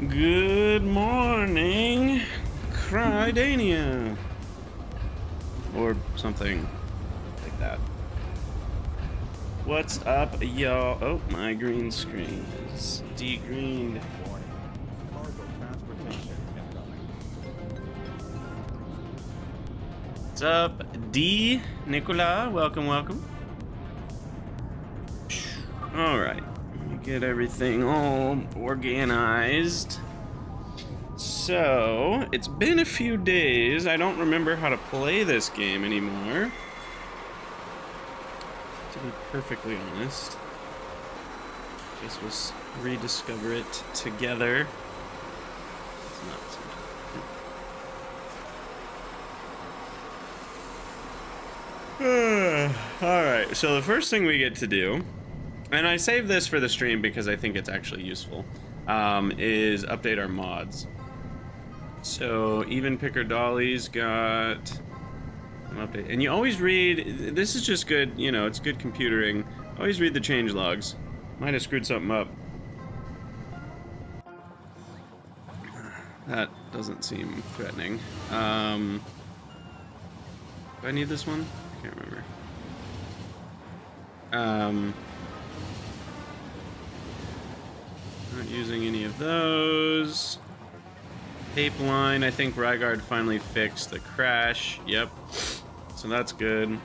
Good morning, Crydania. Or something like that. What's up, y'all? Oh, my green screen is de-greened. What's up, D. Nicola? Welcome, welcome. All right. Get everything all organized. So, it's been a few days. I don't remember how to play this game anymore. To be perfectly honest. Guess we'll rediscover it together. It's not Alright, so the first thing we get to do, and I saved this for the stream because I think it's actually useful, is update our mods. So even Picker Dolly's got an update, and you always read, this is just good, you know, it's good computering. Always read the change logs. Might have screwed something up. That doesn't seem threatening. Do I need this one? I can't remember. Not using any of those. Tape line, I think Rygard finally fixed the crash. Yep. So that's good.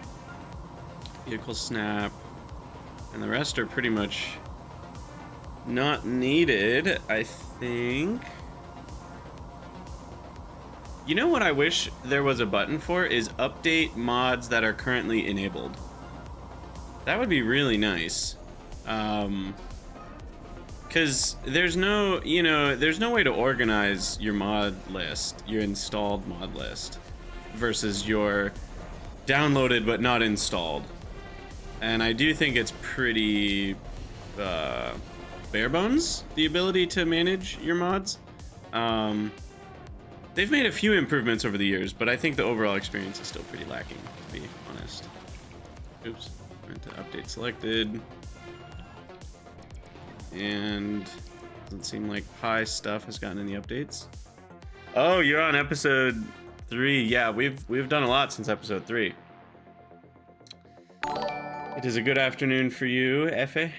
Vehicle snap. And the rest are pretty much not needed, I think. You know what I wish there was a button for is update mods that are currently enabled. That would be really nice. Because there's no, you know, there's no way to organize your mod list, your installed mod list, versus your downloaded but not installed. And I do think it's pretty bare bones, the ability to manage your mods. They've made a few improvements over the years, but I think the overall experience is still pretty lacking, to be honest. Oops, went to update selected. And doesn't seem like Pi stuff has gotten any updates. Oh, you're on episode 3. Yeah, we've done a lot since episode 3. It is a good afternoon for you, Efe.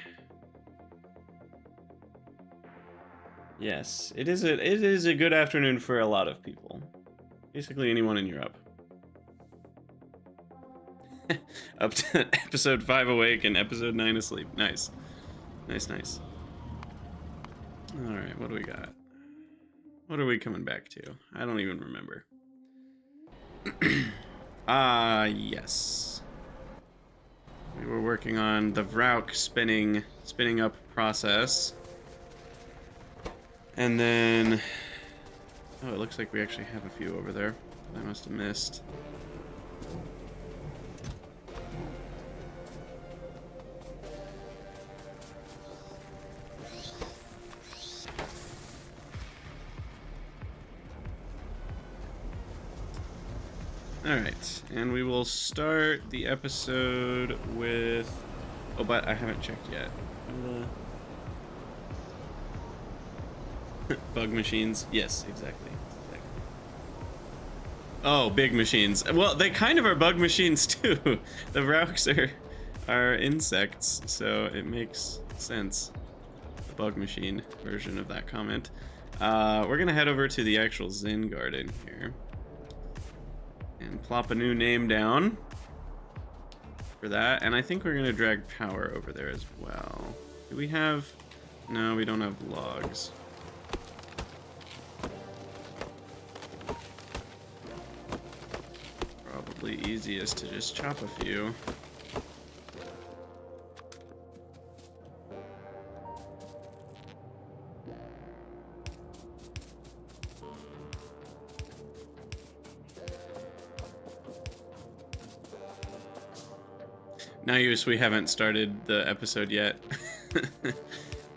Yes, it is a good afternoon for a lot of people. Basically anyone in Europe. Up to episode 5 awake and episode 9 asleep. Nice. Nice. Alright, what do we got? What are we coming back to? I don't even remember. Yes. We were working on the Vrauk spinning up process. And then... oh, it looks like we actually have a few over there that I must have missed. Alright, and we will start the episode with... oh, but I haven't checked yet. Bug machines? Yes, exactly. Oh, big machines. Well, they kind of are bug machines too. The Vrauks are insects, so it makes sense. The bug machine version of that comment. We're gonna head over to the actual Zen garden here. And plop a new name down for that. And I think we're gonna drag power over there as well. Do we have... no, we don't have logs. Probably easiest to just chop a few. Nice, we haven't started the episode yet.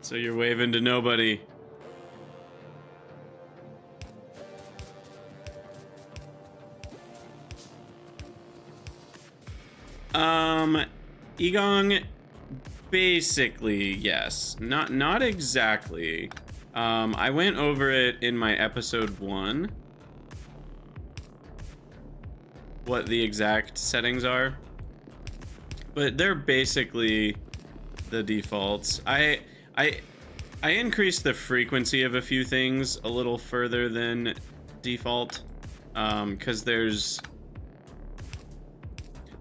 So you're waving to nobody. Egong, basically, yes. Not exactly. I went over it in my episode 1, what the exact settings are, but they're basically the defaults. I increased the frequency of a few things a little further than default, because there's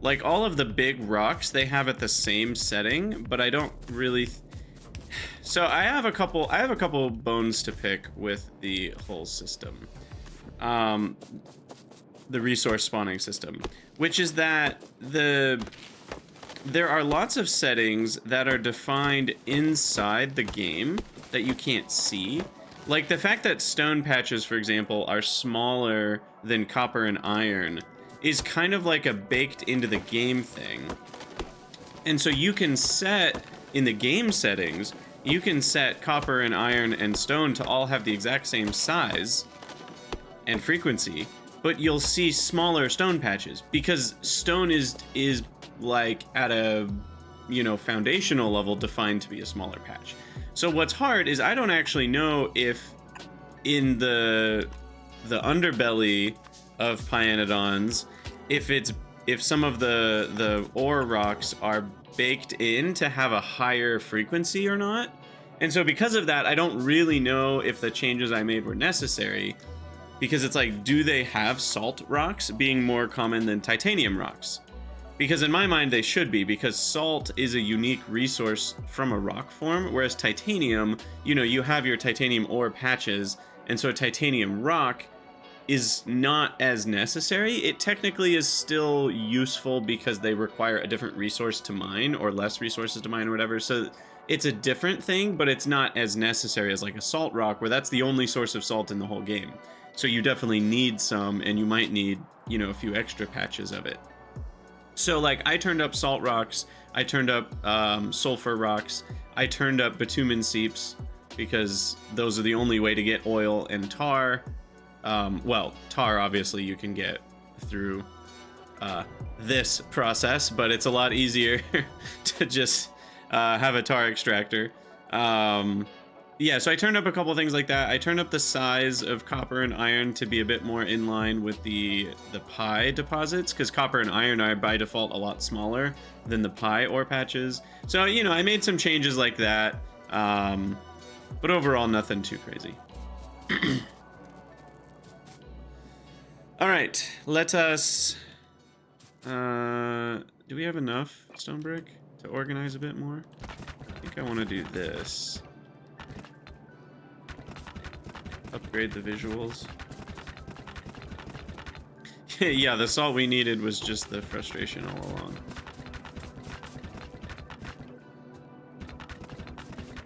like all of the big rocks they have at the same setting, but I don't really. So I have a couple bones to pick with the whole system, the resource spawning system, which is that there are lots of settings that are defined inside the game that you can't see. Like the fact that stone patches, for example, are smaller than copper and iron is kind of like a baked into the game thing. And so you can set, in the game settings, you can set copper and iron and stone to all have the exact same size and frequency, but you'll see smaller stone patches because stone is like at a, you know, foundational level defined to be a smaller patch. So what's hard is I don't actually know if in the underbelly of pYanodon's, if some of the ore rocks are baked in to have a higher frequency or not. And so because of that, I don't really know if the changes I made were necessary, because it's like, do they have salt rocks being more common than titanium rocks? Because in my mind they should be, because salt is a unique resource from a rock form, whereas titanium, you know, you have your titanium ore patches, and so titanium rock is not as necessary. It technically is still useful because they require a different resource to mine, or less resources to mine or whatever. So it's a different thing, but it's not as necessary as like a salt rock, where that's the only source of salt in the whole game. So you definitely need some, and you might need, you know, a few extra patches of it. So like I turned up salt rocks, I turned up sulfur rocks, I turned up bitumen seeps, because those are the only way to get oil and tar. Well, tar obviously you can get through this process, but it's a lot easier to just have a tar extractor. Yeah, so I turned up a couple things like that. I turned up the size of copper and iron to be a bit more in line with the pie deposits, because copper and iron are by default a lot smaller than the pie ore patches. So, you know, I made some changes like that, but overall nothing too crazy. All right, let us, do we have enough stone brick to organize a bit more? I think I want to do this. Upgrade the visuals. Yeah, the salt we needed was just the frustration all along.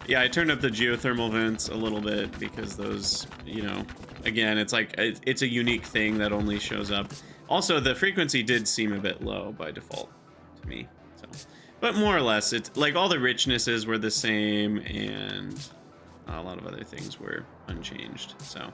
Yeah, I turned up the geothermal vents a little bit because those, you know, again, it's like, it's a unique thing that only shows up. Also, the frequency did seem a bit low by default to me. So, but more or less, it's like all the richnesses were the same, and a lot of other things were unchanged. So,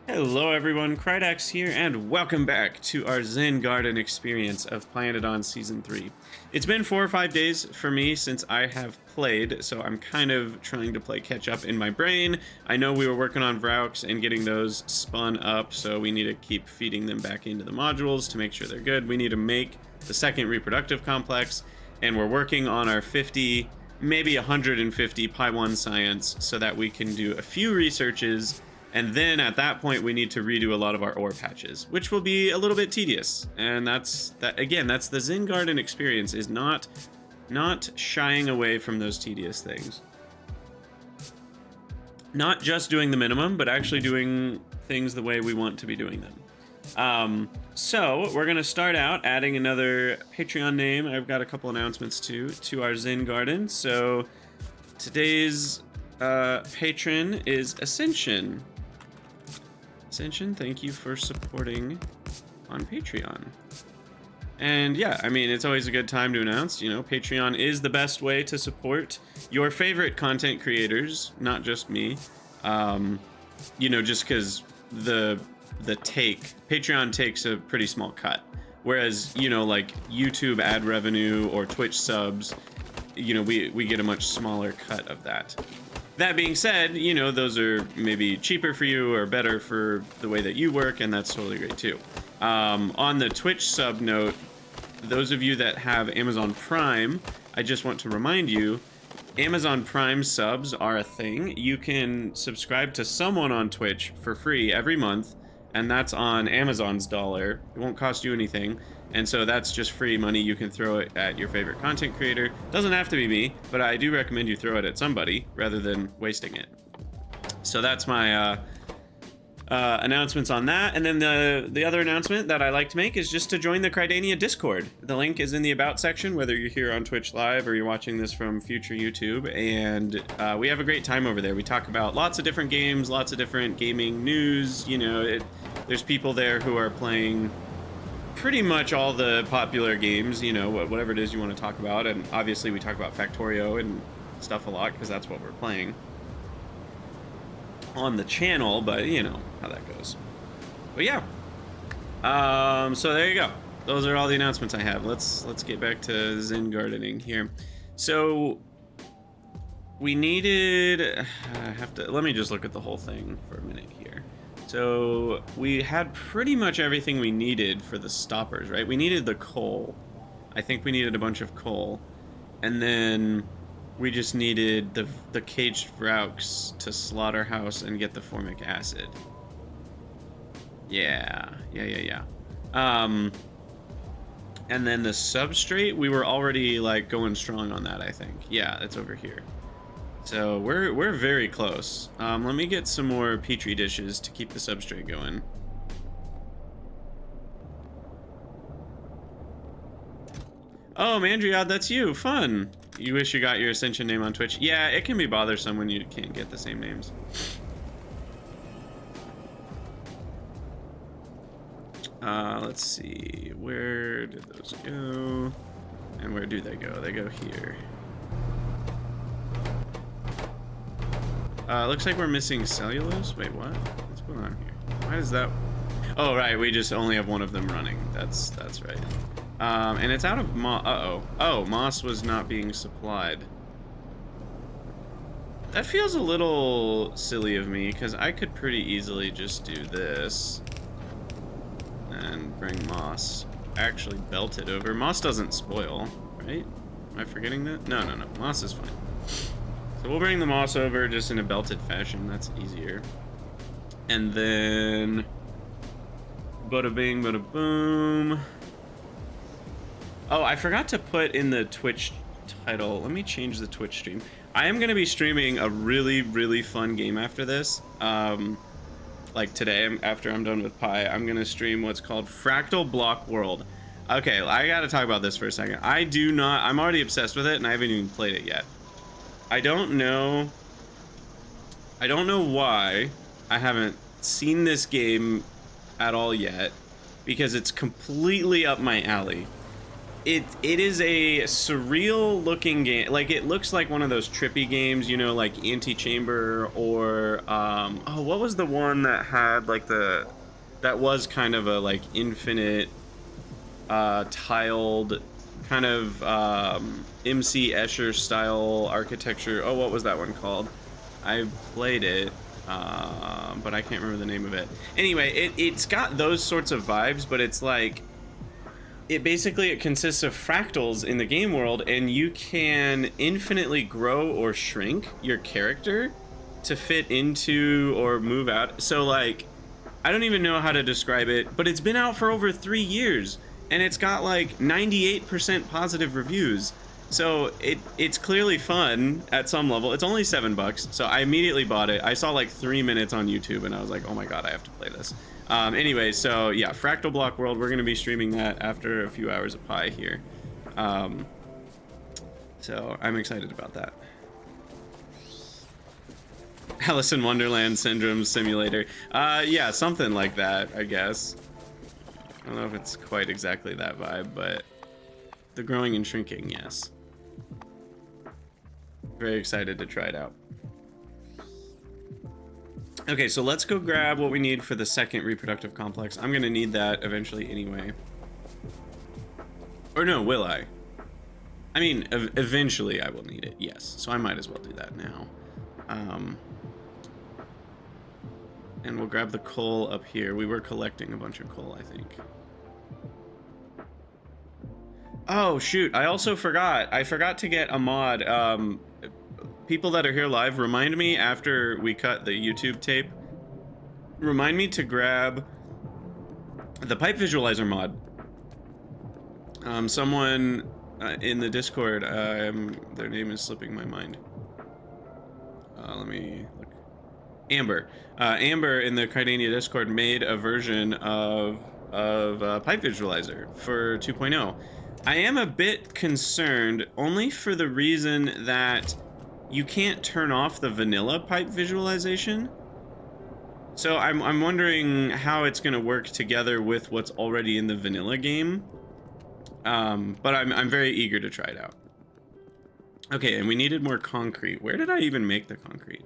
hello everyone, Krydax here, and welcome back to our Zen Garden experience of pYanodon's Season 3. It's been 4 or 5 days for me since I have played, so I'm kind of trying to play catch up in my brain. I know we were working on Vraux and getting those spun up, so we need to keep feeding them back into the modules to make sure they're good. We need to make the second reproductive complex, and we're working on our 50, maybe 150 py1 science so that we can do a few researches. And then at that point, we need to redo a lot of our ore patches, which will be a little bit tedious. And that's the Zen Garden experience, is not shying away from those tedious things. Not just doing the minimum, but actually doing things the way we want to be doing them. So we're gonna start out adding another Patreon name. I've got a couple announcements to our Zen Garden. So today's patron is Ascension. Ascension, thank you for supporting on Patreon. And yeah, I mean, it's always a good time to announce, you know, Patreon is the best way to support your favorite content creators, not just me. You know, just because Patreon takes a pretty small cut. Whereas, you know, like YouTube ad revenue or Twitch subs you know, we get a much smaller cut of that. That being said, you know, those are maybe cheaper for you or better for the way that you work, and that's totally great too. On the Twitch sub note, those of you that have Amazon Prime, I just want to remind you, Amazon Prime subs are a thing. You can subscribe to someone on Twitch for free every month, and that's on Amazon's dollar. It won't cost you anything. And so that's just free money. You can throw it at your favorite content creator. Doesn't have to be me, but I do recommend you throw it at somebody rather than wasting it. So that's my announcements on that. And then the other announcement that I like to make is just to join the Crydania Discord. The link is in the About section, whether you're here on Twitch Live or you're watching this from future YouTube. And we have a great time over there. We talk about lots of different games, lots of different gaming news. You know, there's people there who are playing pretty much all the popular games, you know, whatever it is you want to talk about. And obviously we talk about Factorio and stuff a lot because that's what we're playing on the channel, but you know how that goes. But yeah, so there you go. Those are all the announcements I have. Let's get back to Zen gardening here. So we needed, let me just look at the whole thing for a minute here. So we had pretty much everything we needed for the stoppers, right? We needed the coal. I think we needed a bunch of coal. And then we just needed the caged Vraux to slaughterhouse and get the formic acid. Yeah. And then the substrate, we were already like going strong on that, I think. Yeah, it's over here. So we're very close. Let me get some more petri dishes to keep the substrate going. Oh, Mandriad, that's you. Fun. You wish you got your Ascension name on Twitch. Yeah, it can be bothersome when you can't get the same names. Let's see. Where did those go? And where do they go? They go here. Looks like we're missing cellulose. Wait, what? What's going on here? Why is that? Oh, right. We just only have one of them running. That's right. And it's out of moss. Uh-oh. Oh, moss was not being supplied. That feels a little silly of me, because I could pretty easily just do this and bring moss. Actually belt it over. Moss doesn't spoil, right? Am I forgetting that? No. Moss is fine. So we'll bring the moss over just in a belted fashion. That's easier. And then bada bing, bada boom. Oh, I forgot to put in the Twitch title. Let me change the Twitch stream. I am going to be streaming a really, really fun game after this. Like today, after I'm done with Pi, I'm going to stream what's called Fractal Block World. Okay, I got to talk about this for a second. I'm already obsessed with it, and I haven't even played it yet. I don't know why I haven't seen this game at all yet, because it's completely up my alley. It is a surreal looking game. Like, it looks like one of those trippy games, you know, like Antechamber or oh, what was the one that had like that was kind of a like infinite tiled kind of MC Escher style architecture. Oh, what was that one called? I played it, but I can't remember the name of it. Anyway, it's got those sorts of vibes, but it's like, it consists of fractals in the game world, and you can infinitely grow or shrink your character to fit into or move out. So like, I don't even know how to describe it, but it's been out for over 3 years, and it's got like 98% positive reviews. So it's clearly fun at some level. It's only $7, so I immediately bought it. I saw like 3 minutes on YouTube, and I was like, oh my god, I have to play this. Anyway, so yeah, Fractal Block World, we're going to be streaming that after a few hours of Pi here. So I'm excited about that. Alice in Wonderland Syndrome Simulator. Yeah, something like that, I guess. I don't know if it's quite exactly that vibe, but the growing and shrinking, yes. Very excited to try it out. Okay, so let's go grab what we need for the second reproductive complex. I'm gonna need that eventually anyway. Or no, will I? I mean, eventually I will need it, yes. So I might as well do that now. And we'll grab the coal up here. We were collecting a bunch of coal, I think. Oh, shoot. I also forgot. I forgot to get a mod. People that are here live, remind me after we cut the YouTube tape. Remind me to grab the pipe visualizer mod. Someone in the Discord, their name is slipping my mind. Let me look. Amber. Amber in the Cardania Discord made a version of pipe visualizer for 2.0. I am a bit concerned only for the reason that you can't turn off the vanilla pipe visualization. So I'm wondering how it's going to work together with what's already in the vanilla game. But I'm very eager to try it out. Okay, and we needed more concrete. Where did I even make the concrete?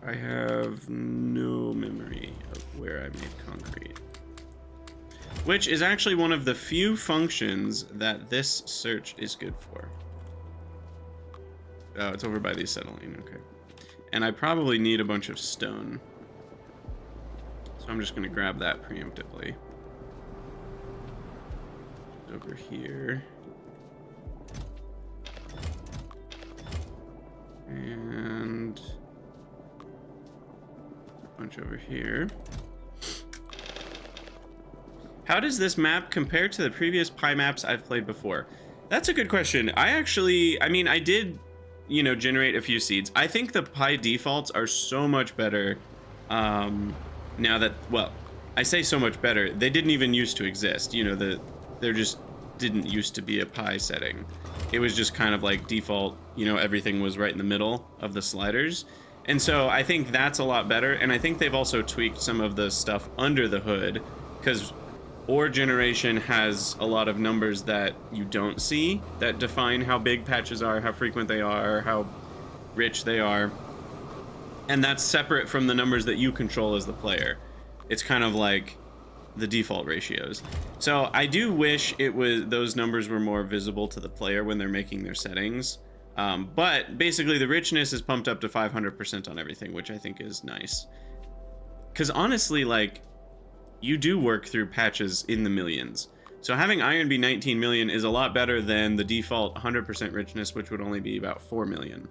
I have no memory of where I made concrete. Which is actually one of the few functions that this search is good for. Oh, it's over by the acetylene, okay. And I probably need a bunch of stone. So I'm just gonna grab that preemptively. Over here. And a bunch over here. How does this map compare to the previous Pi maps I've played before? That's a good question. I mean, I did, you know, generate a few seeds. I think the Pi defaults are so much better now that, well, I say so much better. They didn't even used to exist. You know, there just didn't used to be a Pi setting. It was just kind of like default, you know, everything was right in the middle of the sliders. And so I think that's a lot better. And I think they've also tweaked some of the stuff under the hood, because ore generation has a lot of numbers that you don't see that define how big patches are, how frequent they are, how rich they are. And that's separate from the numbers that you control as the player. It's kind of like the default ratios. So I do wish those numbers were more visible to the player when they're making their settings. But basically the richness is pumped up to 500% on everything, which I think is nice. Because honestly, like, you do work through patches in the millions. So having iron be 19 million is a lot better than the default 100% richness, which would only be about 4 million.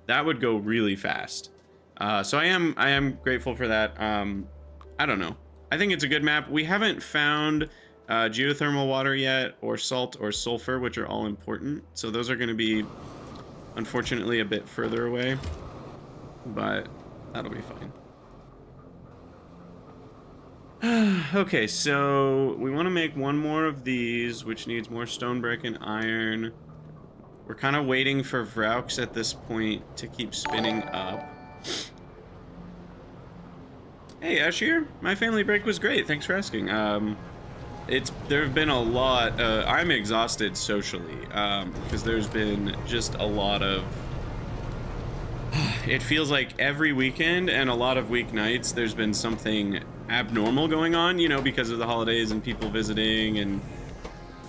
That would go really fast. So I am grateful for that. I don't know. I think it's a good map. We haven't found geothermal water yet, or salt or sulfur, which are all important. So those are going to be, unfortunately, a bit further away. But that'll be fine. Okay, so we want to make one more of these, which needs more stone brick and iron. We're kind of waiting for Vraux at this point to keep spinning up. Hey, Ashir, my family break was great. Thanks for asking. There have been a lot. I'm exhausted socially because there's been just a lot of. It feels like every weekend and a lot of weeknights there's been something abnormal going on, you know, because of the holidays and people visiting and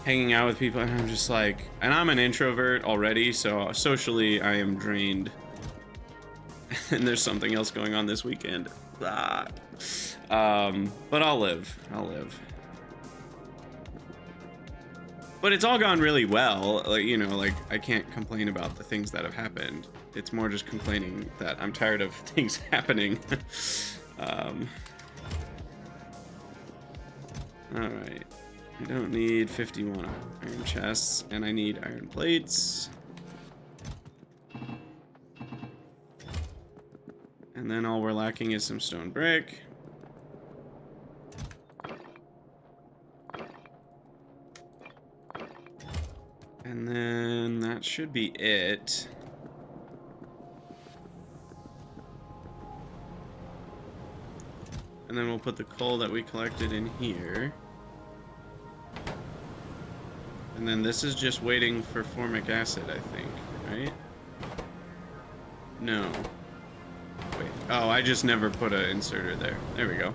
hanging out with people, and I'm just like, and I'm an introvert already, so socially I am drained. And there's something else going on this weekend. But I'll live. But it's all gone really well. Like, you know, like, I can't complain about the things that have happened. It's more just complaining that I'm tired of things happening. Alright. I don't need 51 iron chests, and I need iron plates. And then all we're lacking is some stone brick. And then that should be it. And then we'll put the coal that we collected in here. And then this is just waiting for formic acid, I think, right? No. Wait. Oh, I just never put an inserter there. There we go.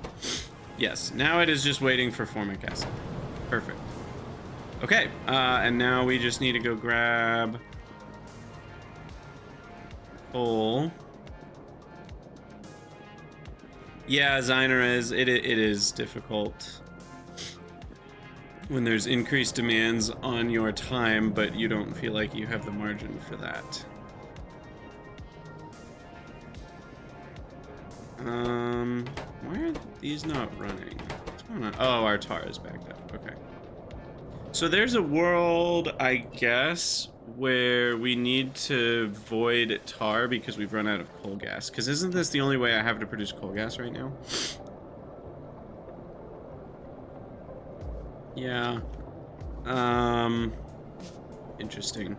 Yes, now it is just waiting for formic acid. Perfect. Okay, and now we just need to go grab coal. Yeah, Zynerez, it is difficult when there's increased demands on your time, but you don't feel like you have the margin for that. Why are these not running? What's going on? Oh, our tar is backed up. Okay. So there's a world, I guess, where we need to void tar because we've run out of coal gas. Because isn't this the only way I have to produce coal gas right now? Yeah. Interesting.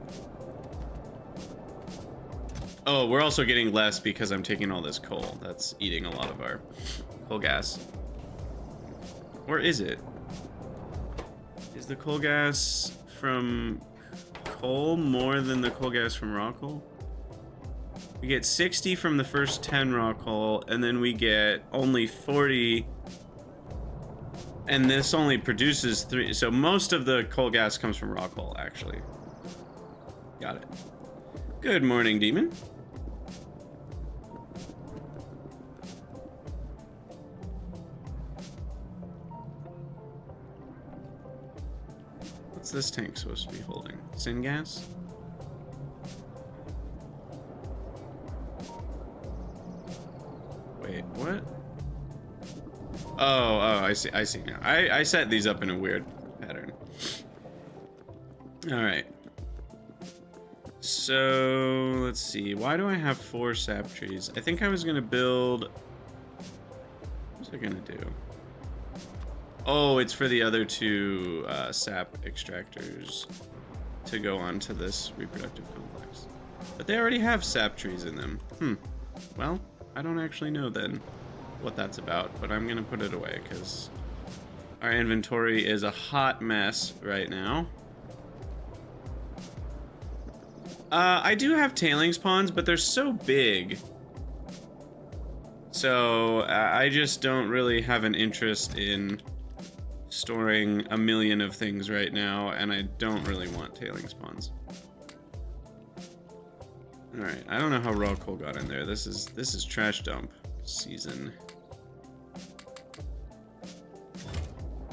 Oh, we're also getting less because I'm taking all this coal. That's eating a lot of our coal gas. Or is it? Is the coal gas from coal more than the coal gas from raw coal? We get 60 from the first 10 raw coal, and then we get only 40. And this only produces 3. So most of the coal gas comes from raw coal, actually. Got it. Good morning, Demon. What's this tank supposed to be holding? Syngas? Wait, what? Oh, I see now. I set these up in a weird pattern. All right. So, let's see. Why do I have 4 sap trees? I think I was gonna build... What's I gonna do? Oh, it's for the other 2 sap extractors to go onto this reproductive complex. But they already have sap trees in them. Well, I don't actually know then what that's about, but I'm gonna put it away because our inventory is a hot mess right now. I do have tailings ponds, but they're so big. So I just don't really have an interest in storing a million of things right now, and I don't really want tailings ponds. All right, I don't know how raw coal got in there. This is trash dump season.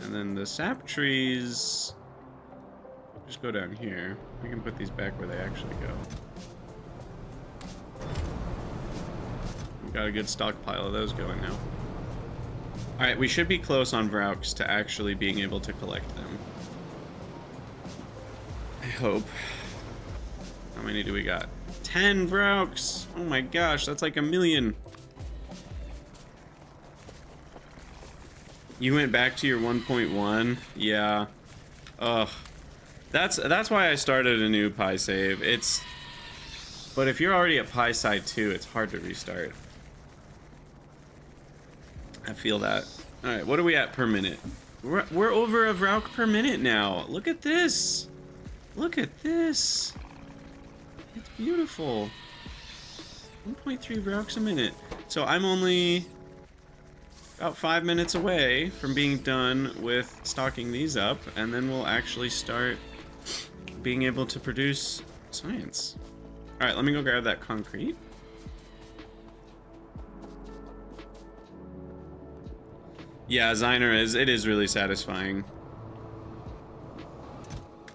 And then the sap trees just go down here. We can put these back where they actually go. We've got a good stockpile of those going now. All right, we should be close on Vraux to actually being able to collect them. I hope. How many do we got? 10 Vraux! Oh my gosh, that's like 1 million. You went back to your 1.1? Yeah. Ugh. That's why I started a new Pi save. But if you're already at Pi side 2, it's hard to restart. I feel that. All right, what are we at per minute? We're over a Vraux per minute now. Look at this. Look at this. It's beautiful. 1.3 Vraux a minute. So I'm only about 5 minutes away from being done with stocking these up, and then we'll actually start being able to produce science. All right, let me go grab that concrete. Yeah, Zyner it is really satisfying.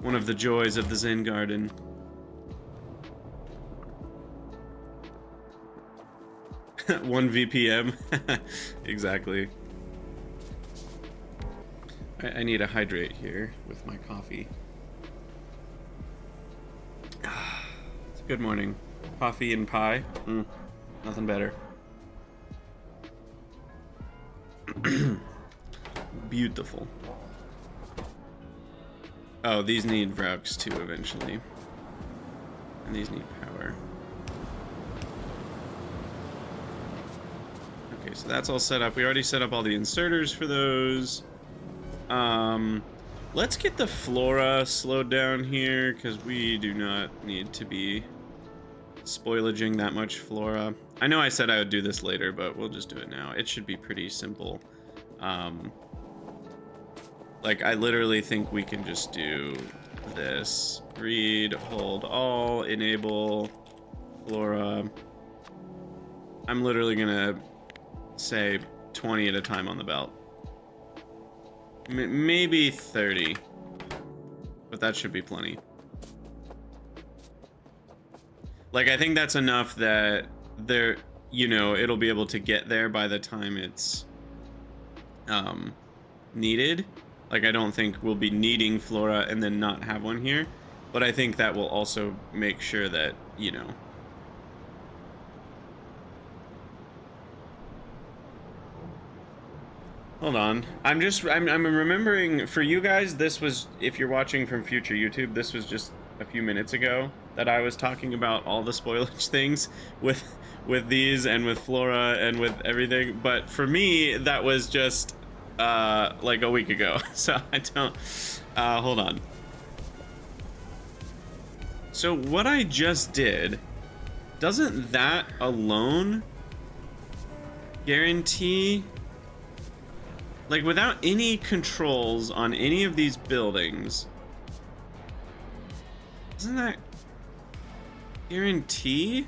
One of the joys of the Zen Garden. One VPM. Exactly. I need to hydrate here with my coffee. It's a good morning. Coffee and pie. Nothing better. Beautiful. Oh, these need Vraux too eventually. And these need power. Okay, so that's all set up. We already set up all the inserters for those. Let's get the flora slowed down here, because we do not need to be spoilaging that much flora. I know I said I would do this later, but we'll just do it now. It should be pretty simple. Like, I literally think we can just do this. Read, hold all, enable, flora. I'm literally gonna say 20 at a time on the belt. Maybe 30. But that should be plenty. Like, I think that's enough that there, you know, it'll be able to get there by the time it's needed. Like, I don't think we'll be needing flora and then not have one here. But I think that will also make sure that, you know. Hold on. I'm remembering, for you guys, this was, if you're watching from future YouTube, this was just a few minutes ago that I was talking about all the spoilage things with these and with flora and with everything. But for me, that was just like a week ago. So I don't, hold on. So what I just did, doesn't that alone guarantee, like, without any controls on any of these buildings, doesn't that guarantee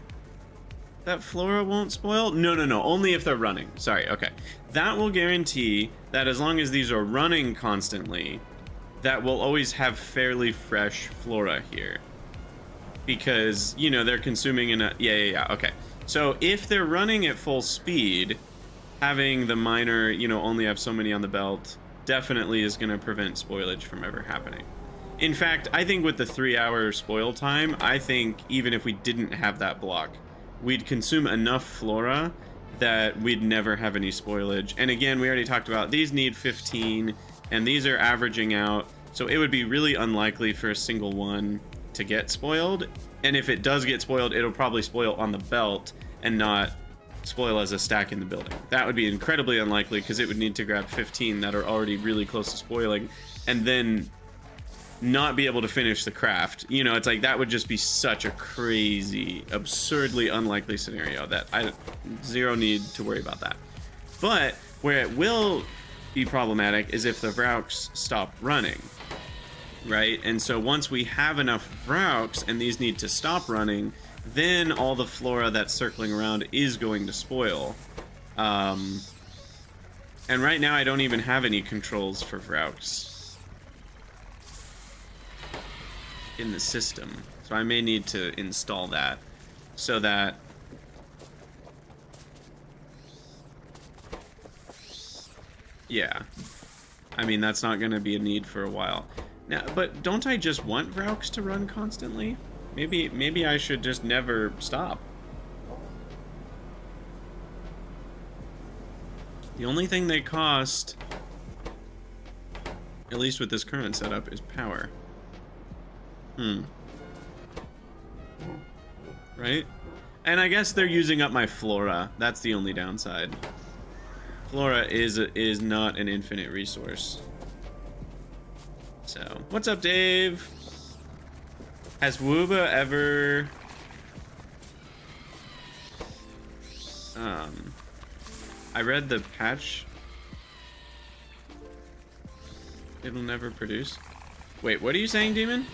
that flora won't spoil? No, only if they're running. Sorry, okay. That will guarantee that as long as these are running constantly, that we'll always have fairly fresh flora here. Because, you know, they're consuming enough. Yeah, okay. So if they're running at full speed, having the miner, you know, only have so many on the belt definitely is going to prevent spoilage from ever happening. In fact, I think with the 3-hour spoil time, I think even if we didn't have that block, we'd consume enough flora that we'd never have any spoilage. And again, we already talked about these need 15, and these are averaging out, so it would be really unlikely for a single one to get spoiled. And if it does get spoiled, it'll probably spoil on the belt and not spoil as a stack in the building. That would be incredibly unlikely because it would need to grab 15 that are already really close to spoiling and then not be able to finish the craft. You know, it's like that would just be such a crazy, absurdly unlikely scenario that I zero need to worry about that. But where it will be problematic is if the Vrauks stop running, right? And so once we have enough Vrauks and these need to stop running, then all the flora that's circling around is going to spoil. And right now I don't even have any controls for Vrauks in the system. So I may need to install that so that yeah. I mean, that's not going to be a need for a while. Now, but don't I just want Vrauks to run constantly? Maybe I should just never stop. The only thing they cost, at least with this current setup, is power. Right? And I guess they're using up my flora. That's the only downside. Flora is not an infinite resource. So, what's up, Dave? Has Wooba ever I read the patch. It'll never produce. Wait, what are you saying, Demon?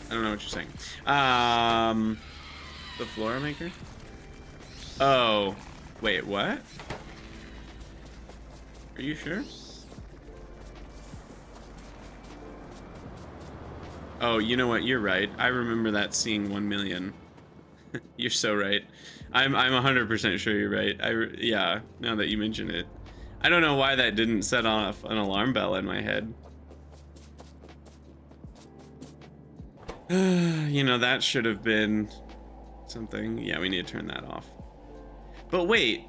I don't know what you're saying. The Flora Maker? Oh, wait, what? Are you sure? Oh, you know what? You're right. I remember that seeing 1 million. You're so right. I'm 100% sure you're right. Yeah, now that you mention it. I don't know why that didn't set off an alarm bell in my head. You know, that should have been something. Yeah, we need to turn that off. But wait.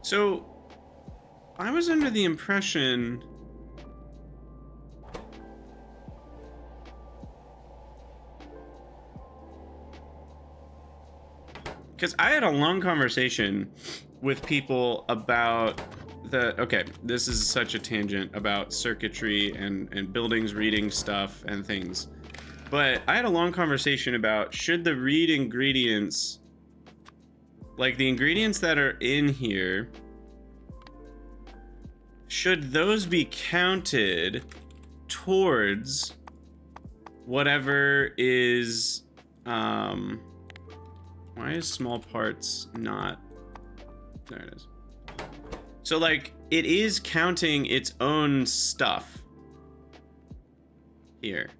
So, I was under the impression because I had a long conversation with people about okay, this is such a tangent about circuitry and buildings reading stuff and things. But I had a long conversation about, should the read ingredients, like the ingredients that are in here, should those be counted towards whatever is, why is small parts not, there it is. So like, it is counting its own stuff here,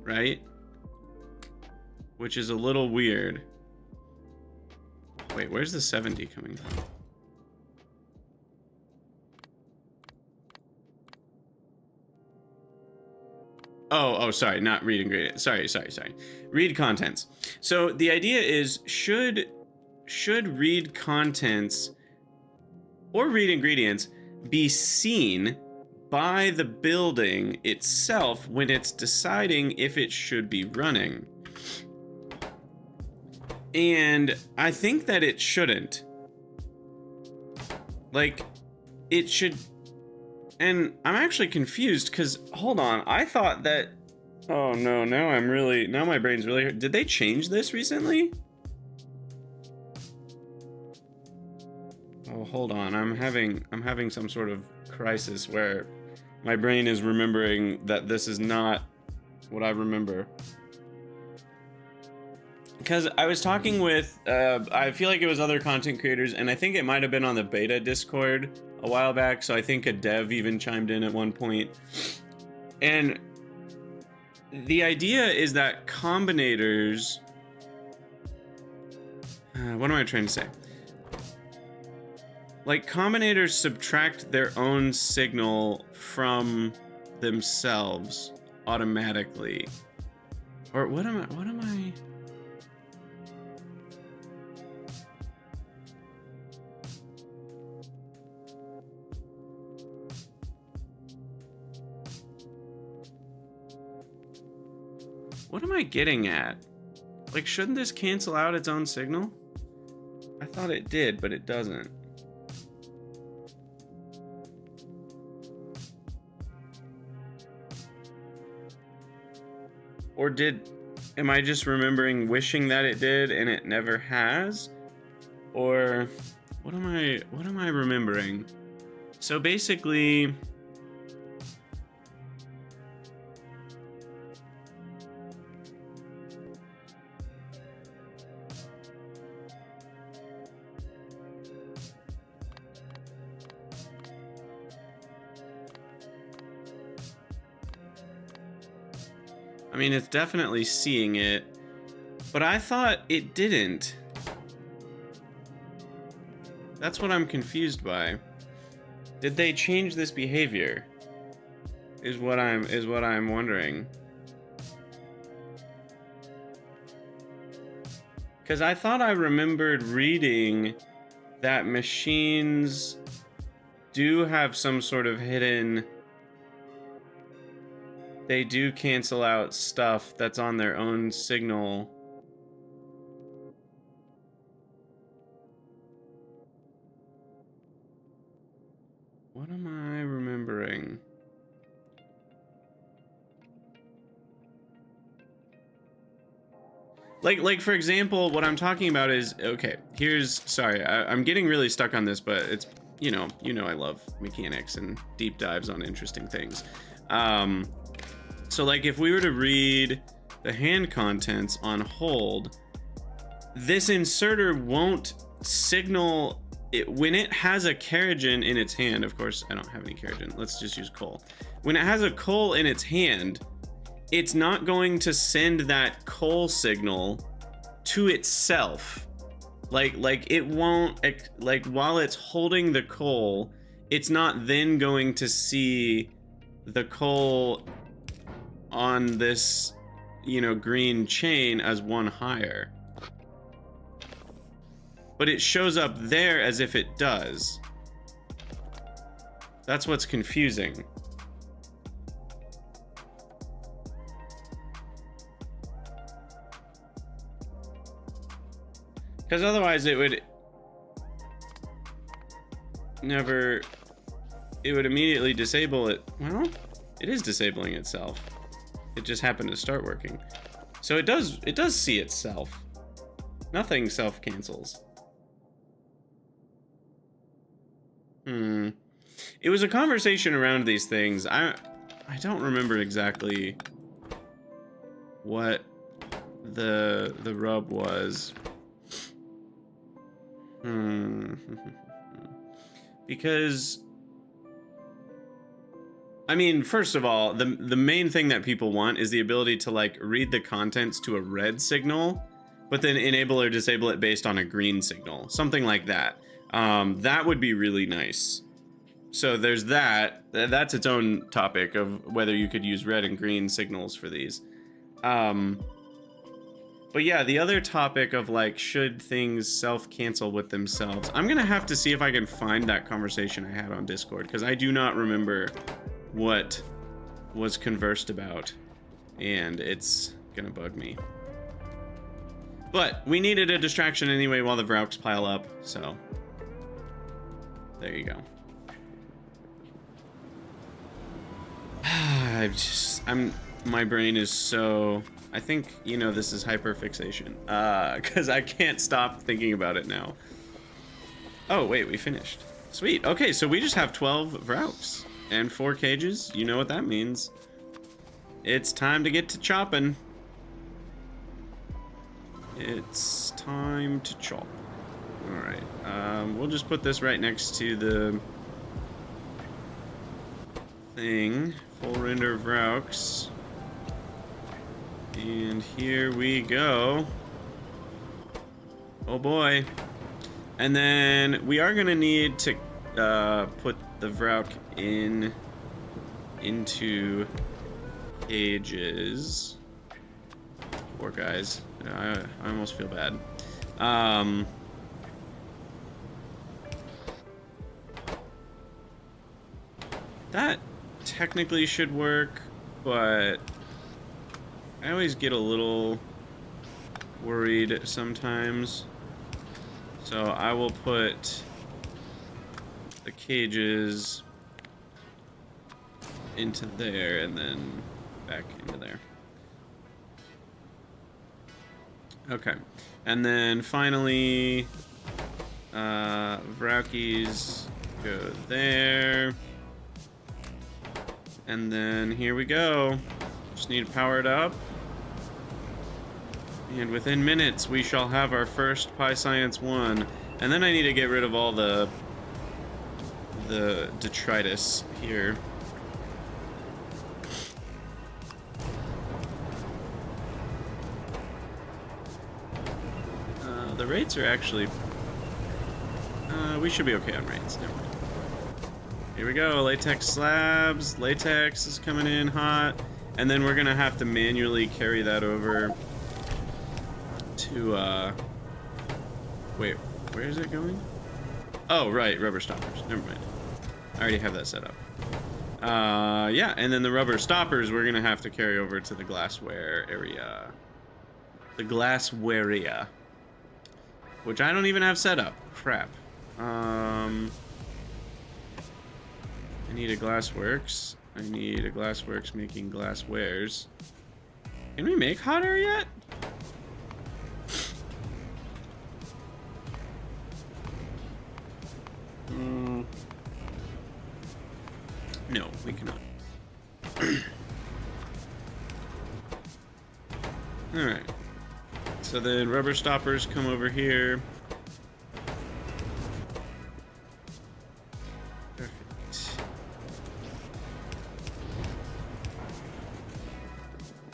right? Which is a little weird. Wait, where's the 70 coming from? Oh, sorry, not read ingredients. Sorry. Read contents. So the idea is, should read contents or read ingredients be seen by the building itself when it's deciding if it should be running? And I think that it shouldn't. Like, it should. And I'm actually confused because, hold on, I thought that, oh no, now my brain's really, did they change this recently? Oh, hold on, I'm having some sort of crisis where my brain is remembering that this is not what I remember. Because I was talking with, I feel like it was other content creators, and I think it might have been on the beta Discord a while back, so I think a dev even chimed in at one point. And the idea is that combinators, what am I trying to say? Like, combinators subtract their own signal from themselves automatically. Or what am I? What am I getting at? Like, shouldn't this cancel out its own signal? I thought it did, but it doesn't. Or am I just remembering wishing that it did and it never has? Or what am I remembering? So basically, I mean, it's definitely seeing it, but I thought it didn't. That's what I'm confused by. Did they change this behavior? Is what I'm wondering. Because I thought I remembered reading that machines do have some sort of hidden, they do cancel out stuff that's on their own signal. What am I remembering? Like for example, what I'm talking about is, okay, sorry, I'm getting really stuck on this, but it's, you know I love mechanics and deep dives on interesting things. So like, if we were to read the hand contents on hold, this inserter won't signal it when it has a Keragen in its hand. Of course, I don't have any Keragen. Let's just use coal. When it has a coal in its hand, it's not going to send that coal signal to itself. Like it won't, like while it's holding the coal, it's not then going to see the coal on this, green chain as one higher. But it shows up there as if it does. That's what's confusing. Because otherwise it would immediately disable it. Well, it is disabling itself. It just happened to start working. So it does see itself. Nothing self-cancels. It was a conversation around these things. I don't remember exactly what the rub was. Because I mean, first of all, the main thing that people want is the ability to like read the contents to a red signal, but then enable or disable it based on a green signal, something like that. That would be really nice. So there's that. That's its own topic of whether you could use red and green signals for these. But yeah, the other topic of like, should things self-cancel with themselves? I'm gonna have to see if I can find that conversation I had on Discord, because I do not remember what was conversed about, and it's gonna bug me. But we needed a distraction anyway while the Vrauks pile up, so there you go. My brain is so, I think, you know, this is hyperfixation, because I can't stop thinking about it now. Oh, wait, we finished. Sweet. Okay, so we just have 12 Vrauks and 4 cages. You know what that means. It's time to get to chopping. It's time to chop. All right, we'll just put this right next to the thing. Full render Vrauks. And here we go. Oh boy. And then we are gonna need to put the Vrauk into cages. Poor guys. I almost feel bad. That technically should work, but I always get a little worried sometimes. So I will put the cages into there and then back into there. Okay, and then finally, Vraukies go there. And then here we go. Just need to power it up. And within minutes, we shall have our first PyScience 1. And then I need to get rid of all the detritus here. The rates are actually... we should be okay on rates. Never mind. Here we go, latex slabs. Latex is coming in hot. And then we're gonna have to manually carry that over to, wait, where is it going? Oh, right, rubber stoppers. Never mind. I already have that set up. Yeah, and then the rubber stoppers we're gonna have to carry over to the glassware area. The glassware area. Which I don't even have set up. Crap. I need a glassworks. I need a glassworks making glasswares. Can we make hot air yet? No, we cannot. Alright. So then rubber stoppers come over here.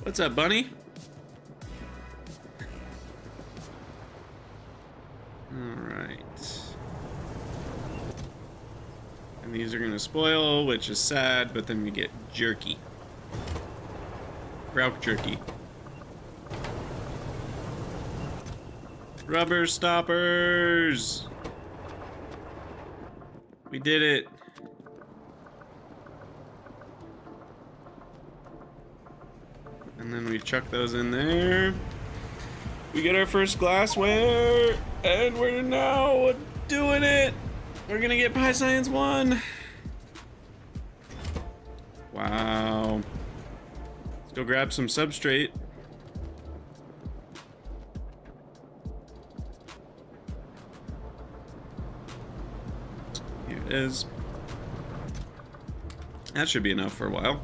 What's up, bunny? Alright. And these are gonna spoil, which is sad, but then we get jerky. Vrauk jerky. Rubber stoppers! We did it. And then we chuck those in there. We get our first glassware, and we're now doing it. We're gonna get pYscience 1. Wow. Let's go grab some substrate. Here it is. That should be enough for a while.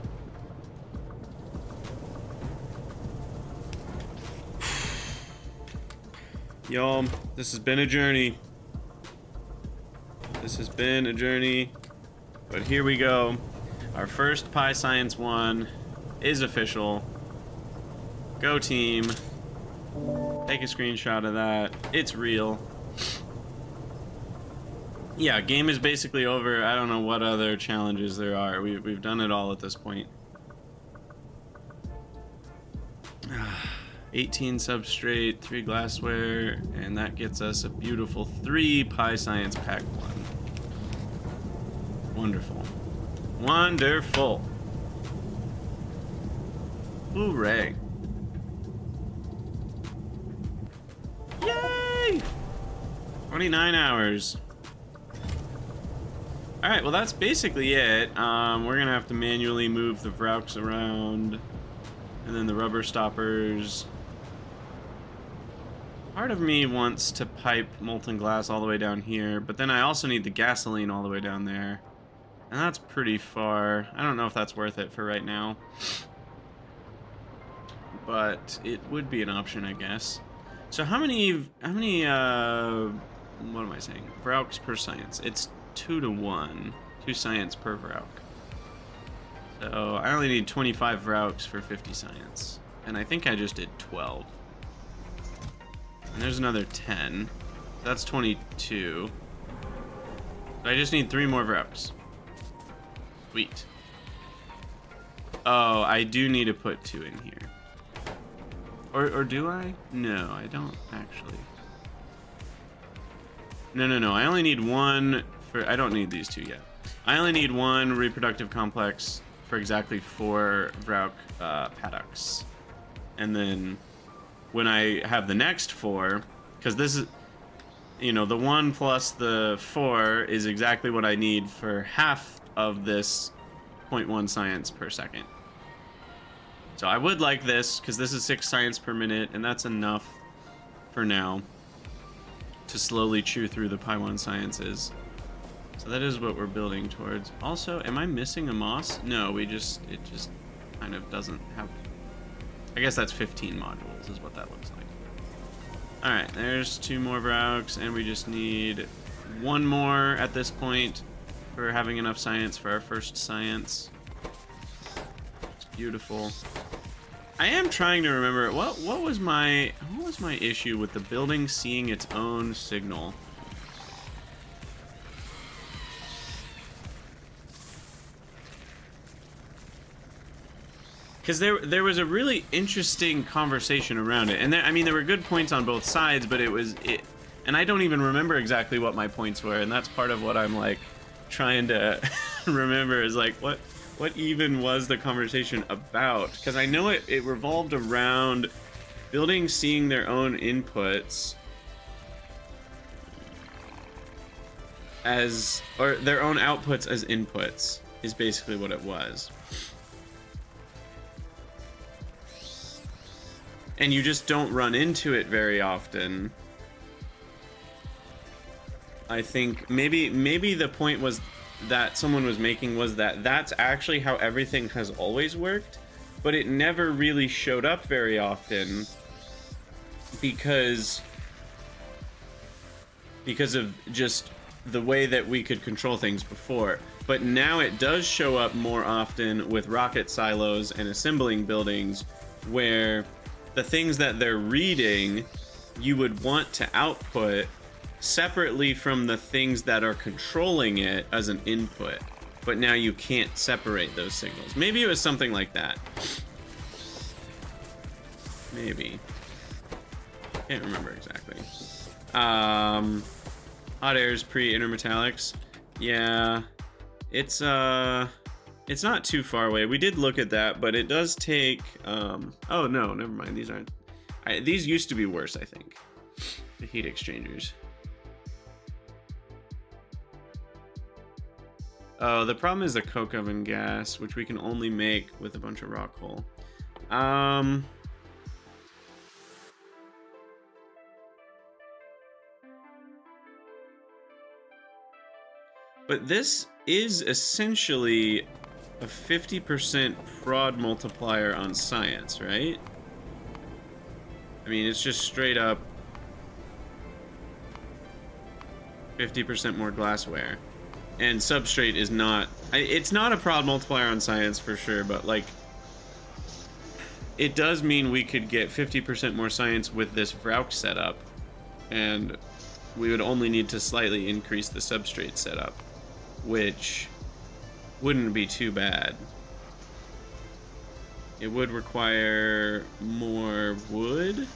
Y'all, this has been a journey. This has been a journey, but here we go. Our first pYscience 1 is official. Go team. Take a screenshot of that. It's real. Yeah, game is basically over. I don't know what other challenges there are. We've done it all at this point. 18 substrate, 3 glassware, and that gets us a beautiful 3 pYscience pack 1. Wonderful. Wonderful. Hooray. Yay! 29 hours. Alright, well that's basically it. We're gonna have to manually move the Vrauks around. And then the rubber stoppers. Part of me wants to pipe molten glass all the way down here, but then I also need the gasoline all the way down there. And that's pretty far. I don't know if that's worth it for right now. But it would be an option, I guess. So how many what am I saying? Vrauks per science. It's 2 to 1. 2 science per Vrauk. So I only need 25 Vrauks for 50 science. And I think I just did 12. And there's another 10. That's 22. I just need 3 more Vrauks. Sweet. Oh, I do need to put 2 in here. Or do I? No, I don't actually. No. I only need 1 for... I don't need these 2 yet. I only need 1 reproductive complex for exactly 4 Vrauk paddocks. And then when I have the next 4, because this is, you know, the 1 plus the 4 is exactly what I need for half of this 0.1 science per second. So I would like this, because this is 6 science per minute, and that's enough for now to slowly chew through the pY1 sciences. So that is what we're building towards. Also, am I missing a moss? No, it just kind of doesn't have... I guess that's 15 modules is what that looks like. Alright, there's 2 more Vrauks, and we just need 1 more at this point for having enough science for our first science. It's beautiful. I am trying to remember what was my issue with the building seeing its own signal. Because there was a really interesting conversation around it, and I mean there were good points on both sides, but and I don't even remember exactly what my points were, and that's part of what I'm like trying to remember is like what even was the conversation about? Because I know it revolved around buildings seeing their own inputs or their own outputs as inputs is basically what it was. And you just don't run into it very often. I think maybe the point was that someone was making was that that's actually how everything has always worked, but it never really showed up very often because of just the way that we could control things before. But now it does show up more often with rocket silos and assembling buildings where the things that they're reading you would want to output separately from the things that are controlling it as an input, but now you can't separate those signals. Maybe it was something like that. Maybe. Can't remember exactly. Hot airs pre-intermetallics. Yeah, it's not too far away. We did look at that, but it does take oh no, never mind. These aren't These used to be worse, I think. The heat exchangers. Oh, the problem is the coke oven gas, which we can only make with a bunch of rock wool. But this is essentially a 50% prod multiplier on science, right? I mean, it's just straight up 50% more glassware. And substrate is not... it's not a prod multiplier on science for sure, but like... it does mean we could get 50% more science with this Vrauk setup. And we would only need to slightly increase the substrate setup, which wouldn't be too bad. It would require more wood.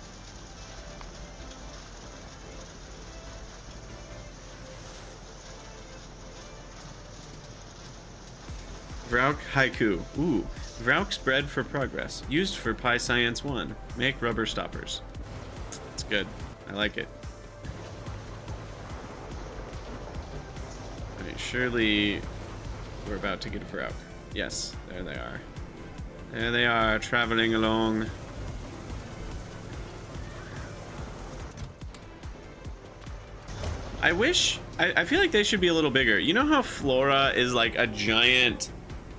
Vrauk haiku. Ooh. Vrauk's bread for progress. Used for Pi Science 1. Make rubber stoppers. It's good. I like it. Alright, surely we're about to get a Vrauk. Yes, there they are. There they are, traveling along. I feel like they should be a little bigger. You know how Flora is like a giant,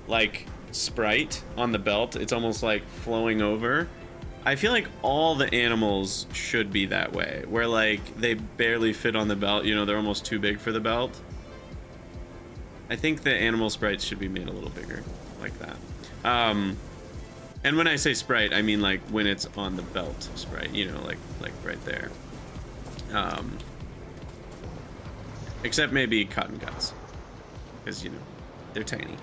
like, sprite on the belt? It's almost like flowing over. I feel like all the animals should be that way, where like they barely fit on the belt. You know, they're almost too big for the belt. I think the animal sprites should be made a little bigger, like that. And when I say sprite, I mean like when it's on the belt sprite, you know, like right there. Except maybe cotton guts, because, you know, they're tiny.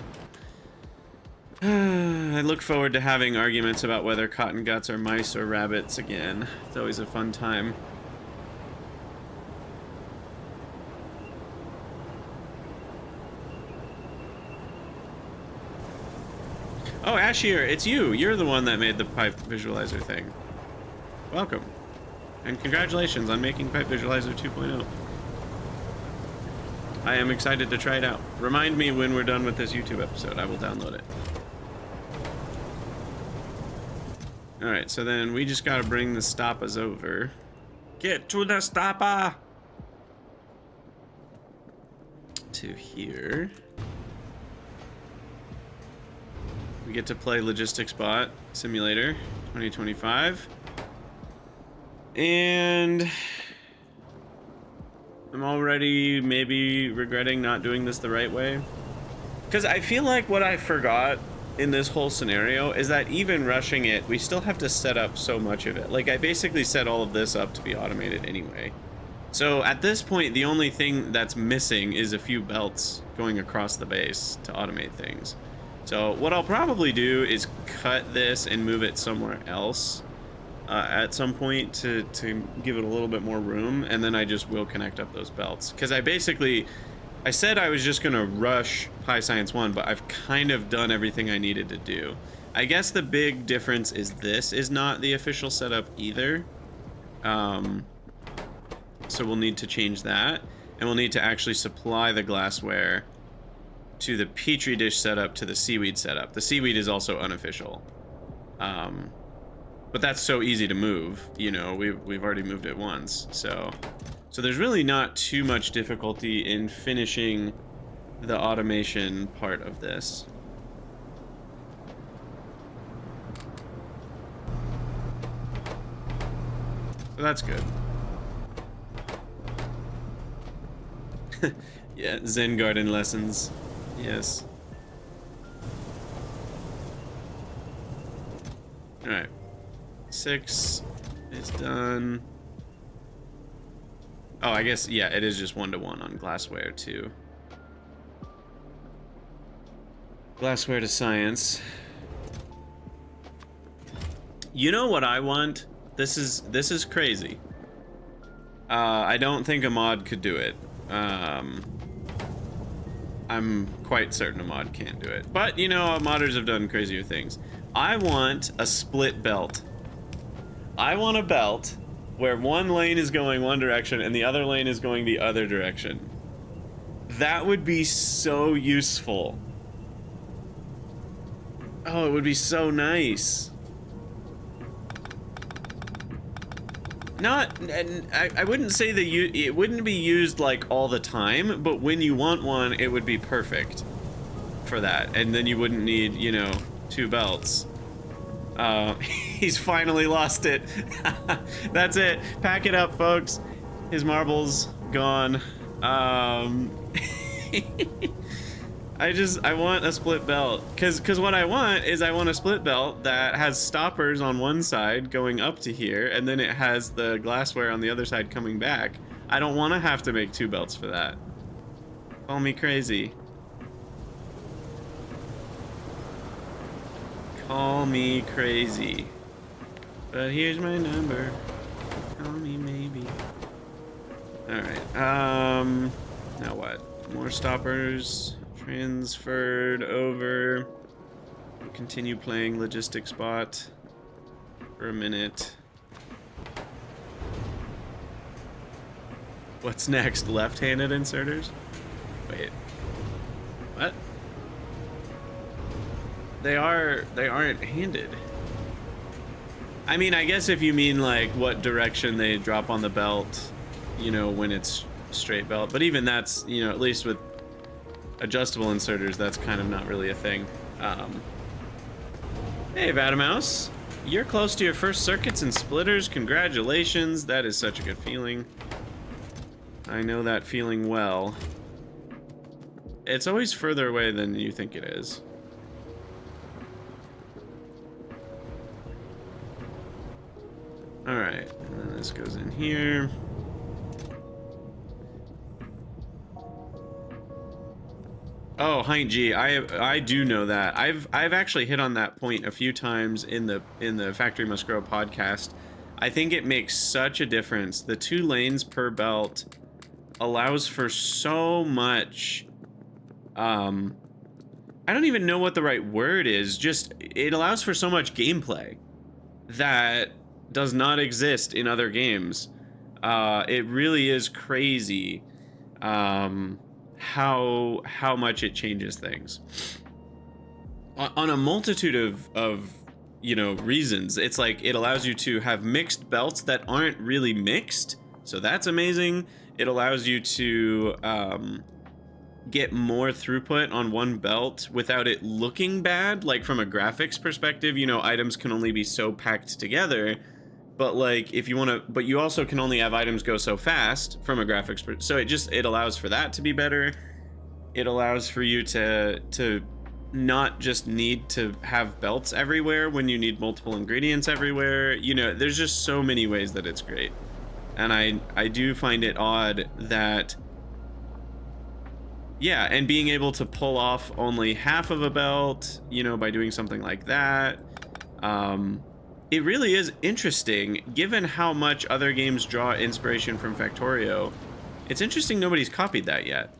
I look forward to having arguments about whether cotton guts are mice or rabbits again. It's always a fun time. Oh, Ashir, it's you. You're the one that made the pipe visualizer thing. Welcome. And congratulations on making Pipe Visualizer 2.0. I am excited to try it out. Remind me when we're done with this YouTube episode. I will download it. Alright, so then we just gotta bring the stoppas over. Get to the stoppa! To here. We get to play Logistics Bot Simulator 2025. And I'm already maybe regretting not doing this the right way. Because I feel like what I forgot in this whole scenario is that even rushing it, we still have to set up so much of it. Like, I basically set all of this up to be automated anyway. So at this point, the only thing that's missing is a few belts going across the base to automate things. So what I'll probably do is cut this and move it somewhere else at some point to give it a little bit more room, and then I just will connect up those belts. Because I said I was just going to rush Pi Science 1, but I've kind of done everything I needed to do. I guess the big difference is this is not the official setup either. So we'll need to change that, and we'll need to actually supply the glassware to the petri dish setup to the seaweed setup. The seaweed is also unofficial. But that's so easy to move, you know, we've already moved it once, so there's really not too much difficulty in finishing the automation part of this. So that's good. Yeah, Zen garden lessons. Yes. Alright. 6 is done. Oh, I guess, yeah, it is just 1-to-1 on glassware too. Glassware to science. You know what I want? This is crazy. I don't think a mod could do it. I'm quite certain a mod can't do it. But, you know, modders have done crazier things. I want a split belt. I want a belt where one lane is going one direction and the other lane is going the other direction. That would be so useful. Oh, it would be so nice. Not, and I wouldn't say that it wouldn't be used like all the time, but when you want one, it would be perfect for that. And then you wouldn't need, you know, 2 belts. He's finally lost it. That's it. Pack it up, folks. His marble's gone. I want a split belt, cause what I want is I want a split belt that has stoppers on one side going up to here, and then it has the glassware on the other side coming back. I don't want to have to make 2 belts for that. Call me crazy. Call me crazy. But here's my number. Call me maybe. Alright, now what? More stoppers transferred over. Continue playing Logistics Bot for a minute. What's next? Left-handed inserters? Wait. What? They aren't handed. I mean, I guess if you mean like what direction they drop on the belt, you know, when it's straight belt, but even that's, you know, at least with adjustable inserters, that's kind of not really a thing. Hey, Vadamouse, you're close to your first circuits and splitters. Congratulations. That is such a good feeling. I know that feeling well. It's always further away than you think it is. Alright, and then this goes in here. Oh, Heint G, I do know that. I've actually hit on that point a few times in the Factory Must Grow podcast. I think it makes such a difference. The 2 lanes per belt allows for so much. I don't even know what the right word is. Just it allows for so much gameplay that does not exist in other games. It really is crazy how much it changes things on a multitude of you know reasons. It's like it allows you to have mixed belts that aren't really mixed, so that's amazing. It allows you to get more throughput on one belt without it looking bad. Like from a graphics perspective, you know, items can only be so packed together. But like if you want to, but you also can only have items go so fast from a graphics so it allows for that to be better. It allows for you to not just need to have belts everywhere when you need multiple ingredients everywhere. You know, there's just so many ways that it's great. And I do find it odd that, yeah, and being able to pull off only half of a belt, you know, by doing something like that, it really is interesting, given how much other games draw inspiration from Factorio. It's interesting nobody's copied that yet.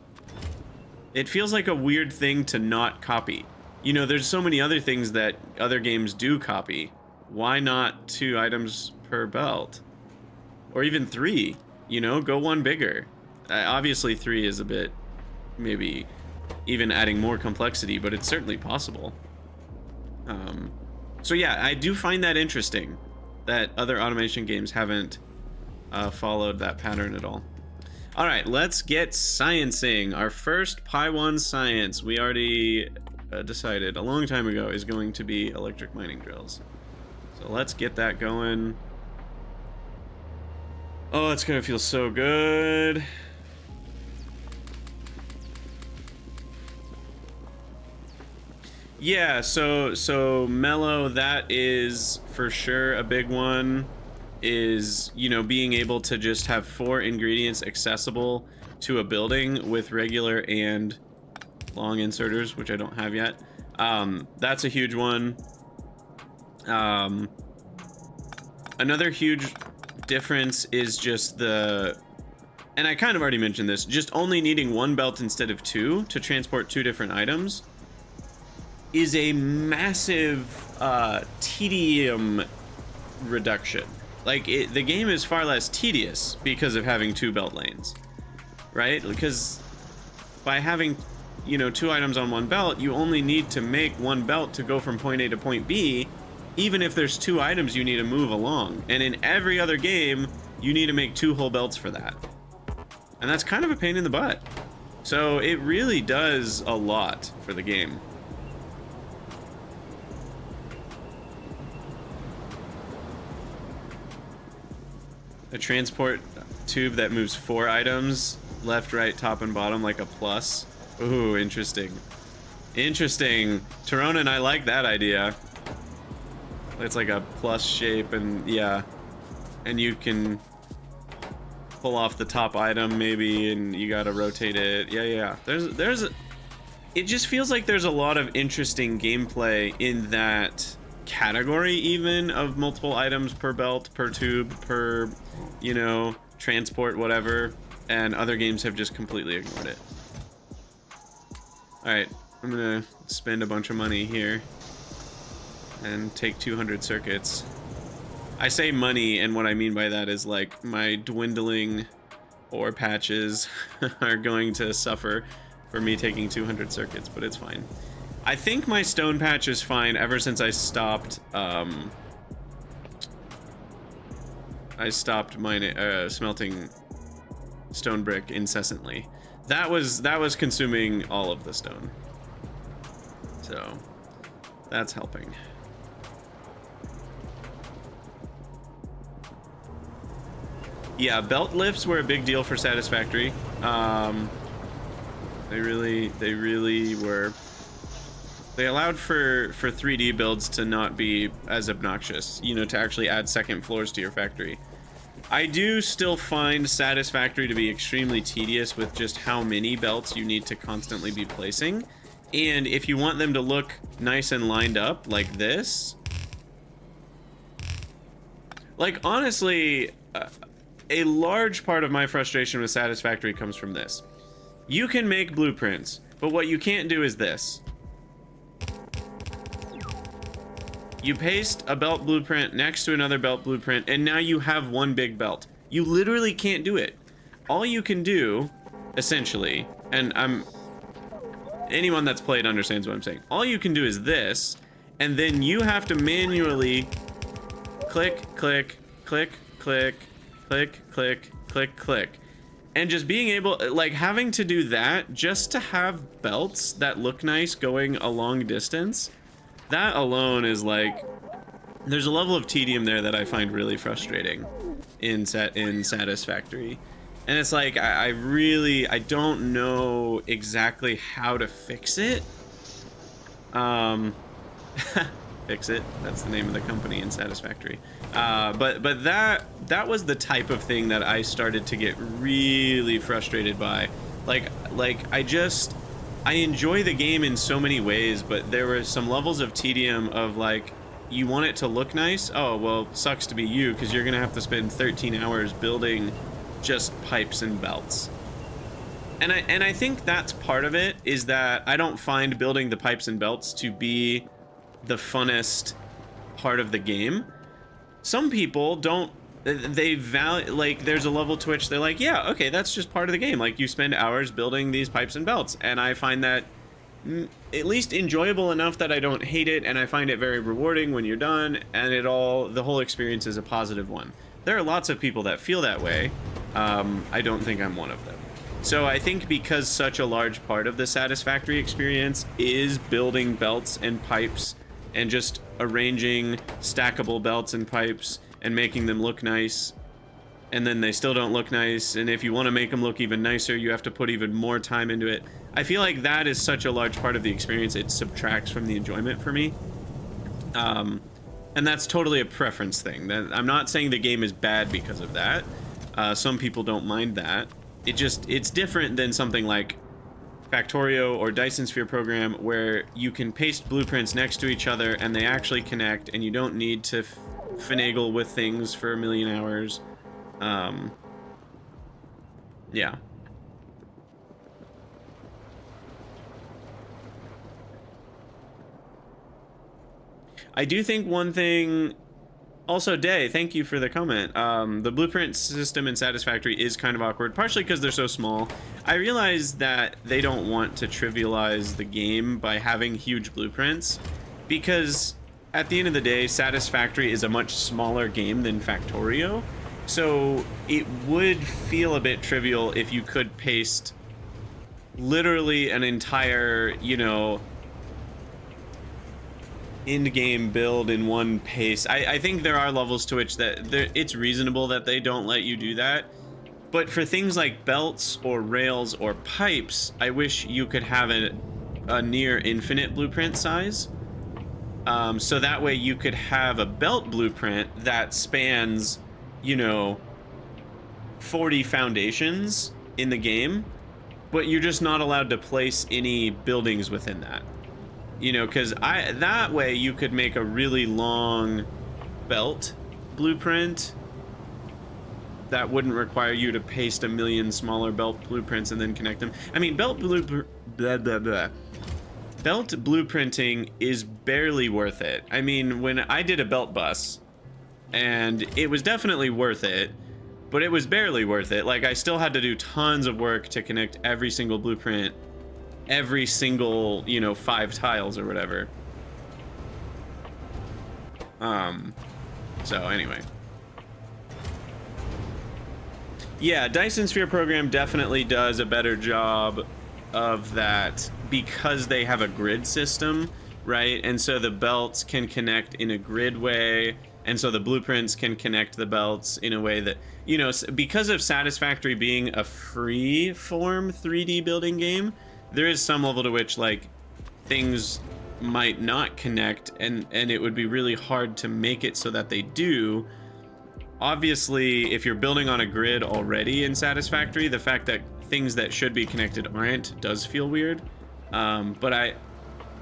It feels like a weird thing to not copy. You know, there's so many other things that other games do copy. Why not 2 items per belt? Or even 3, you know, go one bigger. Obviously 3 is a bit, maybe even adding more complexity, but it's certainly possible. So yeah, I do find that interesting that other automation games haven't followed that pattern at all. All right, let's get sciencing. Our first Pi1 science, we already decided a long time ago, is going to be electric mining drills. So let's get that going. Oh, it's gonna feel so good. Yeah, so mellow, that is for sure a big one, is, you know, being able to just have 4 ingredients accessible to a building with regular and long inserters, which I don't have yet. That's a huge one. Another huge difference is just the, and I kind of already mentioned this, just only needing 1 belt instead of 2 to transport 2 different items is a massive tedium reduction. Like, the game is far less tedious because of having 2 belt lanes, right? Because by having, you know, 2 items on 1 belt, you only need to make 1 belt to go from point A to point B, even if there's 2 items you need to move along. And in every other game, you need to make 2 whole belts for that. And that's kind of a pain in the butt. So it really does a lot for the game. A transport tube that moves 4 items, left, right, top, and bottom, like a plus. Ooh, interesting. Interesting. Taronin, I like that idea. It's like a plus shape, and yeah. And you can pull off the top item, maybe, and you gotta rotate it. Yeah. It just feels like there's a lot of interesting gameplay in that category, even, of multiple items per belt, per tube, per, you know, transport, whatever, and other games have just completely ignored it. Alright, I'm gonna spend a bunch of money here and take 200 circuits. I say money, and what I mean by that is, like, my dwindling ore patches are going to suffer for me taking 200 circuits, but it's fine. I think my stone patch is fine ever since I stopped mining, smelting stone brick incessantly. That was consuming all of the stone. So that's helping. Yeah, belt lifts were a big deal for Satisfactory. They really were. They allowed for 3D builds to not be as obnoxious, you know, to actually add second floors to your factory. I do still find Satisfactory to be extremely tedious with just how many belts you need to constantly be placing. And if you want them to look nice and lined up like this, like, honestly, a large part of my frustration with Satisfactory comes from this. You can make blueprints, but what you can't do is this. You paste a belt blueprint next to another belt blueprint, and now you have one big belt. You literally can't do it. All you can do, essentially, and anyone that's played understands what I'm saying. All you can do is this, and then you have to manually click, click, click, click, click, click, click, click. And just being able, like, having to do that just to have belts that look nice going a long distance, that alone is like, there's a level of tedium there that I find really frustrating in Satisfactory. And it's like, I don't know exactly how to fix it. Fix It, that's the name of the company in Satisfactory. But that was the type of thing that I started to get really frustrated by. Like I enjoy the game in so many ways, but there were some levels of tedium of, like, you want it to look nice. Oh, well, sucks to be you, because you're gonna have to spend 13 hours building just pipes and belts. And I think that's part of it, is that I don't find building the pipes and belts to be the funnest part of the game. Some people don't, they value, like, there's a level to which they're like, yeah, okay, that's just part of the game. Like, you spend hours building these pipes and belts, and I find that at least enjoyable enough that I don't hate it, and I find it very rewarding when you're done, and the whole experience is a positive one. There are lots of people that feel that way. I don't think I'm one of them. So I think because such a large part of the Satisfactory experience is building belts and pipes and just arranging stackable belts and pipes and making them look nice, and then they still don't look nice, and if you want to make them look even nicer, you have to put even more time into it. I feel like that is such a large part of the experience, it subtracts from the enjoyment for me. And that's totally a preference thing. I'm not saying the game is bad because of that. Some people don't mind that. It's different than something like Factorio or Dyson Sphere Program, where you can paste blueprints next to each other and they actually connect, and you don't need to finagle with things for a million hours. Yeah. I do think one thing Also, Day, thank you for the comment. The blueprint system in Satisfactory is kind of awkward, partially because they're so small. I realize that they don't want to trivialize the game by having huge blueprints, because at the end of the day, Satisfactory is a much smaller game than Factorio. So it would feel a bit trivial if you could paste literally an entire, you know, in-game build in one pace. I think there are levels to which it's reasonable that they don't let you do that. But for things like belts or rails or pipes, I wish you could have a near infinite blueprint size. So that way you could have a belt blueprint that spans, you know, 40 foundations in the game, but you're just not allowed to place any buildings within that. You know, because that way you could make a really long belt blueprint that wouldn't require you to paste a million smaller belt blueprints and then connect them. I mean, belt blueprinting is barely worth it. I mean, when I did a belt bus, and it was definitely worth it, but it was barely worth it. Like, I still had to do tons of work to connect every single blueprint, every single, you know, 5 tiles or whatever. So anyway. Yeah, Dyson Sphere program definitely does a better job of that because they have a grid system, right? And so the belts can connect in a grid way, and so the blueprints can connect the belts in a way that, you know, because of Satisfactory being a free form 3D building game, there is some level to which, like, things might not connect, and it would be really hard to make it so that they do. Obviously, if you're building on a grid already in Satisfactory, the fact that things that should be connected aren't does feel weird. But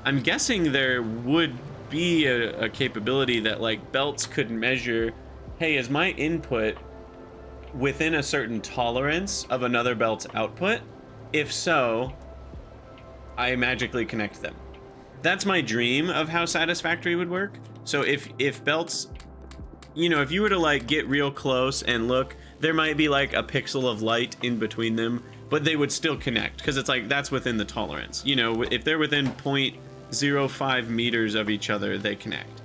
I'm guessing there would be a capability that, like, belts could measure, hey, is my input within a certain tolerance of another belt's output? If so, I magically connect them. That's my dream of how Satisfactory would work. So if belts, you know, if you were to, like, get real close and look, there might be like a pixel of light in between them, but they would still connect because it's like that's within the tolerance. You know, if they're within 0.05 meters of each other, they connect.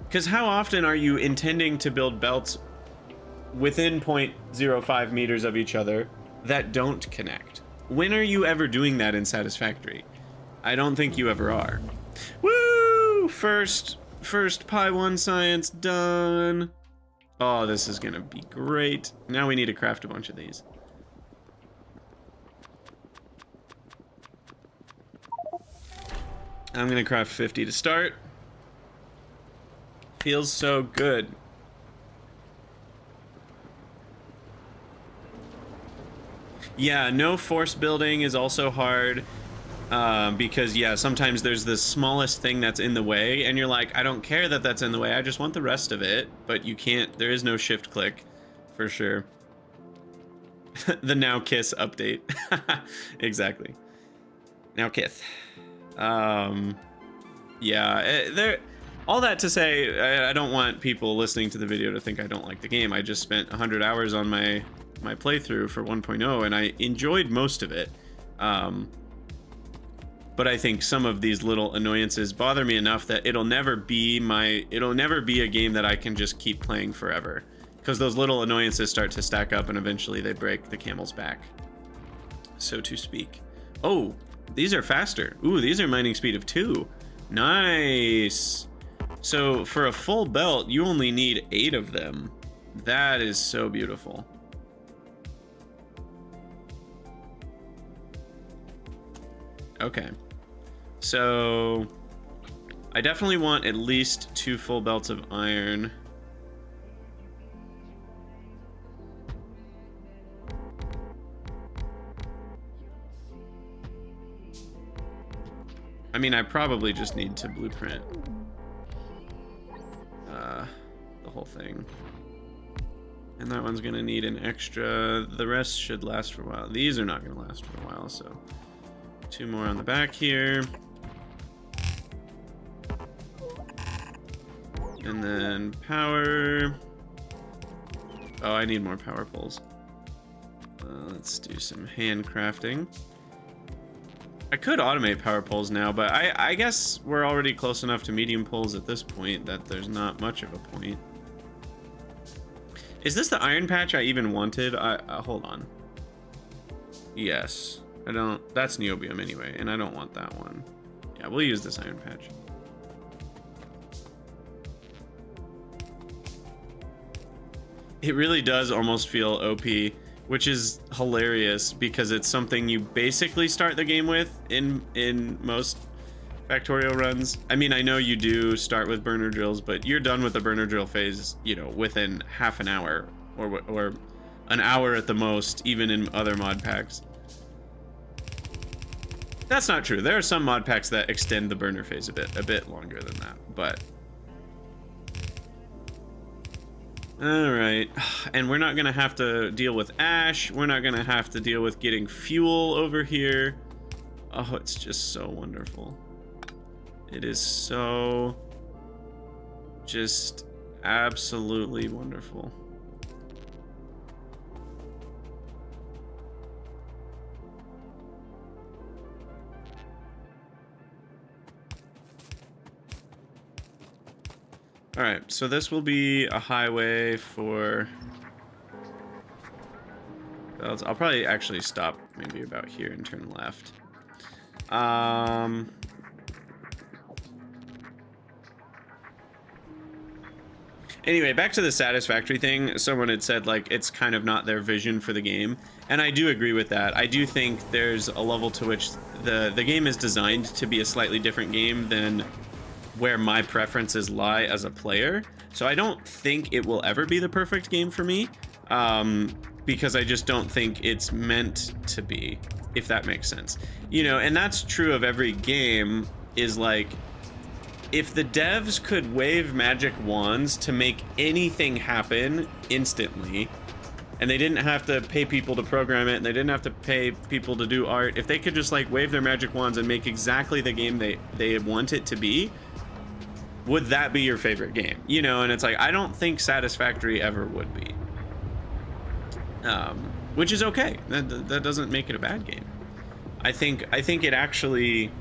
Because how often are you intending to build belts within 0.05 meters of each other that don't connect? When are you ever doing that in Satisfactory? I don't think you ever are. Woo! First Pi1 science done. Oh, this is gonna be great. Now we need to craft a bunch of these. I'm gonna craft 50 to start. Feels so good. Yeah, no force building is also hard. Because, yeah, sometimes there's the smallest thing that's in the way, and you're like, I don't care that that's in the way, I just want the rest of it. But you can't, there is no shift click, for sure. The Now Kiss update. Exactly. Now Kiss. Yeah, all that to say, I don't want people listening to the video to think I don't like the game. I just spent 100 hours on my playthrough for 1.0, and I enjoyed most of it. But I think some of these little annoyances bother me enough that it'll never be a game that I can just keep playing forever, because those little annoyances start to stack up and eventually they break the camel's back, so to speak. Oh, these are faster. Ooh, these are mining speed of 2. Nice. So for a full belt, you only need 8 of them. That is so beautiful. Okay, so I definitely want at least 2 full belts of iron. I mean, I probably just need to blueprint the whole thing. And that one's gonna need an extra. The rest should last for a while. These are not gonna last for a while, so 2 more on the back here. And then power. Oh, I need more power poles. Let's do some handcrafting. I could automate power poles now, but I guess we're already close enough to medium poles at this point that there's not much of a point. Is this the iron patch I even wanted? Hold on. Yes. I don't... That's niobium anyway, and I don't want that one. Yeah, we'll use this iron patch. It really does almost feel OP, which is hilarious because it's something you basically start the game with in most Factorio runs. I mean, I know you do start with burner drills, but you're done with the burner drill phase, you know, within half an hour or an hour at the most, even in other mod packs. That's not true. There are some mod packs that extend the burner phase a bit longer than that, but all right. And we're not gonna have to deal with ash. We're not gonna have to deal with getting fuel over here. Oh, it's just so wonderful. It is so just absolutely wonderful. All right, so this will be a highway for... I'll probably actually stop maybe about here and turn left. Anyway, back to the satisfactory thing. Someone had said, like, it's kind of not their vision for the game. And I do agree with that. I do think there's a level to which the game is designed to be a slightly different game than where my preferences lie as a player. So I don't think it will ever be the perfect game for me, because I just don't think it's meant to be, if that makes sense. You know, and that's true of every game, is like, if the devs could wave magic wands to make anything happen instantly, and they didn't have to pay people to program it, and they didn't have to pay people to do art, if they could just like wave their magic wands and make exactly the game they want it to be, would that be your favorite game? You know, and it's like, I don't think Satisfactory ever would be. Which is okay. That doesn't make it a bad game. I think it actually...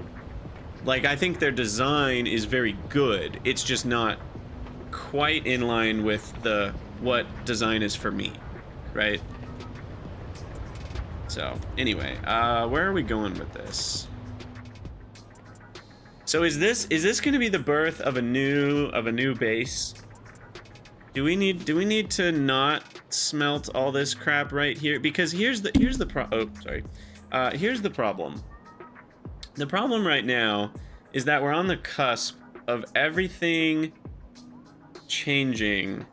Like, I think their design is very good. It's just not quite in line with what design is for me, right? So, anyway, where are we going with this? So is this going to be the birth of a new base? Do we need to not smelt all this crap right here? Because here's the problem. The problem right now is that we're on the cusp of everything changing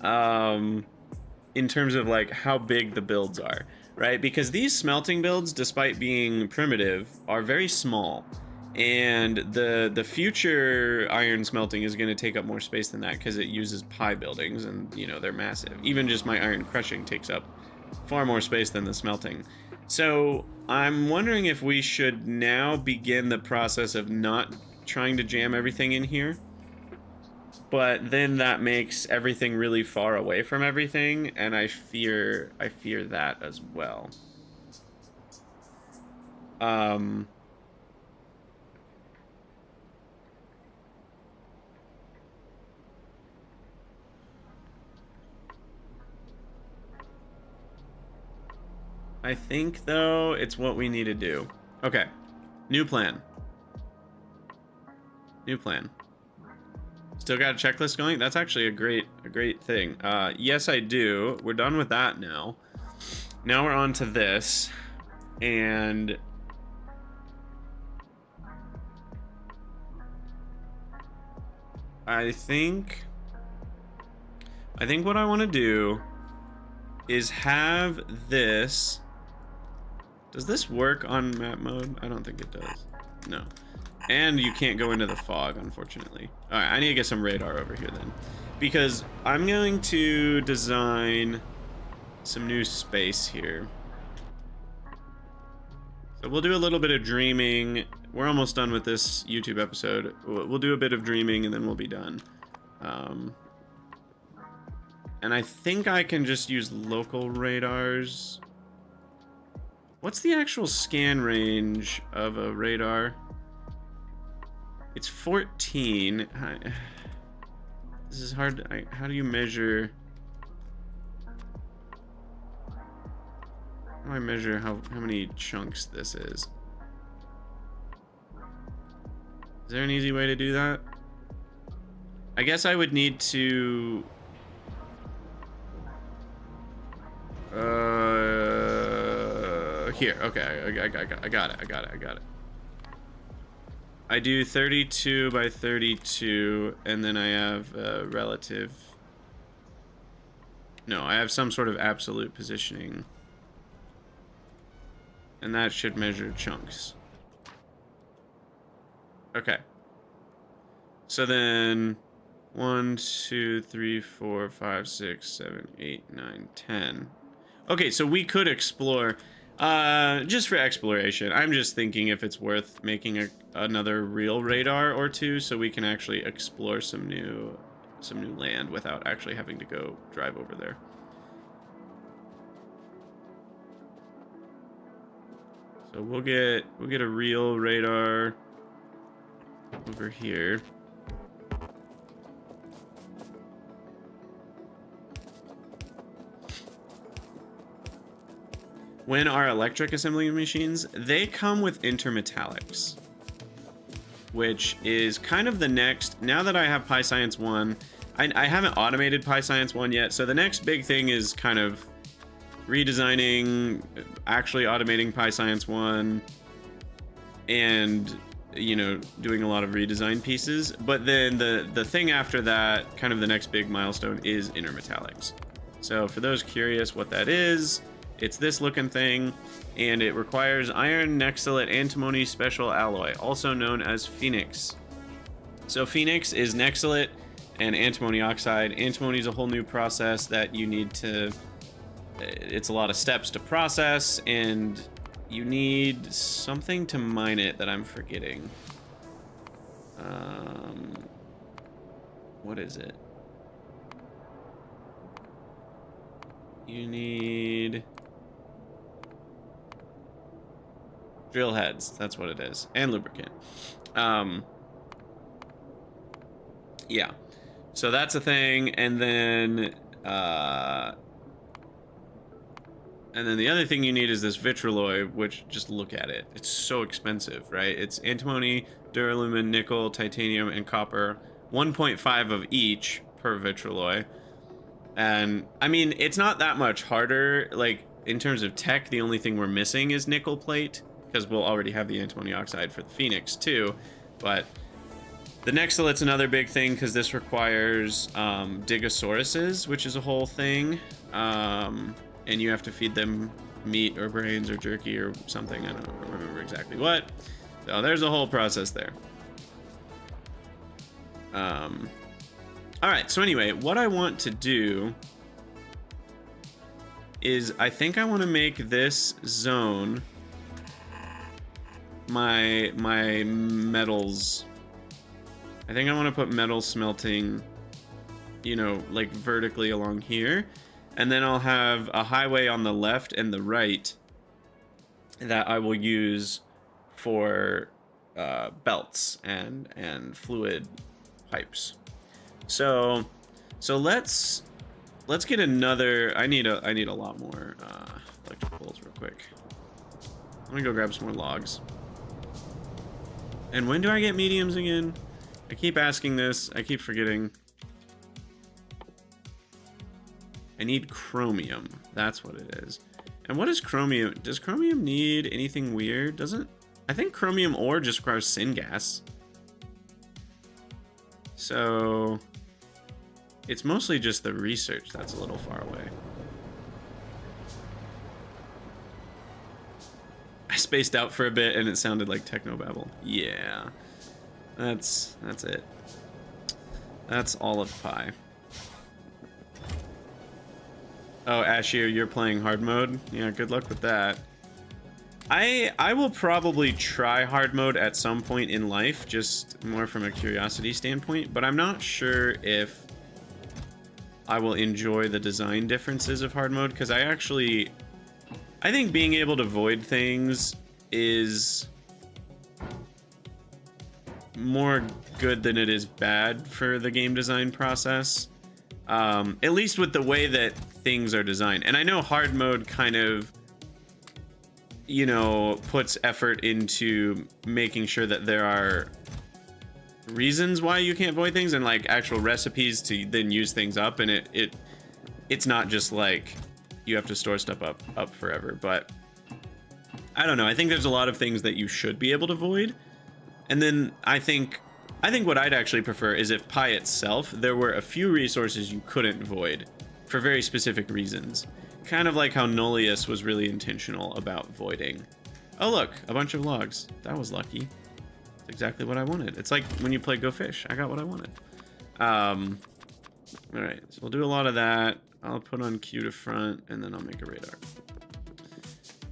in terms of like how big the builds are, right? Because these smelting builds, despite being primitive, are very small, and the future iron smelting is going to take up more space than that because it uses pi buildings, and you know, they're massive. Even just my iron crushing takes up far more space than the smelting. So I'm wondering if we should now begin the process of not trying to jam everything in here, but then that makes everything really far away from everything, and I fear that as well. I think, though, it's what we need to do. Okay. New plan. New plan. Still got a checklist going? That's actually a great thing. Yes, I do. We're done with that now. Now we're on to this. And I think what I want to do is have this... Does this work on map mode? I don't think it does. No. And you can't go into the fog, unfortunately. All right, I need to get some radar over here then, because I'm going to design some new space here. But we'll do a little bit of dreaming. We're almost done with this YouTube episode. We'll do a bit of dreaming and then we'll be done. And I think I can just use local radars. What's the actual scan range of a radar? It's 14. This is hard. How do you measure? How do I measure how many chunks this is? Is there an easy way to do that? I guess I would need to... here, okay, I got it. I do 32 by 32, and then I have relative... No, I have some sort of absolute positioning. And that should measure chunks. Okay. So then 1, 2, 3, 4, 5, 6, 7, 8, 9, 10. Okay, so we could explore just for exploration. I'm just thinking if it's worth making another real radar or two so we can actually explore some new land without actually having to go drive over there. So we'll get a real radar over here. When our electric assembly machines, they come with intermetallics, which is kind of the next, now that I have pyscience 1, I haven't automated pyscience 1 yet, so the next big thing is kind of redesigning, actually automating pyscience 1, and, you know, doing a lot of redesign pieces. But then the thing after that, kind of the next big milestone, is intermetallics. So for those curious what that is, it's this looking thing, and it requires iron nexylate antimony special alloy, also known as Phoenix. So Phoenix is nexylate and antimony oxide. Antimony is a whole new process that you need to... It's a lot of steps to process, and you need something to mine it that I'm forgetting. What is it? You need... drill heads, that's what it is, and lubricant. Yeah, so that's a thing, and then the other thing you need is this vitrolloy, which, just look at it, it's so expensive, right? It's antimony, duralumin, nickel, titanium, and copper, 1.5 of each per vitrolloy. And I mean, it's not that much harder. Like, in terms of tech, the only thing we're missing is nickel plate, because we'll already have the antimony oxide for the Phoenix too. But the nexylate's another big thing, because this requires digosauruses, which is a whole thing. And you have to feed them meat or brains or jerky or something. I don't remember exactly what. So there's a whole process there. All right, so anyway, what I want to do is I think I want to make this zone my metals. I think I want to put metal smelting, you know, like vertically along here. And then I'll have a highway on the left and the right that I will use for belts and fluid pipes. So let's get another. I need a lot more electric poles real quick. Let me go grab some more logs. And when do I get mediums again? I keep asking this. I keep forgetting. I need chromium. That's what it is. And what is chromium? Does chromium need anything weird? Doesn't... I think chromium ore just requires syngas. So... it's mostly just the research that's a little far away. I spaced out for a bit and it sounded like technobabble. Yeah. That's it. That's all of Pi. Oh, Ashir, you're playing hard mode? Yeah, good luck with that. I will probably try hard mode at some point in life, just more from a curiosity standpoint, but I'm not sure if I will enjoy the design differences of hard mode, because I think being able to void things is more good than it is bad for the game design process, at least with the way that things are designed. And I know hard mode kind of, you know, puts effort into making sure that there are reasons why you can't void things and like actual recipes to then use things up, and it's not just like you have to store stuff up forever. But I don't know, I think there's a lot of things that you should be able to void. And then I think what I'd actually prefer is if Pi itself, there were a few resources you couldn't void for very specific reasons. Kind of like how Nullius was really intentional about voiding. Oh look, a bunch of logs. That was lucky. It's exactly what I wanted. It's like when you play Go Fish. I got what I wanted. Alright, so we'll do a lot of that. I'll put on Q to front, and then I'll make a radar.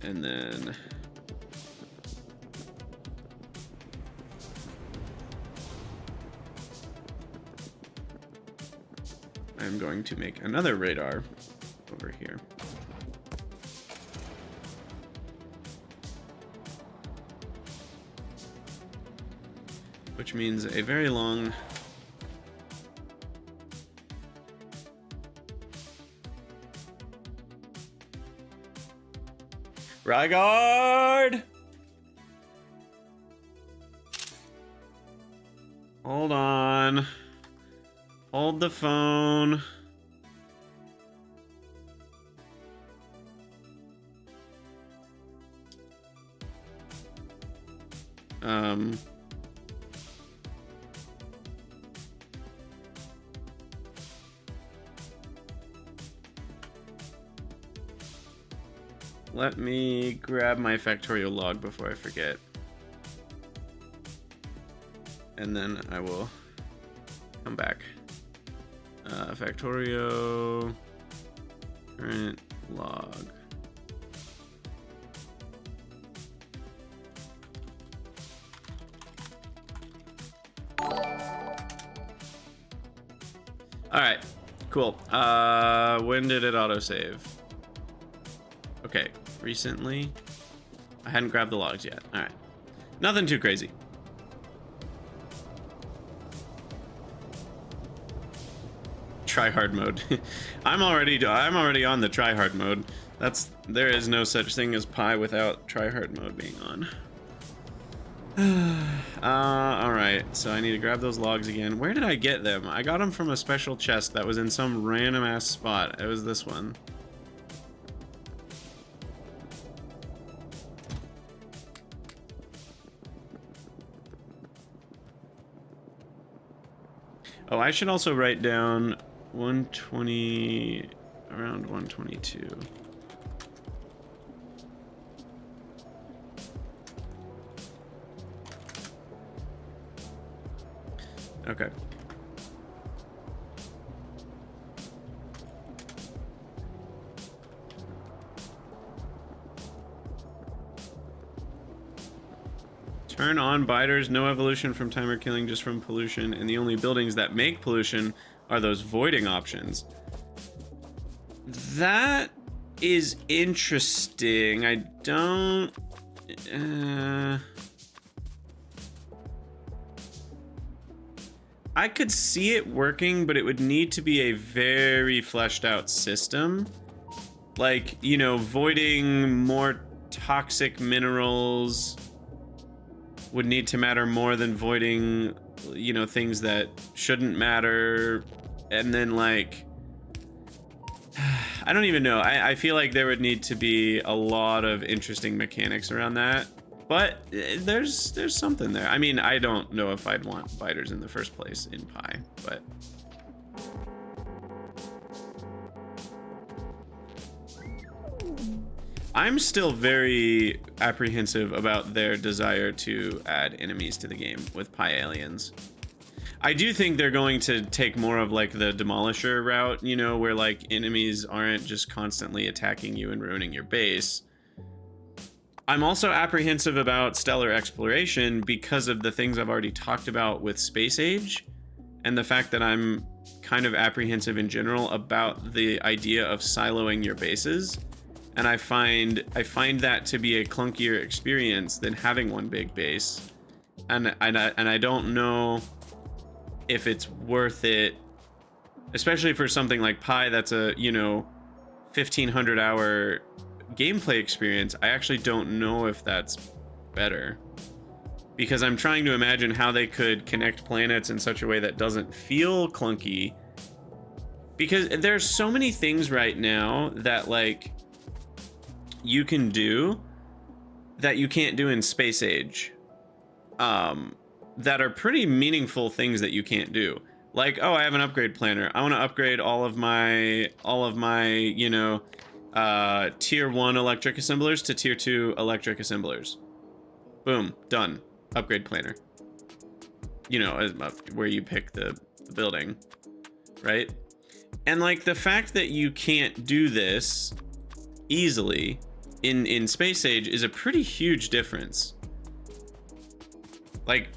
And then... I'm going to make another radar over here. Which means a very long Rygard! Hold on. Hold the phone. Let me grab my Factorio log before I forget. And then I will come back. Factorio current log. All right, cool. When did it autosave? Okay, recently. I hadn't grabbed the logs yet. All right, nothing too crazy. Try hard mode. I'm already on the try hard mode. There is no such thing as Pi without try hard mode being on. All right, so I need to grab those logs again. Where did I get them? I got them from a special chest that was in some random ass spot. It was this one. Oh, I should also write down 120, around 122. Okay. Turn on biters, no evolution from timer killing, just from pollution, and the only buildings that make pollution are those voiding options. That is interesting. I don't... I could see it working, but it would need to be a very fleshed out system. Like, you know, voiding more toxic minerals would need to matter more than voiding, you know, things that shouldn't matter. And then, like, I don't even know. I feel like there would need to be a lot of interesting mechanics around that. But there's something there. I mean, I don't know if I'd want biters in the first place in Pi, but... I'm still very apprehensive about their desire to add enemies to the game with Pi aliens. I do think they're going to take more of like the Demolisher route, you know, where like enemies aren't just constantly attacking you and ruining your base. I'm also apprehensive about stellar exploration because of the things I've already talked about with Space Age, and the fact that I'm kind of apprehensive in general about the idea of siloing your bases. And I find that to be a clunkier experience than having one big base. And I don't know if it's worth it, especially for something like Pi that's a, you know, 1,500 hour gameplay experience. I actually don't know if that's better, because I'm trying to imagine how they could connect planets in such a way that doesn't feel clunky, because there's so many things right now that like you can do that you can't do in Space Age, that are pretty meaningful things that you can't do. Like, oh, I have an upgrade planner. I want to upgrade all of my, you know, tier 1 electric assemblers to tier 2 electric assemblers. Boom, done. Upgrade planner. You know, where you pick the building, right? And like the fact that you can't do this easily in Space Age is a pretty huge difference. Like,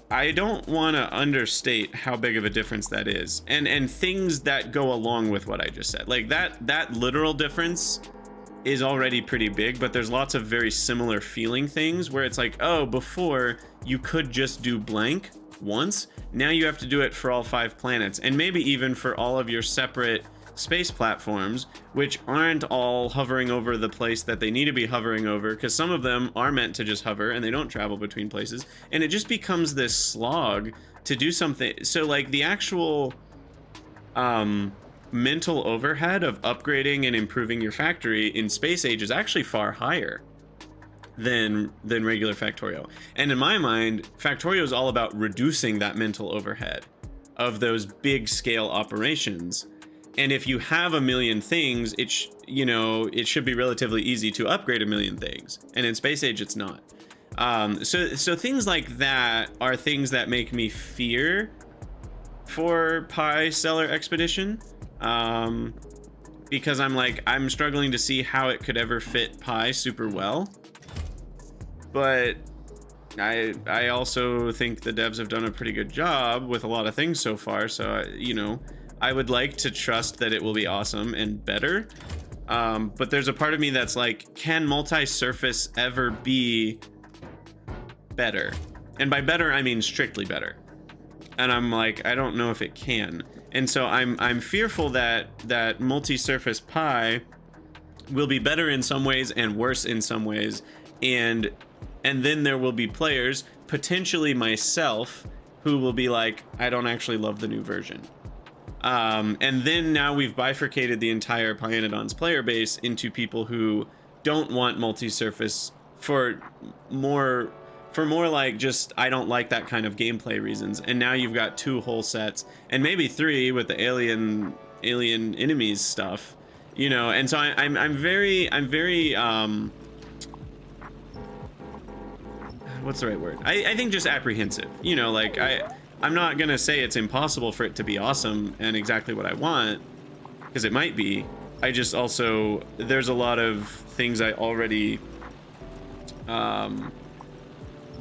I don't want to understate how big of a difference that is, and things that go along with what I just said. Like that literal difference is already pretty big, but there's lots of very similar feeling things where it's like, oh, before you could just do blank once, now you have to do it for all 5 planets, and maybe even for all of your separate space platforms, which aren't all hovering over the place that they need to be hovering over, because some of them are meant to just hover and they don't travel between places, and it just becomes this slog to do something. So like the actual mental overhead of upgrading and improving your factory in Space Age is actually far higher than regular Factorio. And in my mind, Factorio is all about reducing that mental overhead of those big scale operations. And if you have a million things, it should be relatively easy to upgrade a million things. And in Space Age, it's not. So things like that are things that make me fear for Pi Stellar Expedition, because I'm struggling to see how it could ever fit Pi super well. But I also think the devs have done a pretty good job with a lot of things so far. So you know, I would like to trust that it will be awesome and better. But there's a part of me that's like, can multi-surface ever be better? And by better, I mean strictly better. And I'm like, I don't know if it can. And so I'm fearful that multi-surface Pi will be better in some ways and worse in some ways. And then there will be players, potentially myself, who will be like, I don't actually love the new version. And then now we've bifurcated the entire pYanodon's player base into people who don't want multi-surface for more like just, I don't like that kind of gameplay reasons. And now you've got 2 whole sets, and maybe 3 with the alien enemies stuff, you know. And so I'm very what's the right word? I think just apprehensive, you know. Like I'm not gonna say it's impossible for it to be awesome and exactly what I want, because it might be. I just also, there's a lot of things I already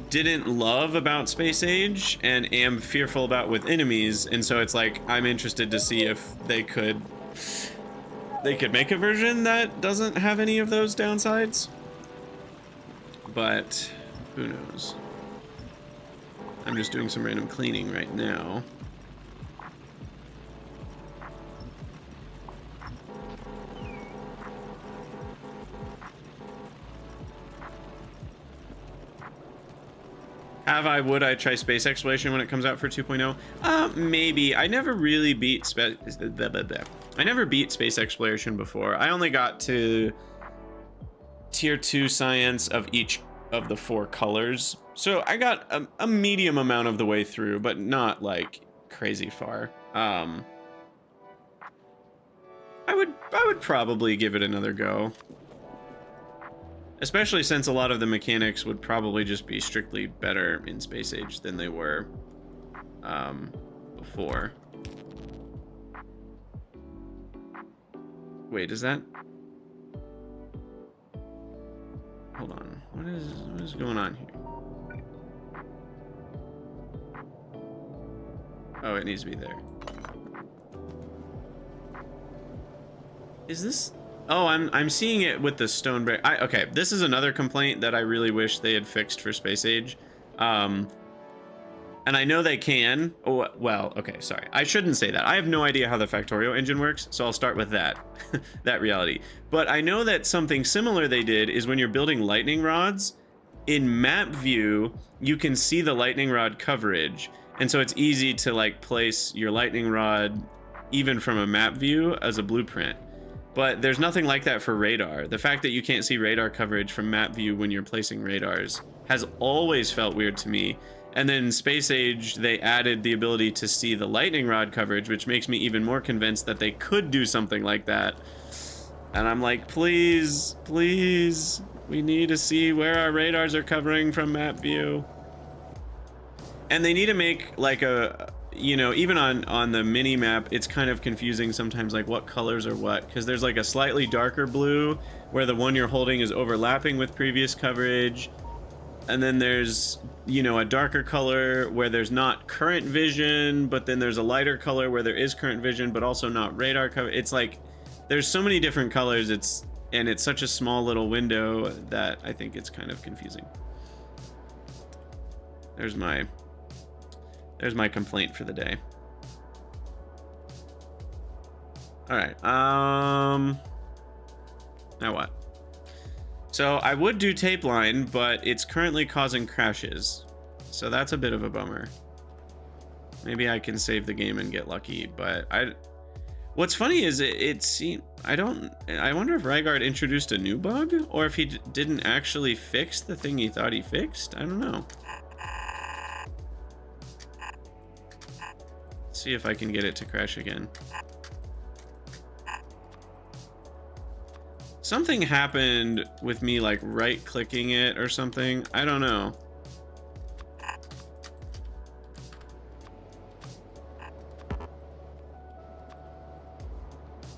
didn't love about Space Age and am fearful about with enemies, and so it's like I'm interested to see if they could make a version that doesn't have any of those downsides. But who knows? I'm just doing some random cleaning right now. Would I try space exploration when it comes out for 2.0? Maybe. I never really beat I never beat space exploration before. I only got to tier 2 science of each of the 4 colors. So I got a medium amount of the way through, but not like crazy far. I would probably give it another go. Especially since a lot of the mechanics would probably just be strictly better in Space Age than they were before. Wait, is that... hold on. What is going on here? Oh, it needs to be there. Is this? Oh, I'm seeing it with the stone break. Okay, this is another complaint that I really wish they had fixed for Space Age. And I know they can. Oh, well, okay, sorry. I shouldn't say that. I have no idea how the Factorio engine works, so I'll start with that, that reality. But I know that something similar they did is when you're building lightning rods, in map view, you can see the lightning rod coverage. And so it's easy to like place your lightning rod even from a map view as a blueprint. But there's nothing like that for radar. The fact that you can't see radar coverage from map view when you're placing radars has always felt weird to me. And then Space Age, they added the ability to see the lightning rod coverage, which makes me even more convinced that they could do something like that. And I'm like, please, please, we need to see where our radars are covering from map view. And they need to make like a, you know, even on the mini map, it's kind of confusing sometimes, like what colors are what, because there's like a slightly darker blue where the one you're holding is overlapping with previous coverage. And then there's, you know, a darker color where there's not current vision, but then there's a lighter color where there is current vision, but also not radar cover. It's like, there's so many different colors. And it's such a small little window that I think it's kind of confusing. There's my complaint for the day. All right, now what? So I would do tape line, but it's currently causing crashes. So that's a bit of a bummer. Maybe I can save the game and get lucky, but what's funny is it seemed, I wonder if Rygaard introduced a new bug or if he didn't actually fix the thing he thought he fixed. I don't know. Let's see if I can get it to crash again. Something happened with me like right clicking it or something. I don't know. I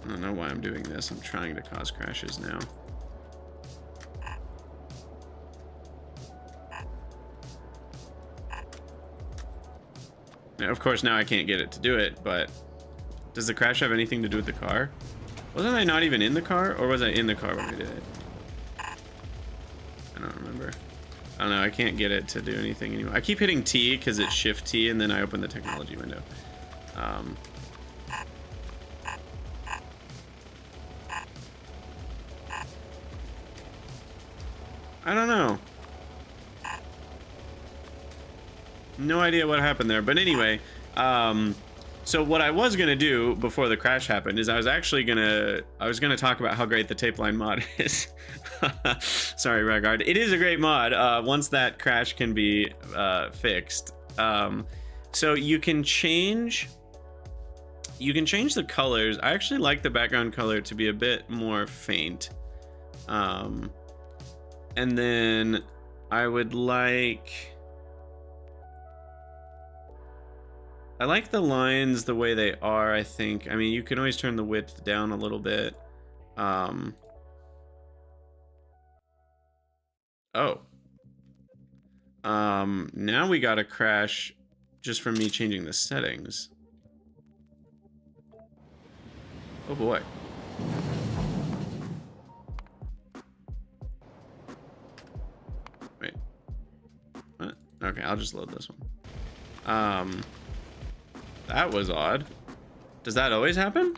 don't know why I'm doing this. I'm trying to cause crashes now. Now, of course, now I can't get it to do it, but does the crash have anything to do with the car? Wasn't I not even in the car, or was I in the car when I did it? I don't remember. I don't know, I can't get it to do anything anymore. I keep hitting T because it's Shift T and then I open the technology window. I don't know. No idea what happened there, but anyway, so what I was gonna do before the crash happened is I was gonna talk about how great the tape line mod is. Sorry, Rygaard. It is a great mod once that crash can be fixed. So you can change the colors. I actually like the background color to be a bit more faint. And then I would like. I like the lines the way they are, I think. I mean, you can always turn the width down a little bit. Oh. Now we got a crash just from me changing the settings. Oh boy. Wait. What? Okay, I'll just load this one. That was odd. Does that always happen?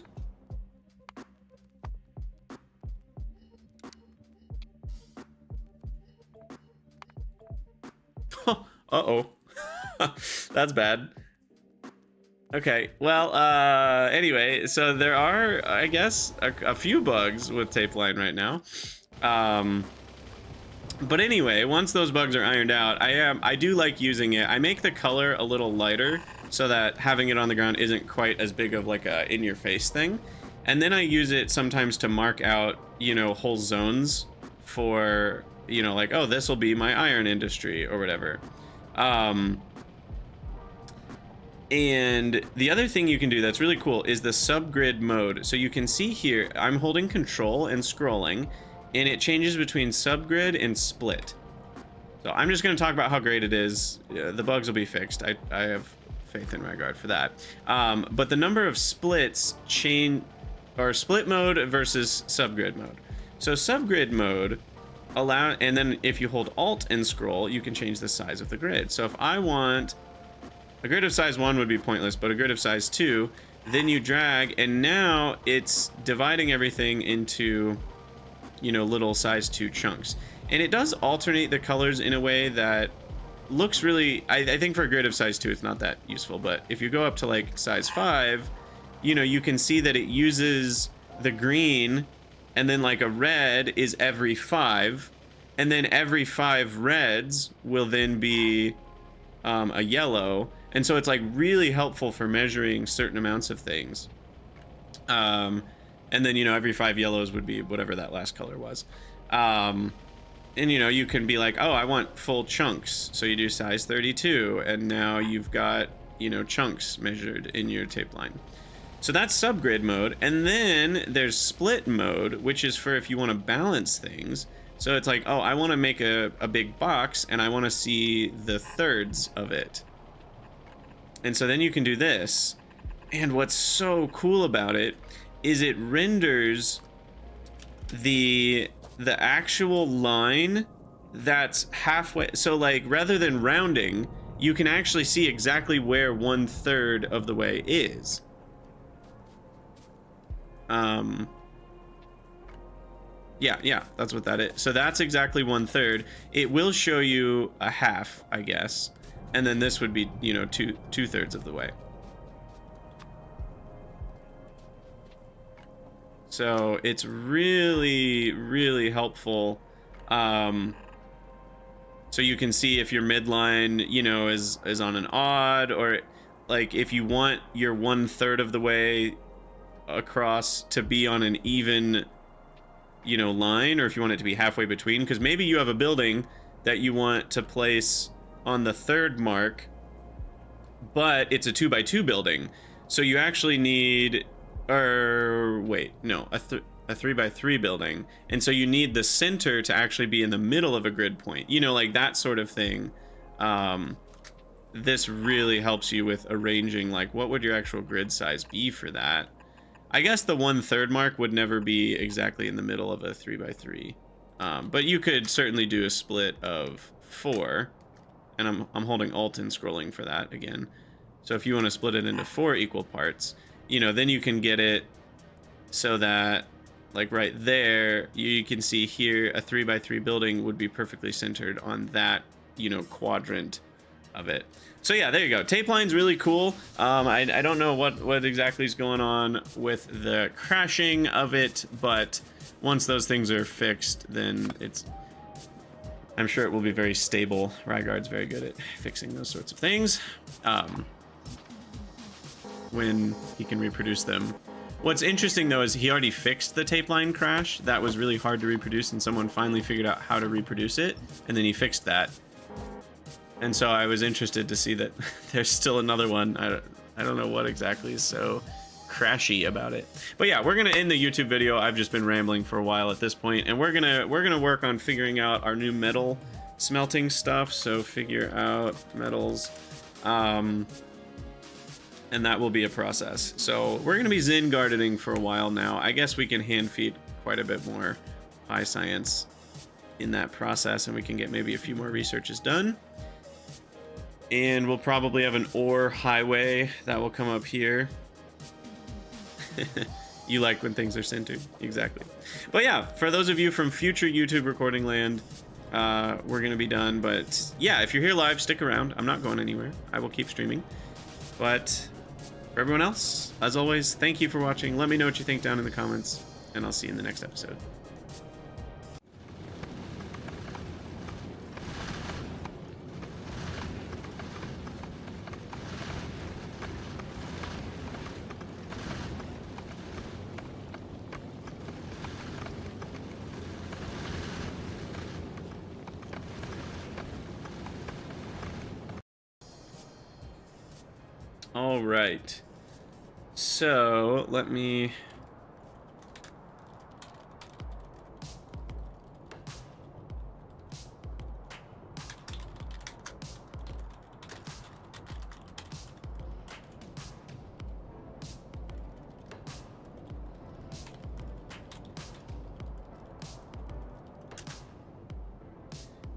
Uh-oh. That's bad. Okay, well, anyway, so there are, I guess, a few bugs with tape line right now. But anyway, once those bugs are ironed out, I do like using it. I make the color a little lighter so that having it on the ground isn't quite as big of like a in-your-face thing. And then I use it sometimes to mark out, you know, whole zones for, you know, like, oh, this will be my iron industry or whatever. And the other thing you can do that's really cool is the subgrid mode. So you can see here, I'm holding control and scrolling, and it changes between subgrid and split. So I'm just going to talk about how great it is. The bugs will be fixed. I have faith in Regard for that. But the number of splits change, or split mode versus subgrid mode. So subgrid mode and then if you hold Alt and scroll, you can change the size of the grid. So if I want a grid of size 1 would be pointless, but a grid of size 2, then you drag, and now it's dividing everything into, you know, little size 2 chunks. And it does alternate the colors in a way that looks really, I think for a grid of size 2, it's not that useful, but if you go up to like size 5, you know, you can see that it uses the green, and then like a red is every 5, and then every 5 reds will then be a yellow. And so it's like really helpful for measuring certain amounts of things. And then, you know, every 5 yellows would be whatever that last color was. And, you know, you can be like, oh, I want full chunks. So you do size 32, and now you've got, you know, chunks measured in your tape line. So that's subgrid mode. And then there's split mode, which is for if you want to balance things. So it's like, oh, I want to make a big box, and I want to see the thirds of it. And so then you can do this. And what's so cool about it is it renders the actual line that's halfway. So like, rather than rounding, you can actually see exactly where 1/3 of the way is. Yeah, that's what that is. So that's exactly 1/3. It will show you a half, I guess. And then this would be, you know, 2/3 of the way. So it's really, really helpful. So you can see if your midline, you know, is on an odd, or like if you want your 1/3 of the way across to be on an even, you know, line, or if you want it to be halfway between, because maybe you have a building that you want to place on the 3rd mark, but it's a 2x2 building, so you actually need, or wait, no, a 3x3 building, and so you need the center to actually be in the middle of a grid point, you know, like that sort of thing. This really helps you with arranging, like, what would your actual grid size be for that. I guess the 1/3 mark would never be exactly in the middle of a 3x3, but you could certainly do a split of 4, and I'm holding Alt and scrolling for that again. So if you want to split it into 4 equal parts, you know, then you can get it so that, like right there, you can see here a 3x3 building would be perfectly centered on that, you know, quadrant of it. So yeah, there you go. Tape line's really cool. I don't know what exactly is going on with the crashing of it, but once those things are fixed, then I'm sure it will be very stable. Rygaard's very good at fixing those sorts of things when he can reproduce them. What's interesting though is he already fixed the tape line crash. That was really hard to reproduce, and someone finally figured out how to reproduce it, and then he fixed that. And so I was interested to see that there's still another one. I don't know what exactly is so crashy about it. But yeah, we're gonna end the YouTube video. I've just been rambling for a while at this point, and we're gonna work on figuring out our new metal smelting stuff. So figure out metals, and that will be a process. So we're gonna be Zen gardening for a while now. I guess we can hand feed quite a bit more high science in that process, and we can get maybe a few more researches done. And we'll probably have an ore highway that will come up here. You like when things are centered. Exactly. But yeah, for those of you from future YouTube recording land, we're going to be done. But yeah, if you're here live, stick around. I'm not going anywhere. I will keep streaming. But for everyone else, as always, thank you for watching. Let me know what you think down in the comments, and I'll see you in the next episode. All right, so let me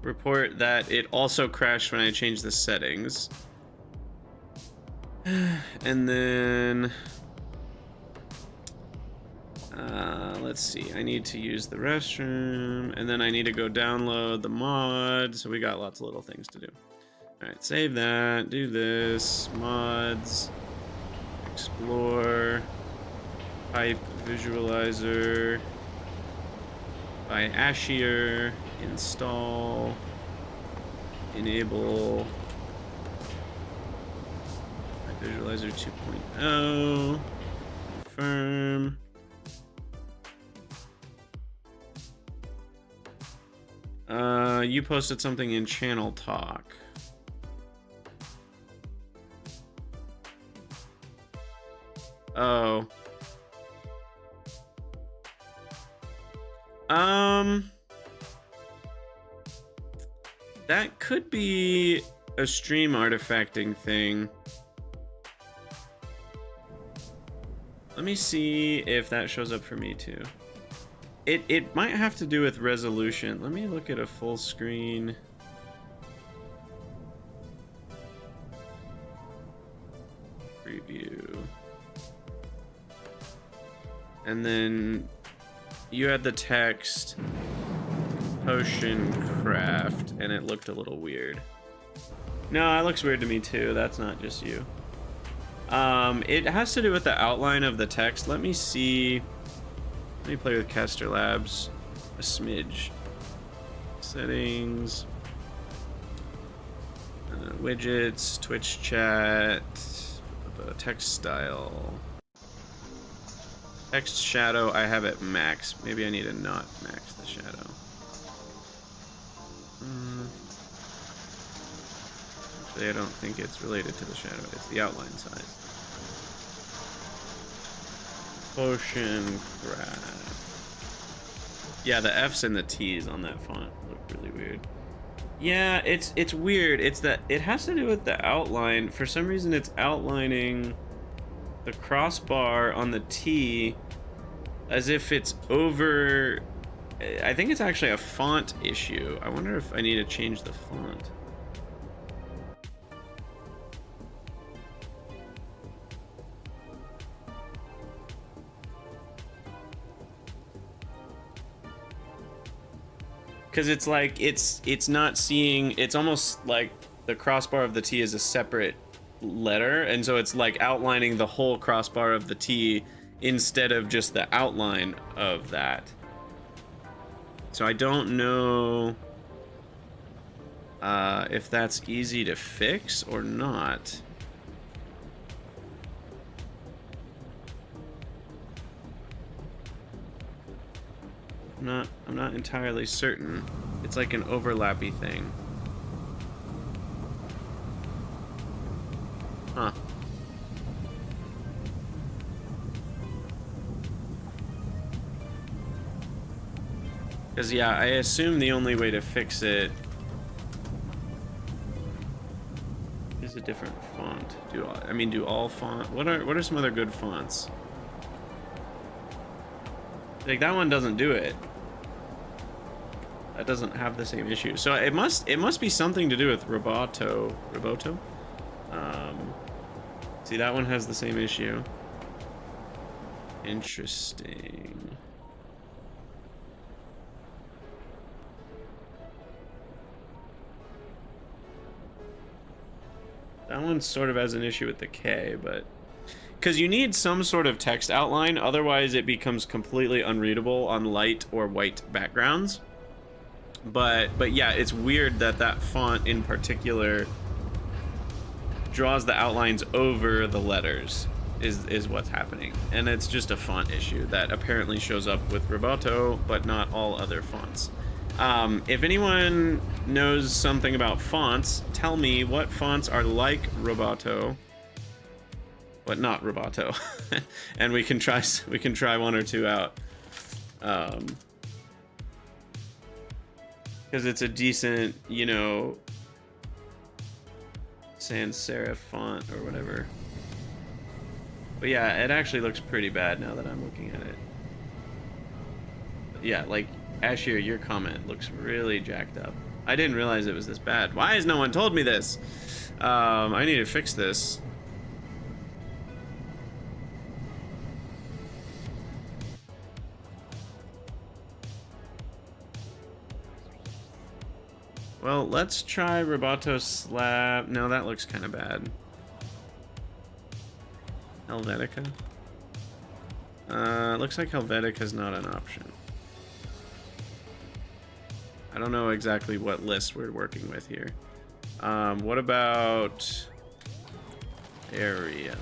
report that it also crashed when I changed the settings. And then let's see, I need to use the restroom, and then I need to go download the mod. So we got lots of little things to do. All right, save that, do this, mods, explore, pipe visualizer, by Ashier, install, enable visualizer 2.0, confirm. You posted something in channel talk. Oh. That could be a stream artifacting thing. Let me see if that shows up for me too. It might have to do with resolution. Let me look at a full screen. Preview. And then you had the text potion craft, and it looked a little weird. No, it looks weird to me too. That's not just you. It has to do with the outline of the text. Let me see. Let me play with Caster Labs a smidge. Settings. Widgets, Twitch chat, text style. Text shadow, I have it max. Maybe I need to not max the shadow. Actually, I don't think it's related to the shadow. It's the outline size. Potion craft. Yeah, the F's and the T's on that font look really weird. Yeah, it's weird. It's that it has to do with the outline. For some reason, it's outlining the crossbar on the T as if it's over. I think it's actually a font issue. I wonder if I need to change the font. Because it's like it's not seeing. It's almost like the crossbar of the T is a separate letter, and so it's like outlining the whole crossbar of the T instead of just the outline of that. So I don't know if that's easy to fix or not. I'm not entirely certain. It's like an overlappy thing. Huh. Because yeah, I assume the only way to fix it is a different font. Do all font? What are some other good fonts? Like that one doesn't do it. That doesn't have the same issue. So it must be something to do with Roboto. See, that one has the same issue. Interesting. That one sort of has an issue with the K, but because you need some sort of text outline, otherwise it becomes completely unreadable on light or white backgrounds. But yeah, it's weird that that font in particular draws the outlines over the letters is what's happening, and it's just a font issue that apparently shows up with Roboto but not all other fonts. If anyone knows something about fonts, tell me what fonts are like Roboto but not Roboto. And we can try one or two out, because it's a decent, you know, sans serif font or whatever. But yeah, it actually looks pretty bad now that I'm looking at it. But yeah, like Ashier, your comment looks really jacked up. I didn't realize it was this bad. Why has no one told me this? I need to fix this. Well, let's try Roboto Slab. No, that looks kind of bad. Helvetica? Looks like Helvetica's not an option. I don't know exactly what list we're working with here. What about Ariel?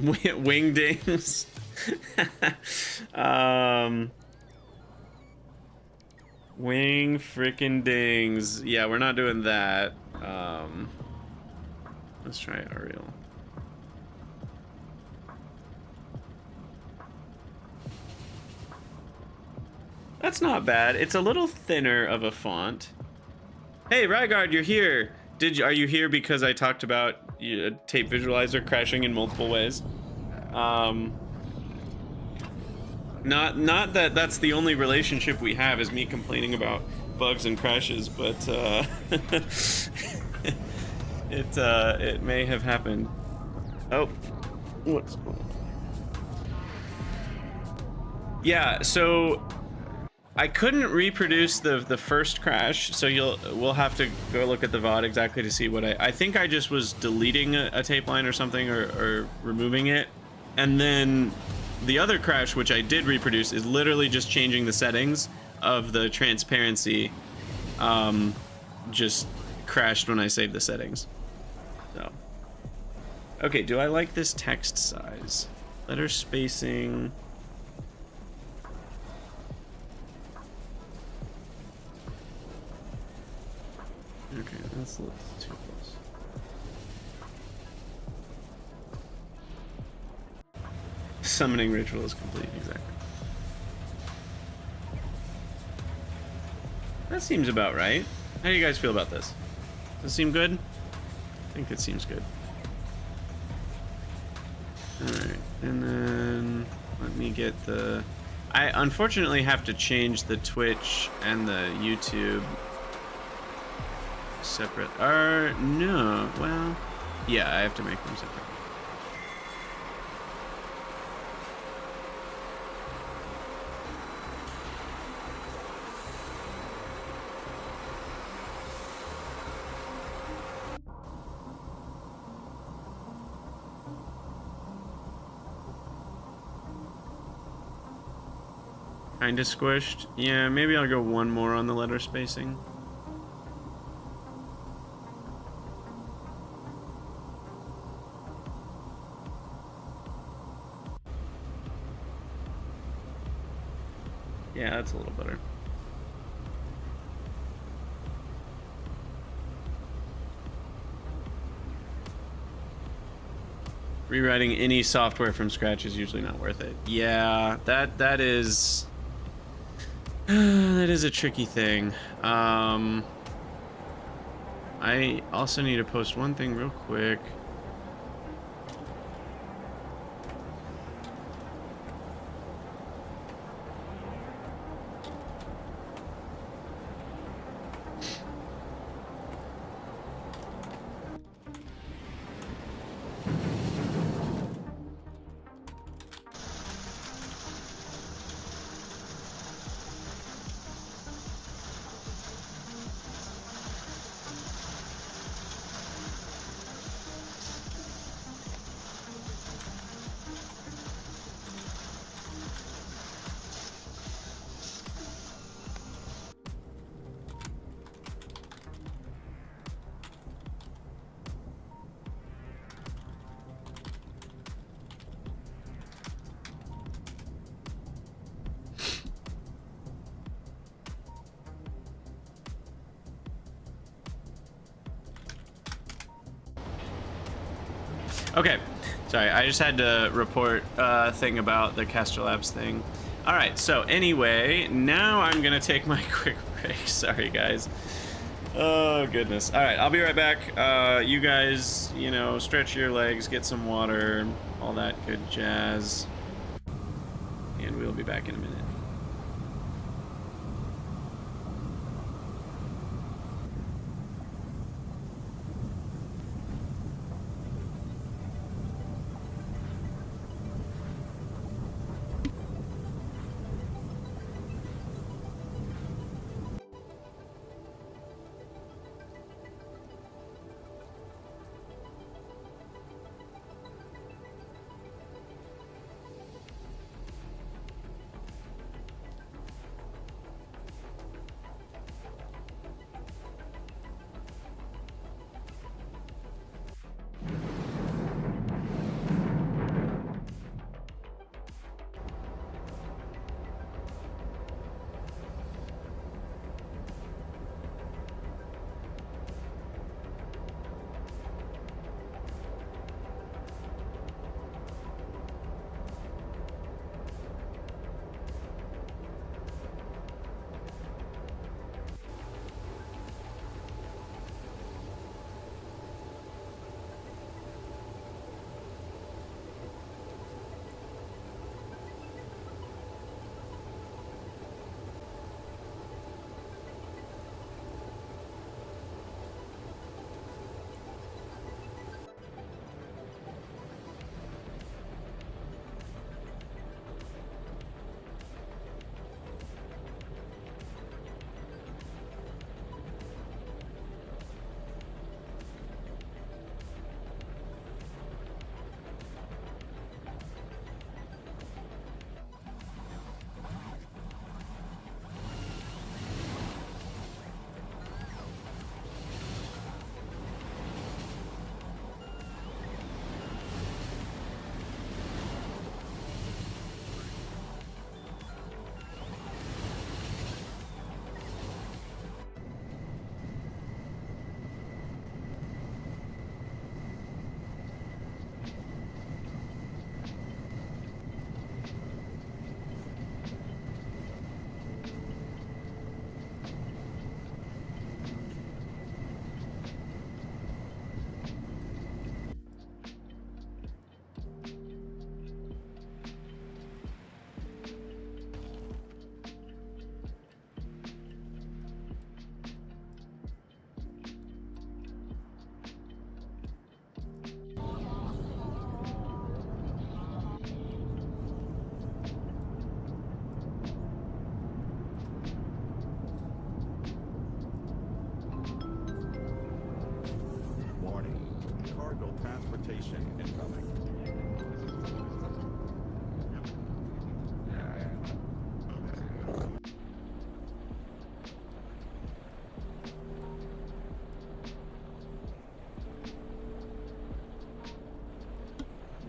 Wingdings? Wing frickin' dings. Yeah, we're not doing that. Let's try Ariel. That's not bad. It's a little thinner of a font. Hey, Rygard, you're here. Are you here because I talked about tape visualizer crashing in multiple ways? Not that that's the only relationship we have is me complaining about bugs and crashes, but it may have happened. Oh, what's going on? Yeah, so I couldn't reproduce the first crash, so we'll have to go look at the VOD exactly to see what I think I just was deleting a tape line or something or removing it, and then the other crash, which I did reproduce, is literally just changing the settings of the transparency. Just crashed when I saved the settings. So, okay, do I like this text size? Letter spacing. Okay, that's a little too close. Summoning ritual is complete, exactly. That seems about right. How do you guys feel about this? Does it seem good? I think it seems good. Alright, and then let me get the... I unfortunately have to change the Twitch and the YouTube separate. Or, no, well, yeah, I have to make them separate. Kinda squished. Yeah, maybe I'll go one more on the letter spacing. Yeah, that's a little better. Rewriting any software from scratch is usually not worth it. Yeah, that is that is a tricky thing. I also need to post one thing real quick. Okay, sorry, I just had to report a thing about the Castro Labs thing. All right, so anyway, now I'm gonna take my quick break. Sorry, guys. Oh, goodness. All right, I'll be right back. You guys, you know, stretch your legs, get some water, all that good jazz. and we'll be back in a minute.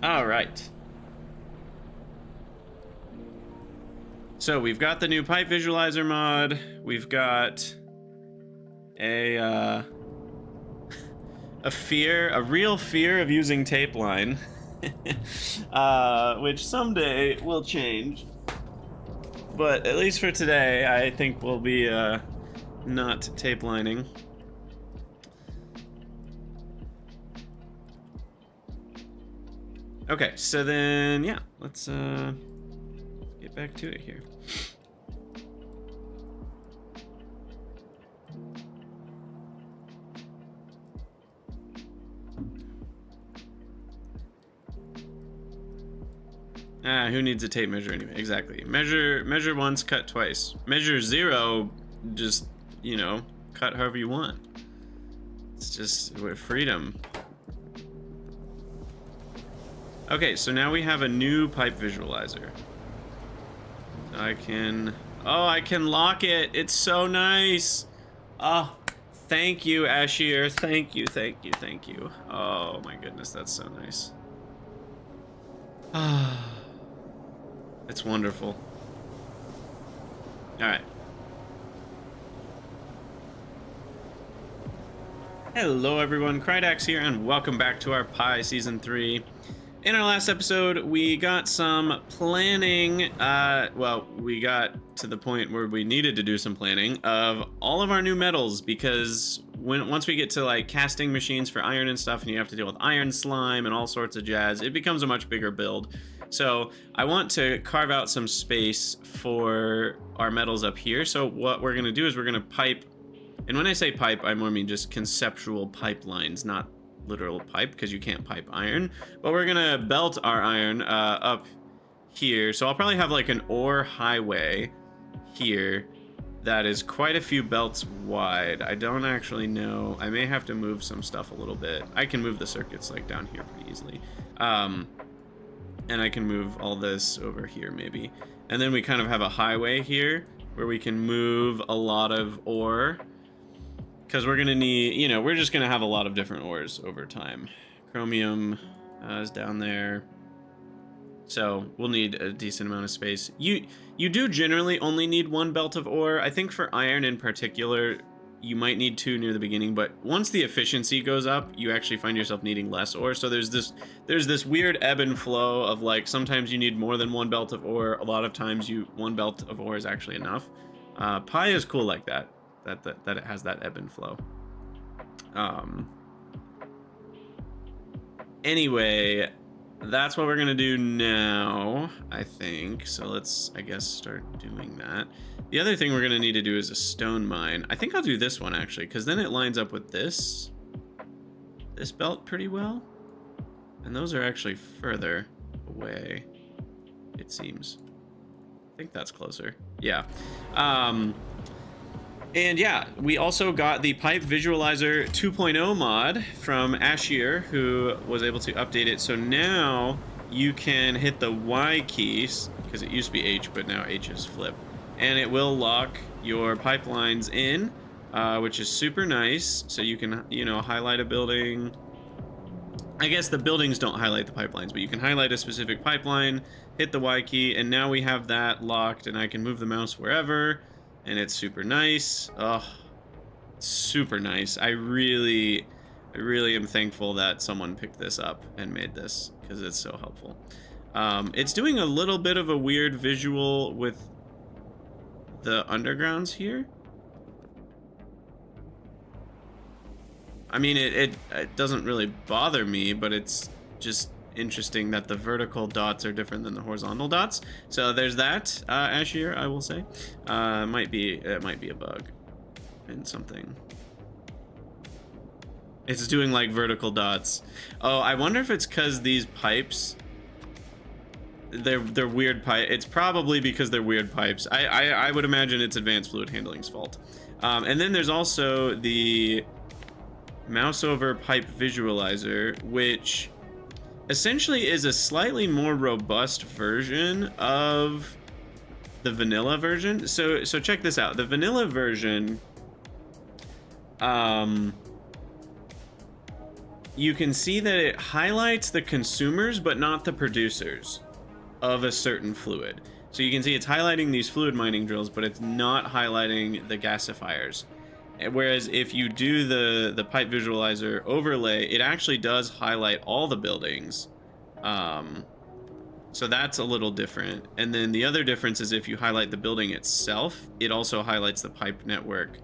All right. So we've got the new pipe visualizer mod. We've got a real fear of using tape line, which someday will change. But at least for today, I think we'll be not tape lining. Okay, so then, yeah, let's get back to it here. Who needs a tape measure anyway? Exactly. Measure once, cut twice. Measure zero, just, you know, cut however you want. It's just freedom. Okay, so now we have a new pipe visualizer. I can lock it. It's so nice. Oh, thank you, Ashir. Thank you, thank you, thank you. Oh my goodness, that's so nice. It's wonderful. All right. Hello everyone, Krydax here, and welcome back to our Pi Season 3. In our last episode, we got some planning, well, we got to the point where we needed to do some planning of all of our new metals, because once we get to like casting machines for iron and stuff, and you have to deal with iron slime and all sorts of jazz, it becomes a much bigger build. So I want to carve out some space for our metals up here. So what we're gonna do is we're gonna pipe, and when I say pipe, I more mean just conceptual pipelines, not literal pipe, because you can't pipe iron. But we're gonna belt our iron up here. So I'll probably have like an ore highway here that is quite a few belts wide. I don't actually know. I may have to move some stuff a little bit. I can move the circuits like down here pretty easily. And I can move all this over here maybe. And then we kind of have a highway here where we can move a lot of ore, because we're gonna need, you know, we're just gonna have a lot of different ores over time. Chromium is down there. So we'll need a decent amount of space. You do generally only need one belt of ore. I think for iron in particular, you might need two near the beginning, but once the efficiency goes up, you actually find yourself needing less ore. So there's this weird ebb and flow of like, sometimes you need more than one belt of ore. A lot of times one belt of ore is actually enough. Pi is cool like that it has that ebb and flow. Anyway, that's what we're gonna do now, I think. So let's, I guess, start doing that. The other thing we're gonna need to do is a stone mine. I think I'll do this one actually, because then it lines up with this belt pretty well. And those are actually further away, it seems. I think that's closer. Yeah. And yeah, we also got the Pipe Visualizer 2.0 mod from Ashir, who was able to update it. So now you can hit the Y keys, because it used to be H, but now H is flip. And it will lock your pipelines in, which is super nice. So you can, you know, highlight a building. I guess the buildings don't highlight the pipelines, but you can highlight a specific pipeline, hit the Y key, and now we have that locked, and I can move the mouse wherever. And it's super nice. Oh, super nice. I really am thankful that someone picked this up and made this, because it's so helpful. It's doing a little bit of a weird visual with the undergrounds here. I mean, it doesn't really bother me, but it's just interesting that the vertical dots are different than the horizontal dots. So there's that, Ashir, I will say. It might be a bug in something. It's doing like vertical dots. Oh, I wonder if it's because these pipes, they're weird pipe. It's probably because they're weird pipes. I would imagine it's advanced fluid handling's fault. And then there's also the mouse over pipe visualizer, which essentially is a slightly more robust version of the vanilla version. So check this out. The vanilla version, you can see that it highlights the consumers but not the producers of a certain fluid. So you can see it's highlighting these fluid mining drills, but it's not highlighting the gasifiers. Whereas if you do the pipe visualizer overlay, it actually does highlight all the buildings. So that's a little different. And then the other difference is if you highlight the building itself, it also highlights the pipe network.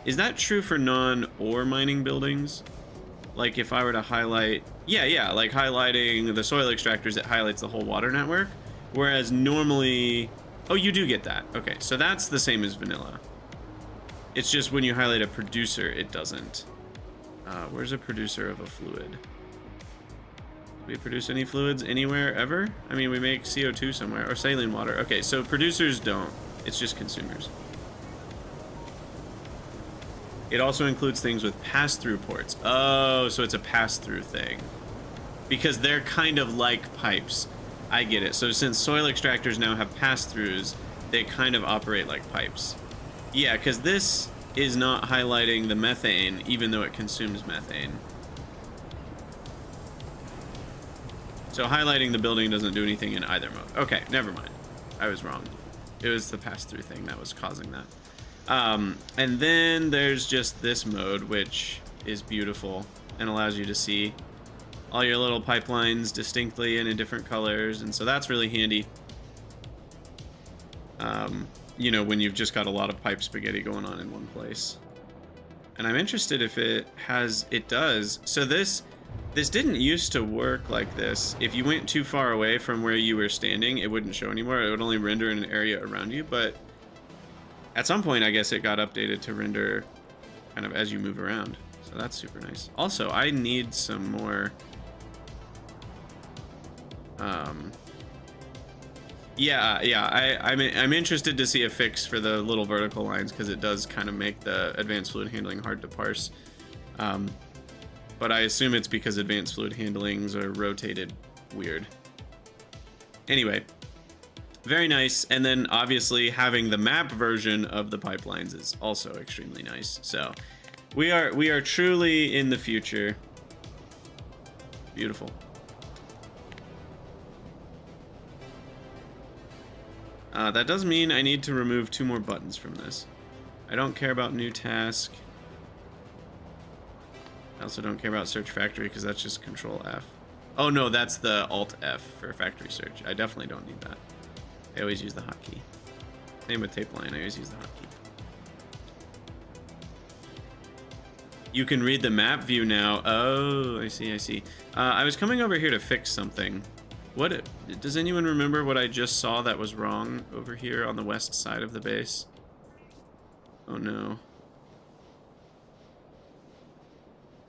Is that true for non-ore mining buildings? Like if I were to highlight, yeah, like highlighting the soil extractors, it highlights the whole water network. Whereas normally, oh, you do get that. Okay, so that's the same as vanilla. It's just when you highlight a producer, it doesn't. Where's a producer of a fluid? Do we produce any fluids anywhere ever? I mean, we make CO2 somewhere, or saline water. Okay, so producers don't. It's just consumers. It also includes things with pass-through ports. Oh, so it's a pass-through thing. Because they're kind of like pipes. I get it. So since soil extractors now have pass-throughs, they kind of operate like pipes. Yeah, because this is not highlighting the methane, even though it consumes methane. So highlighting the building doesn't do anything in either mode. Okay, never mind. I was wrong. It was the pass-through thing that was causing that. And then there's just this mode, which is beautiful and allows you to see all your little pipelines distinctly and in different colors. And so that's really handy. You know, when you've just got a lot of pipe spaghetti going on in one place. And I'm interested if it does. So this This didn't used to work like this. If you went too far away from where you were standing, it wouldn't show anymore. It would only render in an area around you, but at some point, I guess it got updated to render kind of as you move around. So that's super nice. Also, I need some more... I'm interested to see a fix for the little vertical lines, because it does kind of make the advanced fluid handling hard to parse. But I assume it's because advanced fluid handlings are rotated weird. Anyway, very nice. And then obviously having the map version of the pipelines is also extremely nice. So we are truly in the future. Beautiful. That does mean I need to remove 2 more buttons from this. I don't care about new task. I also don't care about search factory because that's just Control F. Oh no, that's the Alt F for factory search. I definitely don't need that. I always use the hotkey. Same with tape line, I always use the hotkey. You can read the map view now. Oh, I see, I see. I was coming over here to fix something. What, does anyone remember what I just saw that was wrong over here on the west side of the base? Oh no.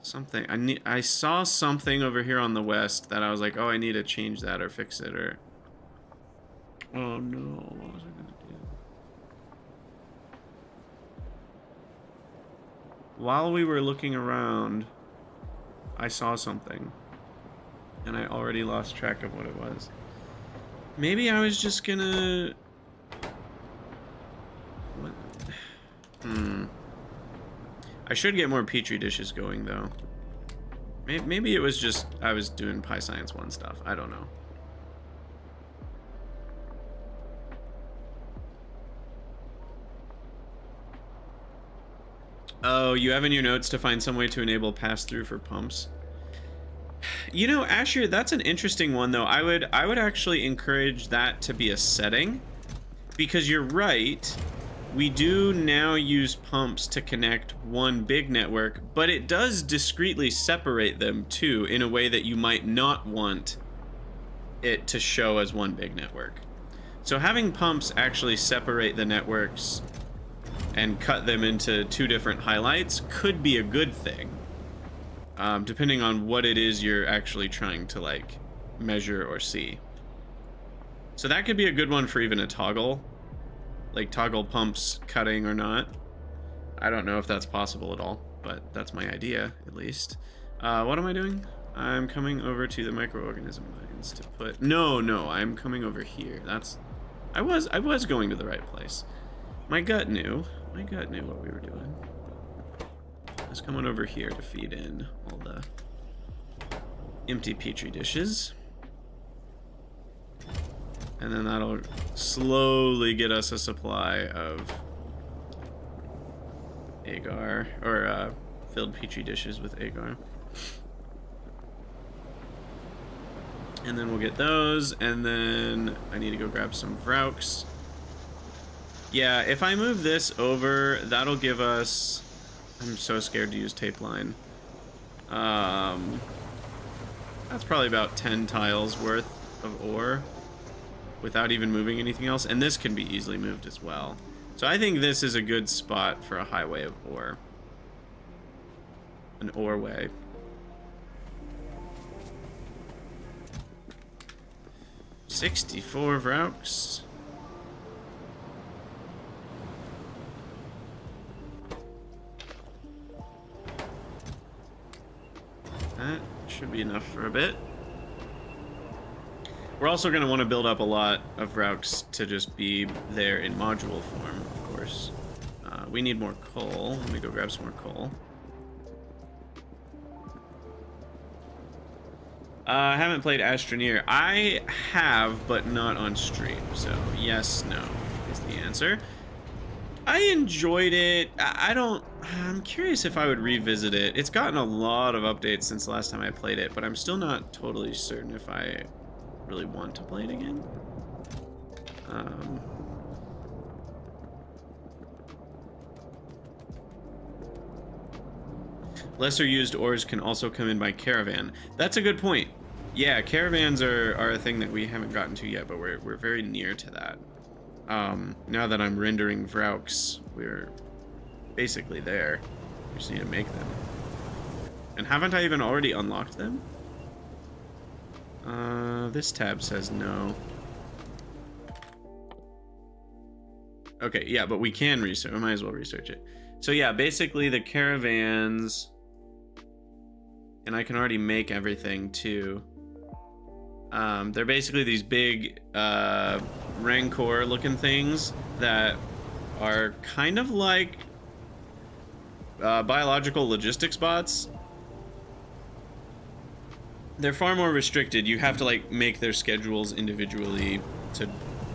Something, I saw something over here on the west that I was like, oh, I need to change that or fix it, or... Oh no, what was I gonna do? While we were looking around, I saw something. And I already lost track of what it was. Maybe I was just gonna... What? I should get more petri dishes going, though. Maybe it was just I was doing PyScience 1 stuff. I don't know. Oh, you have in your notes to find some way to enable pass-through for pumps. You know, Asher, that's an interesting one, though. I would actually encourage that to be a setting, because you're right. We do now use pumps to connect one big network, but it does discreetly separate them too, in a way that you might not want it to show as one big network. So having pumps actually separate the networks and cut them into 2 different highlights could be a good thing, depending on what it is you're actually trying to like measure or see. So that could be a good one for even a toggle. Like toggle pumps cutting or not. I don't know if that's possible at all, but that's my idea, at least. What am I doing? I'm coming over to the microorganism lines to put... No, I'm coming over here. That's... I was going to the right place. My gut knew what we were doing. I was coming over here to feed in all the empty petri dishes. And then that'll slowly get us a supply of agar, or filled petri dishes with agar. And then we'll get those, and then I need to go grab some Vrauks. Yeah, if I move this over, that'll give us... I'm so scared to use tape line. That's probably about 10 tiles worth of ore, without even moving anything else, and this can be easily moved as well. So I think this is a good spot for a highway of ore. An ore way. $64 Vrauks. That should be enough for a bit. We're also going to want to build up a lot of Vrauks to just be there in module form, of course. We need more coal. Let me go grab some more coal. I haven't played Astroneer. I have, but not on stream. So yes, no is the answer. I enjoyed it. I'm curious if I would revisit it. It's gotten a lot of updates since the last time I played it, but I'm still not totally certain if I really want to play it again. Lesser used ores can also come in by caravan. That's a good point. Yeah, caravans are a thing that we haven't gotten to yet, but we're very near to that. Now that I'm rendering Vrauks, we're basically there. We just need to make them. And haven't I even already unlocked them? This tab says no. Okay, yeah, but we can research. I might as well research it. So yeah, basically the caravans, and I can already make everything too. They're basically these big rancor looking things that are kind of like biological logistics bots. They're far more restricted. You have to like make their schedules individually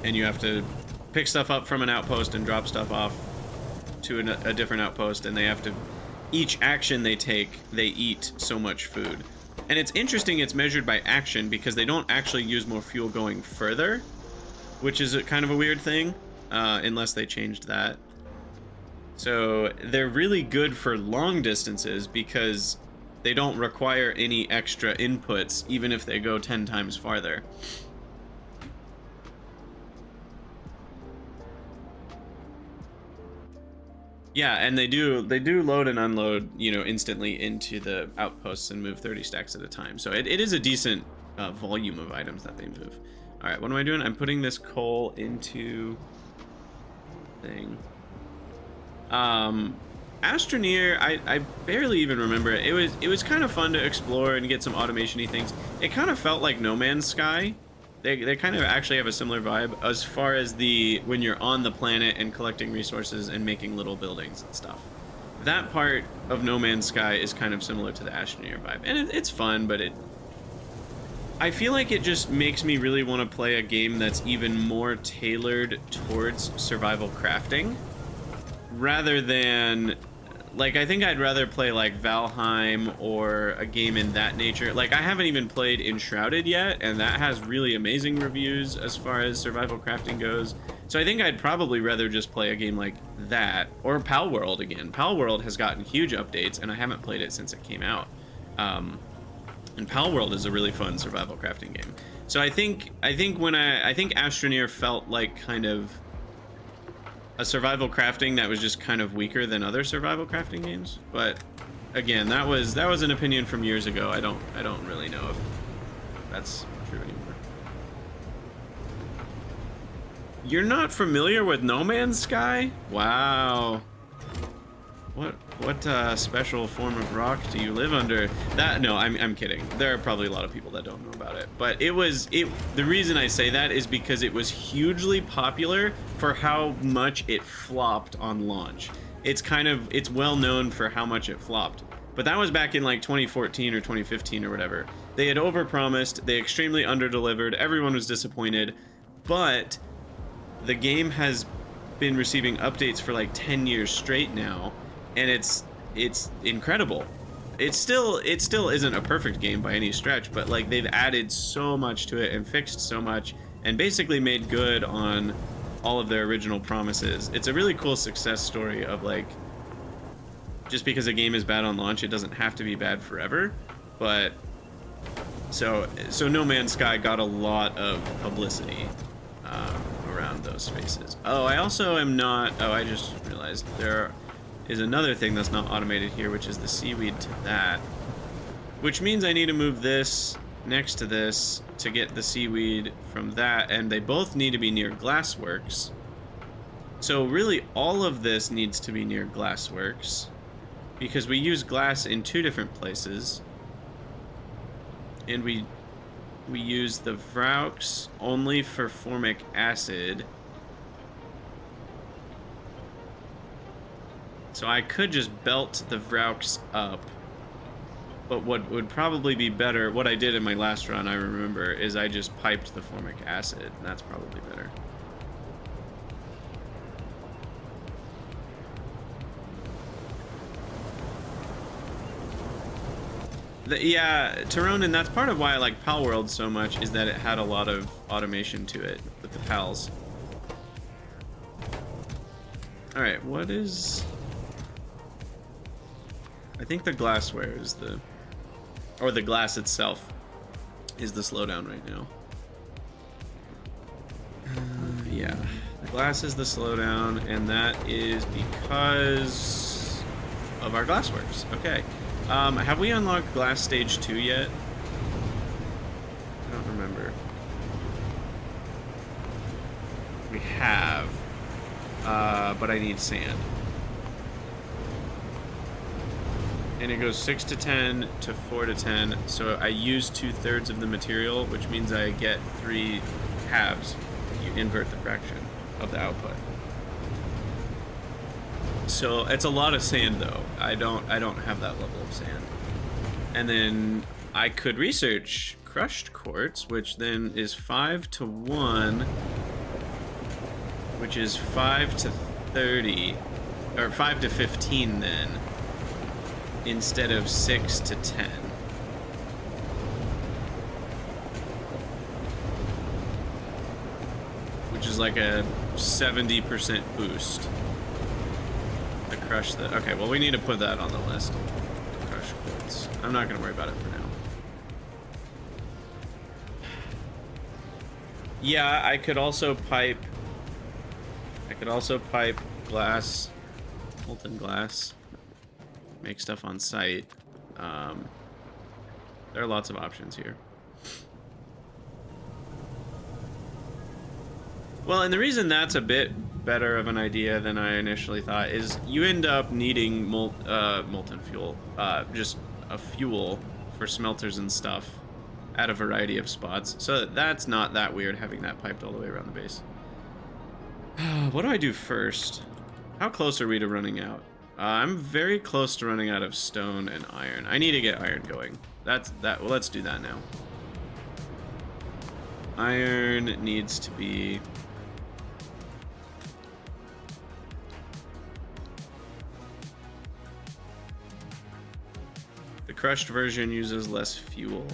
and you have to pick stuff up from an outpost and drop stuff off to a different outpost, and they have to, each action they take, they eat so much food. And it's interesting it's measured by action because they don't actually use more fuel going further, which is kind of a weird thing, unless they changed that. So they're really good for long distances because they don't require any extra inputs, even if they go 10 times farther. Yeah, and they do load and unload, you know, instantly into the outposts and move 30 stacks at a time. So it is a decent volume of items that they move. All right, what am I doing? I'm putting this coal into thing. Astroneer, I barely even remember it. It was kind of fun to explore and get some automation-y things. It kind of felt like No Man's Sky. They kind of actually have a similar vibe as far as when you're on the planet and collecting resources and making little buildings and stuff. That part of No Man's Sky is kind of similar to the Astroneer vibe, and it's fun, but I feel like it just makes me really want to play a game that's even more tailored towards survival crafting, rather than, like, I think I'd rather play like Valheim or a game in that nature. Like, I haven't even played Enshrouded yet, and that has really amazing reviews as far as survival crafting goes. So I think I'd probably rather just play a game like that, or Palworld again. Palworld has gotten huge updates, and I haven't played it since it came out. And Palworld is a really fun survival crafting game. So I think Astroneer felt like kind of a survival crafting that was just kind of weaker than other survival crafting games. But again, that was an opinion from years ago. I don't really know if that's true anymore. You're not familiar with No Man's Sky? Wow. What special form of rock do you live under? No, I'm kidding. There are probably a lot of people that don't know about it. But the reason I say that is because it was hugely popular for how much it flopped on launch. It's well known for how much it flopped. But that was back in like 2014 or 2015 or whatever. They had overpromised, they extremely underdelivered, everyone was disappointed, but the game has been receiving updates for like 10 years straight now. And it's incredible. It still isn't a perfect game by any stretch, but like they've added so much to it and fixed so much and basically made good on all of their original promises. It's a really cool success story of like, just because a game is bad on launch, it doesn't have to be bad forever. But so No Man's Sky got a lot of publicity around those spaces. Oh, I also am not. Oh, I just realized there is another thing that's not automated here, which is the seaweed to that. Which means I need to move this next to this to get the seaweed from that, and they both need to be near Glassworks. So really all of this needs to be near Glassworks, because we use glass in two different places. And we use the Vrauks only for formic acid. So I could just belt the Vrauks up, but what would probably be better, what I did in my last run, I remember, is I just piped the formic acid, and that's probably better. Yeah, Tyronin, that's part of why I like Palworld so much, is that it had a lot of automation to it with the pals. Alright, what is... I think the glassware is the, or the glass itself is the slowdown right now. Yeah, the glass is the slowdown, and that is because of our glassworks. Okay. Have we unlocked glass stage 2 yet? I don't remember. We have, but I need sand. And it goes 6 to 10 to 4 to 10. So I use 2/3 of the material, which means I get 3 halves. You invert the fraction of the output. So it's a lot of sand, though. I don't have that level of sand. And then I could research crushed quartz, which then is 5 to 1, which is 5 to 30, or 5 to 15 then, instead of 6 to 10. Which is like a 70% boost. To crush the... Okay, well, we need to put that on the list. Crush quartz. I'm not going to worry about it for now. Yeah, I could also pipe glass, molten glass, make stuff on site. There are lots of options here. Well, and the reason that's a bit better of an idea than I initially thought is you end up needing molten fuel, just a fuel for smelters and stuff at a variety of spots. So that's not that weird having that piped all the way around the base. What do I do first? How close are we to running out? I'm very close to running out of stone and iron. I need to get iron going. Well, let's do that now. Iron needs to be... The crushed version uses less fuel.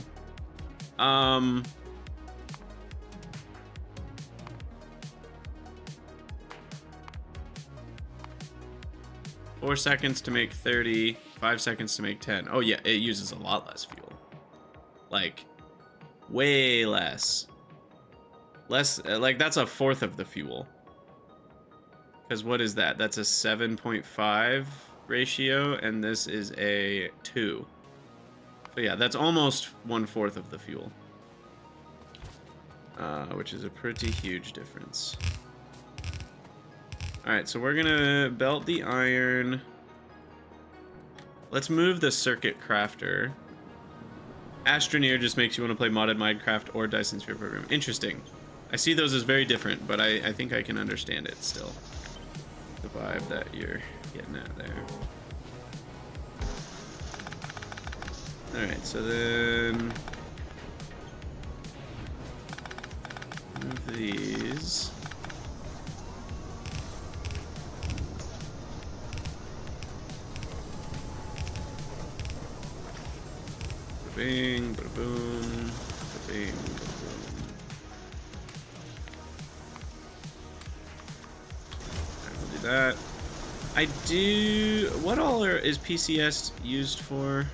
4 seconds to make 30, 5 seconds to make 10. Oh yeah, it uses a lot less fuel. Like, way less. Like, that's a fourth of the fuel. Because what is that? That's a 7.5 ratio, and this is a 2. So yeah, that's almost 1/4 of the fuel. Which is a pretty huge difference. Alright, so we're gonna belt the iron. Let's move the circuit crafter. Astroneer just makes you want to play modded Minecraft or Dyson Sphere program. Interesting. I see those as very different, but I think I can understand it still. The vibe that you're getting at there. Alright, so then... move these. Bing, bada boom, bada bing, bada boom. Alright, we'll do that. I do... What all is PCS used for?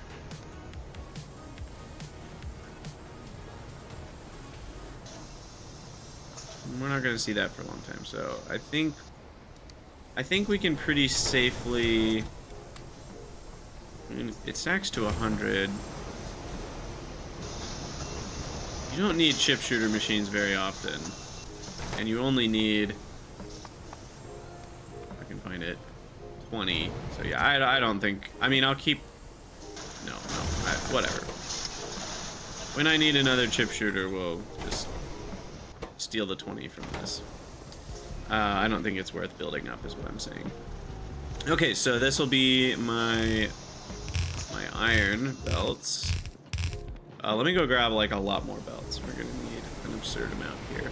We're not going to see that for a long time, so I think we can pretty safely... I mean, it stacks to 100. You don't need chip shooter machines very often, and you only need, if I can find it, 20. So yeah, I don't think, I mean, I'll keep, no, whatever. When I need another chip shooter, we'll just steal the 20 from this. I don't think it's worth building up, is what I'm saying. Okay, so this will be my iron belts. Let me go grab like a lot more belts. We're gonna need an absurd amount here.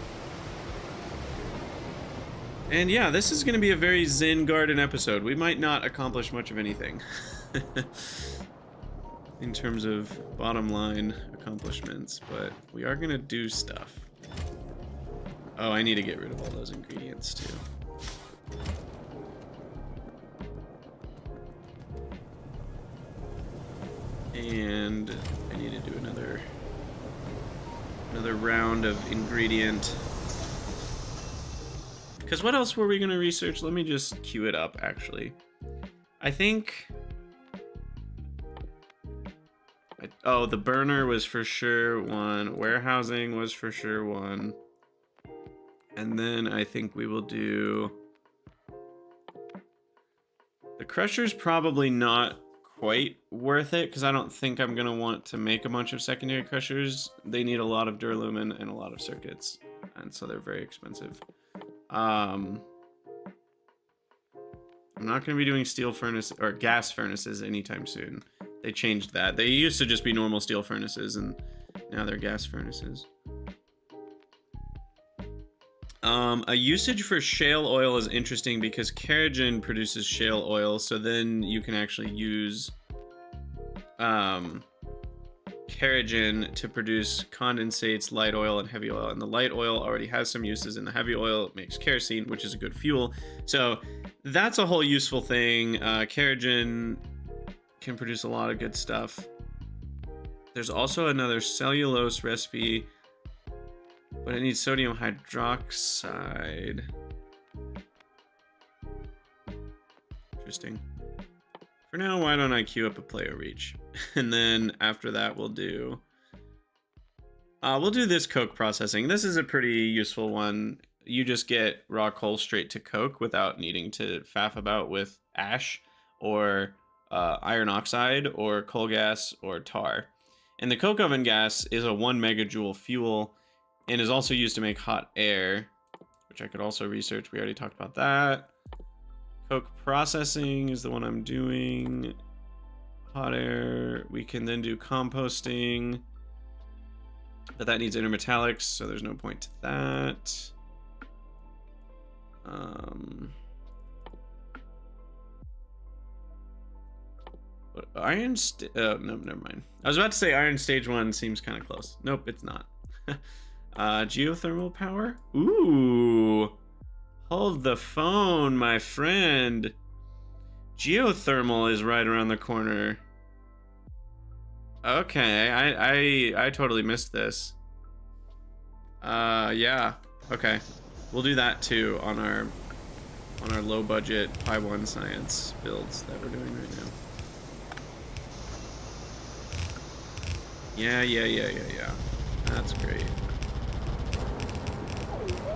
And yeah, this is gonna be a very Zen Garden episode. We might not accomplish much of anything. In terms of bottom line accomplishments, but we are gonna do stuff. Oh, I need to get rid of all those ingredients too. And I need to do another round of ingredient. Because what else were we going to research? Let me just queue it up, actually. I think... Oh, the burner was for sure one. Warehousing was for sure one. And then I think we will do... The crusher's probably not quite worth it, because I don't think I'm going to want to make a bunch of secondary crushers. They need a lot of duralumin and a lot of circuits, and so they're very expensive. I'm not going to be doing steel furnace or gas furnaces anytime soon. They changed that. They used to just be normal steel furnaces, and now they're gas furnaces. A usage for shale oil is interesting because Kerogen produces shale oil, so then you can actually use Kerogen to produce condensates, light oil, and heavy oil. And the light oil already has some uses, and the heavy oil makes kerosene, which is a good fuel. So that's a whole useful thing. Kerogen can produce a lot of good stuff. There's also another cellulose recipe, but it needs sodium hydroxide. Interesting. For now, why don't I queue up a Playa Reach? And then after that, we'll do this coke processing. This is a pretty useful one. You just get raw coal straight to coke without needing to faff about with ash or iron oxide or coal gas or tar. And the coke oven gas is a 1 megajoule fuel and is also used to make hot air, which I could also research. We already talked about that. Coke processing is the one I'm doing. Hot air, we can then do composting, but that needs intermetallics, so there's no point to that. Iron, no, never mind. I was about to say iron stage 1 seems kind of close. Nope, it's not. Geothermal power? Ooh. Hold the phone, my friend. Geothermal is right around the corner. Okay, I totally missed this. Yeah. Okay. We'll do that too on our low budget py1 science builds that we're doing right now. Yeah. That's great.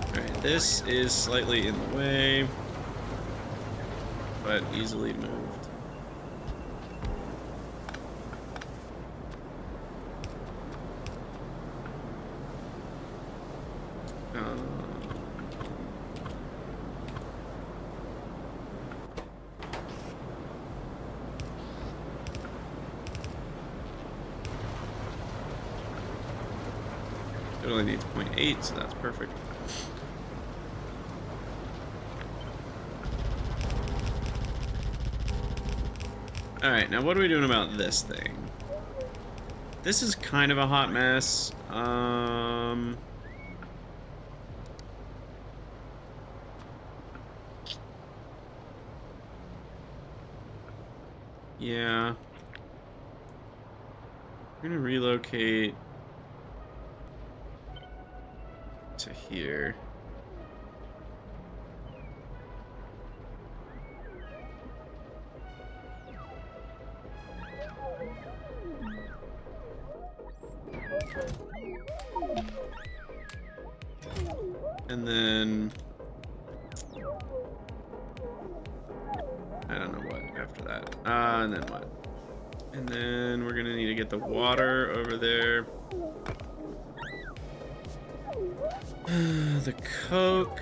Alright, this is slightly in the way, but easily moved. It only needs 0.8, so that's perfect. Alright, now what are we doing about this thing? This is kind of a hot mess. Yeah. We're gonna relocate to here. And then I don't know what after that. And then what? And then we're gonna need to get the water over there. The coke.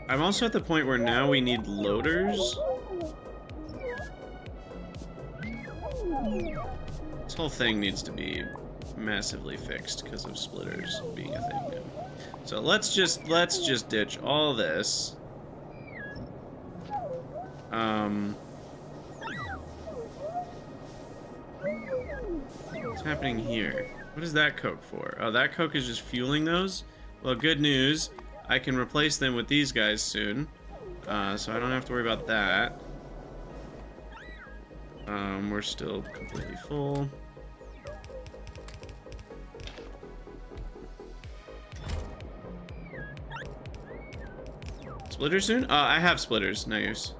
I'm also at the point where now we need loaders. This whole thing needs to be massively fixed because of splitters being a thing now. So let's just ditch all this. What's happening here? What is that coke for? Oh, that coke is just fueling those? Well, good news. I can replace them with these guys soon. So I don't have to worry about that. We're still completely full. Splitter soon? I have splitters. No use.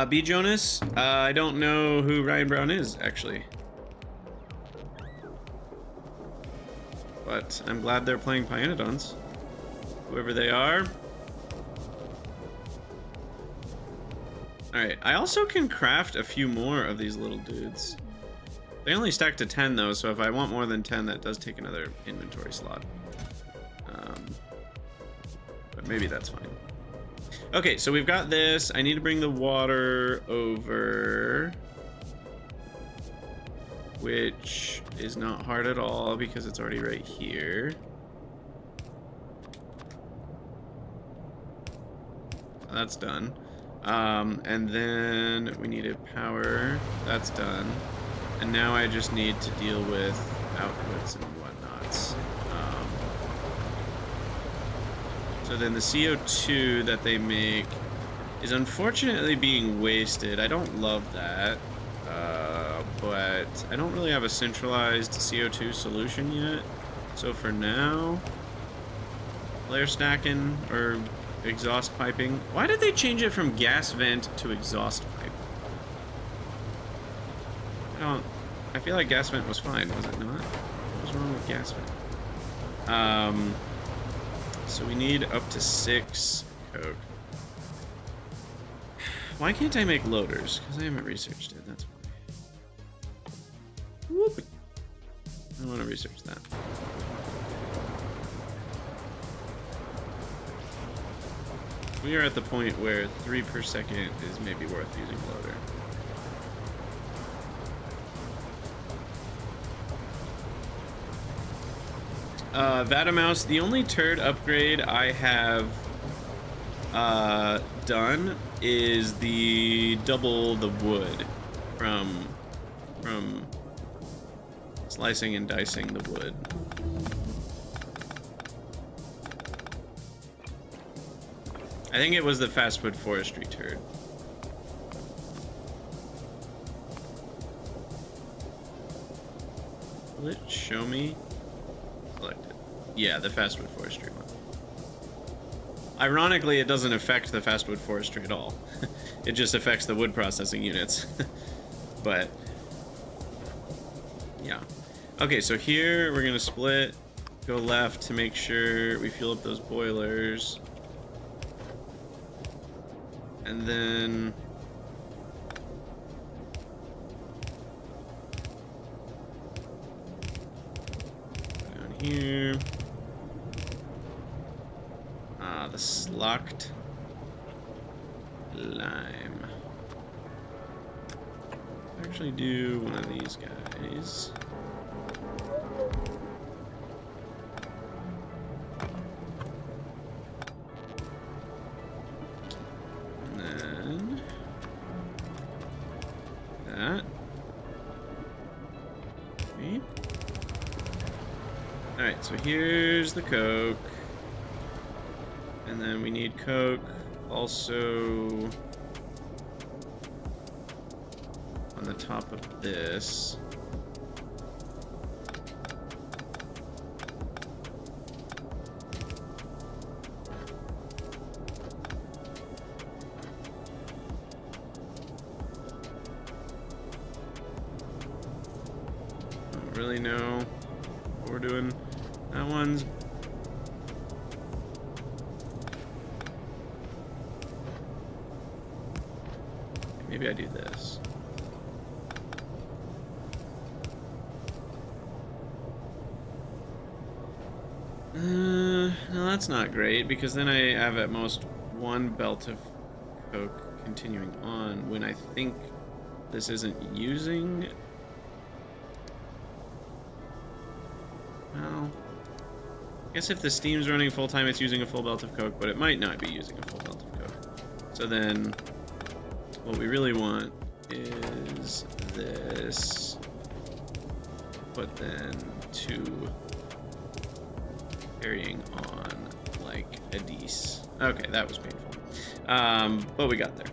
B. Jonas? I don't know who Ryan Brown is, actually. But I'm glad they're playing pYanodon's. Whoever they are. Alright, I also can craft a few more of these little dudes. They only stack to 10 though, so if I want more than 10, that does take another inventory slot. But maybe that's fine. Okay, so we've got this. I need to bring the water over, which is not hard at all because it's already right here. That's done. And then we needed power. That's done. And now I just need to deal with outputs and whatnots. So then the CO2 that they make is unfortunately being wasted. I don't love that. But I don't really have a centralized CO2 solution yet. So for now, layer stacking or exhaust piping. Why did they change it from gas vent to exhaust pipe? I feel like gas vent was fine, was it not? What was wrong with gas vent? So we need up to 6 coke. Why can't I make loaders? Because I haven't researched it, that's why. Whoop. I want to research that. We are at the point where 3 per second is maybe worth using loader. Vatamouse, the only turd upgrade I have done is the double the wood from slicing and dicing the wood. I think it was the fastwood forestry turd. Will it show me? Select it. Yeah, the fastwood forestry one. Ironically, it doesn't affect the fastwood forestry at all. It just affects the wood processing units. But yeah. Okay, so here we're gonna split, go left to make sure we fuel up those boilers. And then down here. The slocked lime. Actually do one of these guys. And then that. Okay. Alright, so here's the Coke. And then we need Coke also on the top of this. Don't really know what we're doing. That one's maybe I do this. No, that's not great because then I have at most one belt of Coke continuing on when I think this isn't using. Well, I guess if the steam's running full time, it's using a full belt of Coke, but it might not be using a full belt of Coke. So then what we really want is this, but then 2 carrying on like a Dece. Okay, that was painful. But we got there.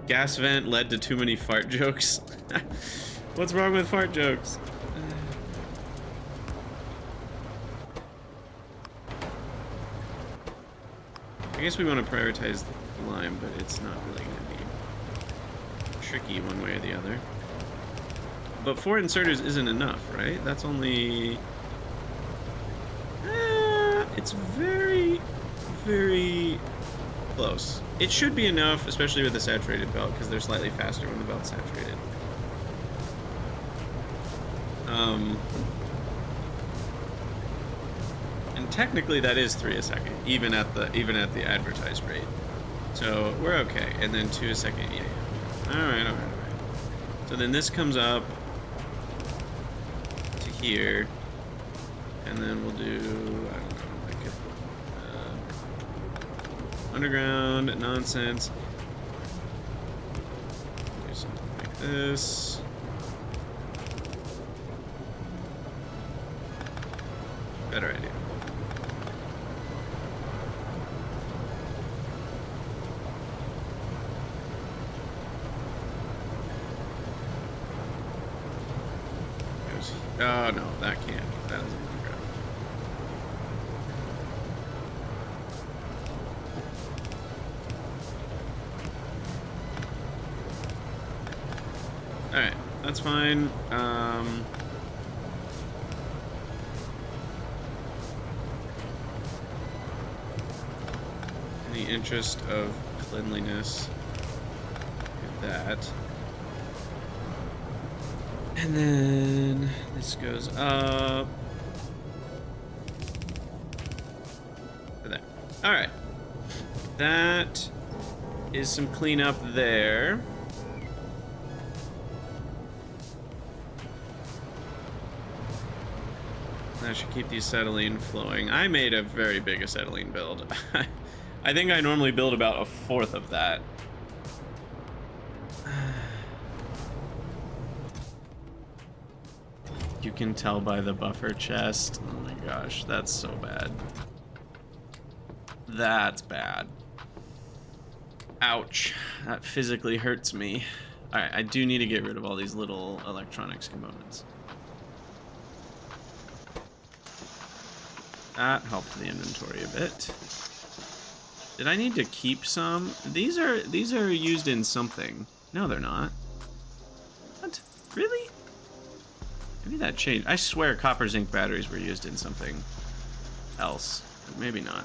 Gas vent led to too many fart jokes. What's wrong with fart jokes? I guess we want to prioritize the lime, but it's not really going to be tricky one way or the other. But 4 inserters isn't enough, right? That's only... it's very, very close. It should be enough, especially with the saturated belt, because they're slightly faster when the belt's saturated. And technically that is 3 a second, even at the advertised rate. So we're okay. And then 2 a second, yeah. Alright. So then this comes up to here. And then we'll do, I don't know, like underground nonsense. Do something like this. Better idea. Oh no, that can't. That doesn't work out. Alright, that's fine. In the interest of cleanliness, do that. And then this goes up to there. All right, that is some cleanup there. That should keep the acetylene flowing. I made a very big acetylene build. I think I normally build about 1/4 of that. You can tell by the buffer chest. Oh my gosh, that's so bad. That's bad. Ouch. That physically hurts me. Alright, I do need to get rid of all these little electronics components. That helped the inventory a bit. Did I need to keep some? These are used in something. No, they're not. What? Really? Maybe that changed. I swear copper zinc batteries were used in something else, but maybe not.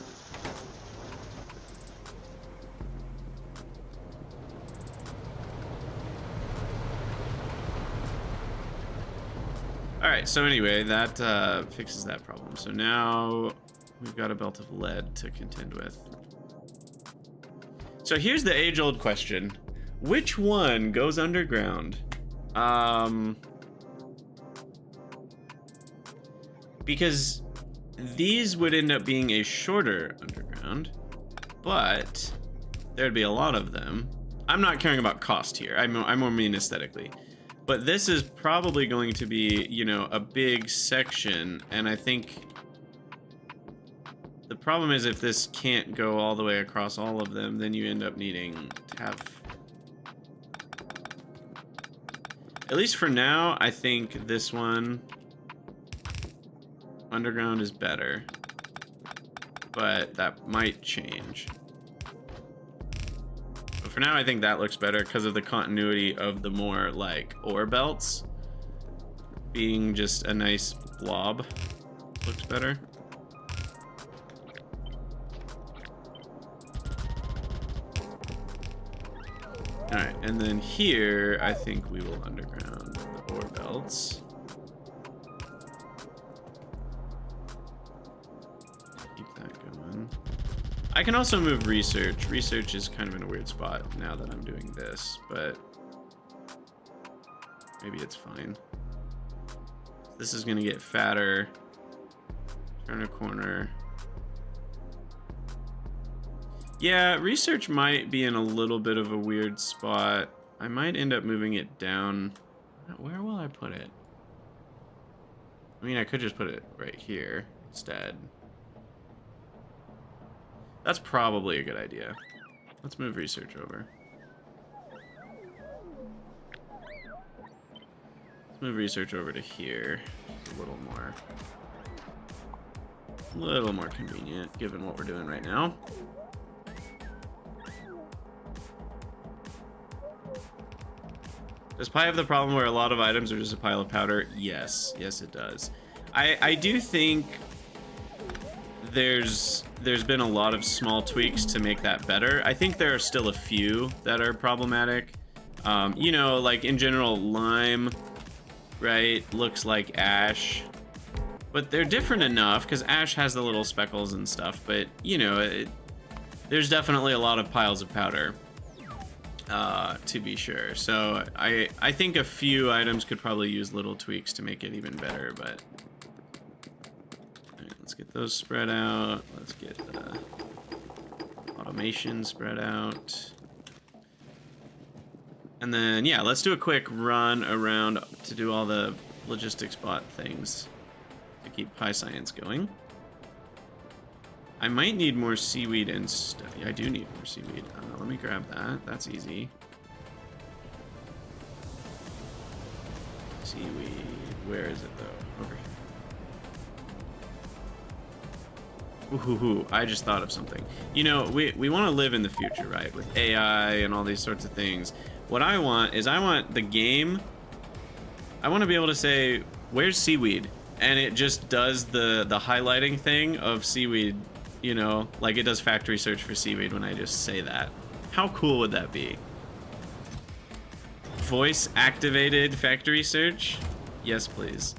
Alright, so anyway, that fixes that problem. So now we've got a belt of lead to contend with. So here's the age-old question. Which one goes underground? Because these would end up being a shorter underground, but there'd be a lot of them. I'm not caring about cost here. I more mean aesthetically. But this is probably going to be, you know, a big section, and I think the problem is if this can't go all the way across all of them, then you end up needing to have... At least for now, I think this one... Underground is better, but that might change. But for now, I think that looks better because of the continuity of the more like ore belts being just a nice blob. Looks better. All right, and then here, I think we will underground the ore belts. I can also move research. Research is kind of in a weird spot now that I'm doing this, but maybe it's fine. This is gonna get fatter. Turn a corner. Yeah, research might be in a little bit of a weird spot. I might end up moving it down. Where will I put it? I mean, I could just put it right here instead. That's probably a good idea. Let's move research over. move research over to here. A little more convenient given what we're doing right now. Does Pi have the problem where a lot of items are just a pile of powder? Yes, it does. I do think there's been a lot of small tweaks to make that better. I think there are still a few that are problematic. You know, like in general, lime, right, looks like ash. But they're different enough, because ash has the little speckles and stuff, but, you know, there's definitely a lot of piles of powder, to be sure. So I think a few items could probably use little tweaks to make it even better, but... All right, let's get those spread out. Let's get the automation spread out. And then, yeah, let's do a quick run around to do all the logistics bot things to keep Pi Science going. I might need more seaweed and stuff. Yeah, I do need more seaweed. Let me grab that. That's easy. Seaweed. Where is it, though? Over here. Ooh, I just thought of something. You know, we want to live in the future, right? With AI and all these sorts of things. What I want is I want the game... I want to be able to say, where's seaweed? And it just does the highlighting thing of seaweed, you know, like it does factory search for seaweed when I just say that. How cool would that be? Voice activated factory search? Yes, please.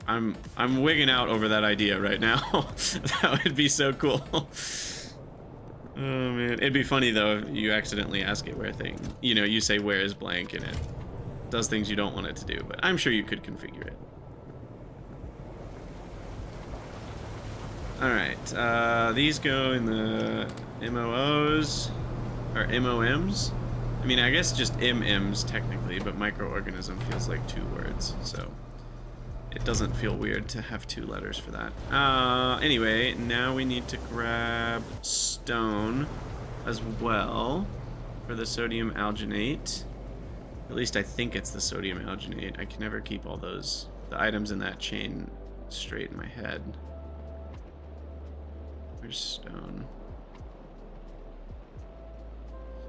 I'm wigging out over that idea right now. That would be so cool. Oh man, it'd be funny though if you accidentally ask it where thing, you know, you say where is blank and it does things you don't want it to do, but I'm sure you could configure it. All right, these go in the MOOs or MOMs. I mean, I guess just MMs technically, but microorganism feels like 2 words, so it doesn't feel weird to have 2 letters for that. Anyway, now we need to grab stone as well for the sodium alginate. At least I think it's the sodium alginate. I can never keep all the items in that chain straight in my head. Where's stone?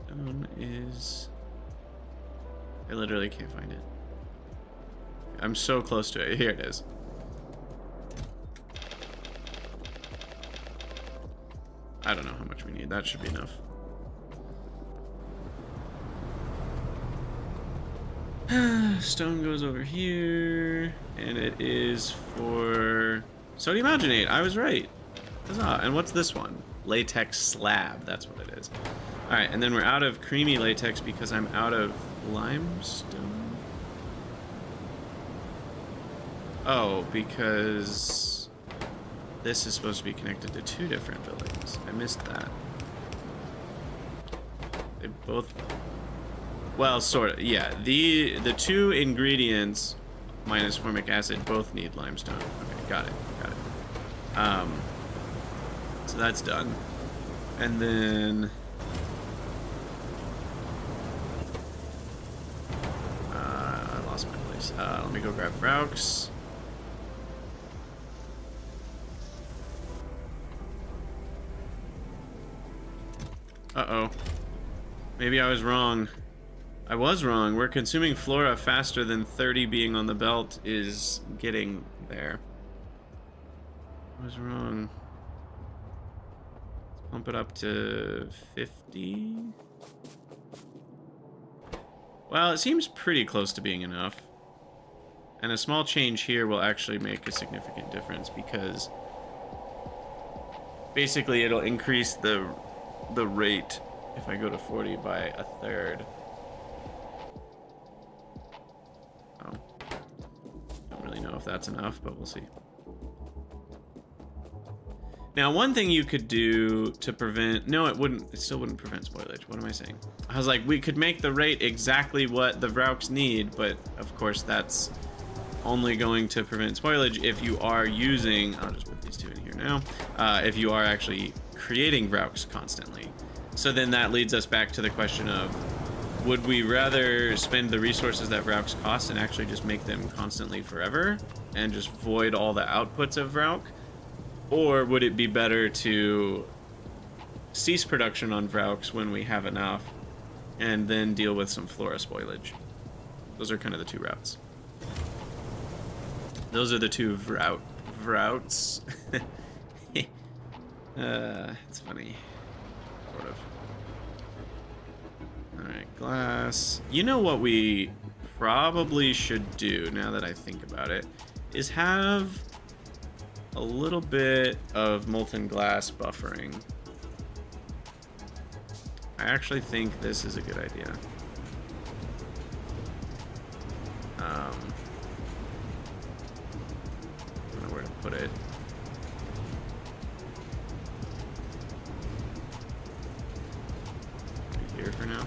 Stone is... I literally can't find it. I'm so close to it. Here it is. I don't know how much we need. That should be enough. Stone goes over here. And it is for sodium alginate. I was right. Huzzah. And what's this one? Latex slab. That's what it is. Alright, and then we're out of creamy latex because I'm out of limestone. Oh, because this is supposed to be connected to 2 different buildings. I missed that. They both... Well, sort of, yeah. The 2 ingredients minus formic acid both need limestone. Okay, got it. So that's done. And then... I lost my place. Let me go grab Raux. Uh-oh. Maybe I was wrong. I was wrong. We're consuming flora faster than 30 being on the belt is getting there. I was wrong. Let's pump it up to 50. Well, it seems pretty close to being enough. And a small change here will actually make a significant difference because basically it'll increase the rate if I go to 40 by 1/3. Oh. Don't really know if that's enough, but we'll see. Now, one thing you could do to prevent... No, it wouldn't. It still wouldn't prevent spoilage. What am I saying? I was like, we could make the rate exactly what the Raux need, but of course that's only going to prevent spoilage if you are using... I'll just put these 2 in here now. If you are actually creating Raux constantly. So then that leads us back to the question of, would we rather spend the resources that Vrauks cost and actually just make them constantly forever and just void all the outputs of Vrauk? Or would it be better to cease production on Vrauks when we have enough and then deal with some flora spoilage? Those are kind of the two routes. Those are the two routes. It's funny. Sort of. Alright, glass. You know what we probably should do, now that I think about it, is have a little bit of molten glass buffering. I actually think this is a good idea. I don't know where to put it. Right here for now.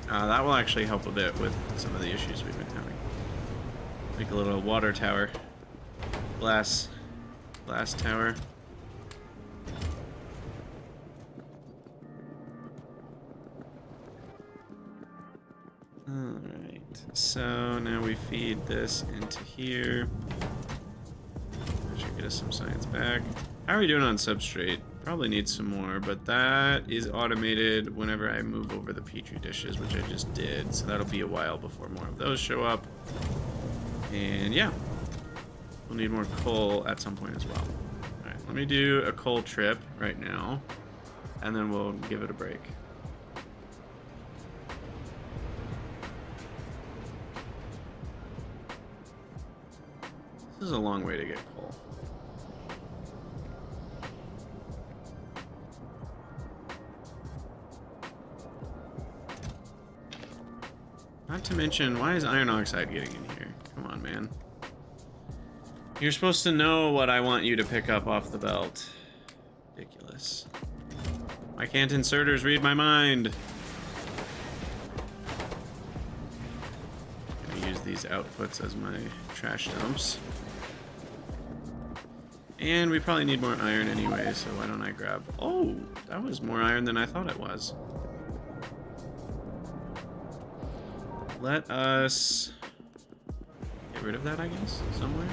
That will actually help a bit with some of the issues we've been having. Like a little water tower. Glass tower. Alright, so now we feed this into here. That should get us some science back. How are we doing on substrate? Probably need some more, but that is automated whenever I move over the petri dishes, which I just did, so that'll be a while before more of those show up. And yeah, we'll need more coal at some point as well. Alright, let me do a coal trip right now, and then we'll give it a break. This is a long way to get coal. Not to mention, why is iron oxide getting in here? Come on, man. You're supposed to know what I want you to pick up off the belt. Ridiculous. Why can't inserters read my mind? I'm gonna use these outputs as my trash dumps. And we probably need more iron anyway, so why don't I grab... Oh, that was more iron than I thought it was. Let us get rid of that, I guess, somewhere.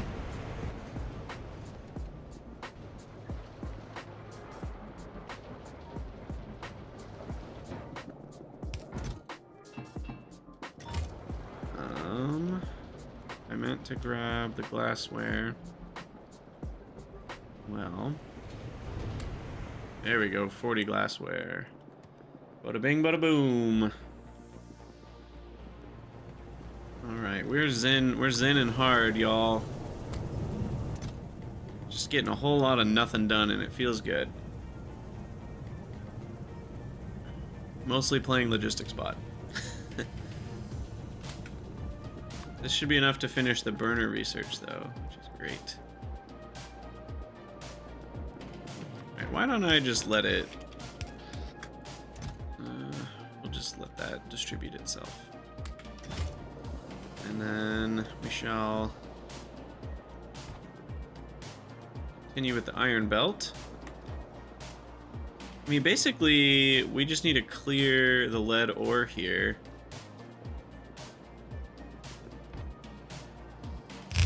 I meant to grab the glassware. Well, there we go, 40 glassware. Bada bing, bada boom. Alright, we're zenning hard, y'all. Just getting a whole lot of nothing done, and it feels good. Mostly playing logistics bot. This should be enough to finish the burner research, though, which is great. Alright, why don't I just let it... we'll just let that distribute itself. And then we shall continue with the iron belt. I mean, basically, we just need to clear the lead ore here.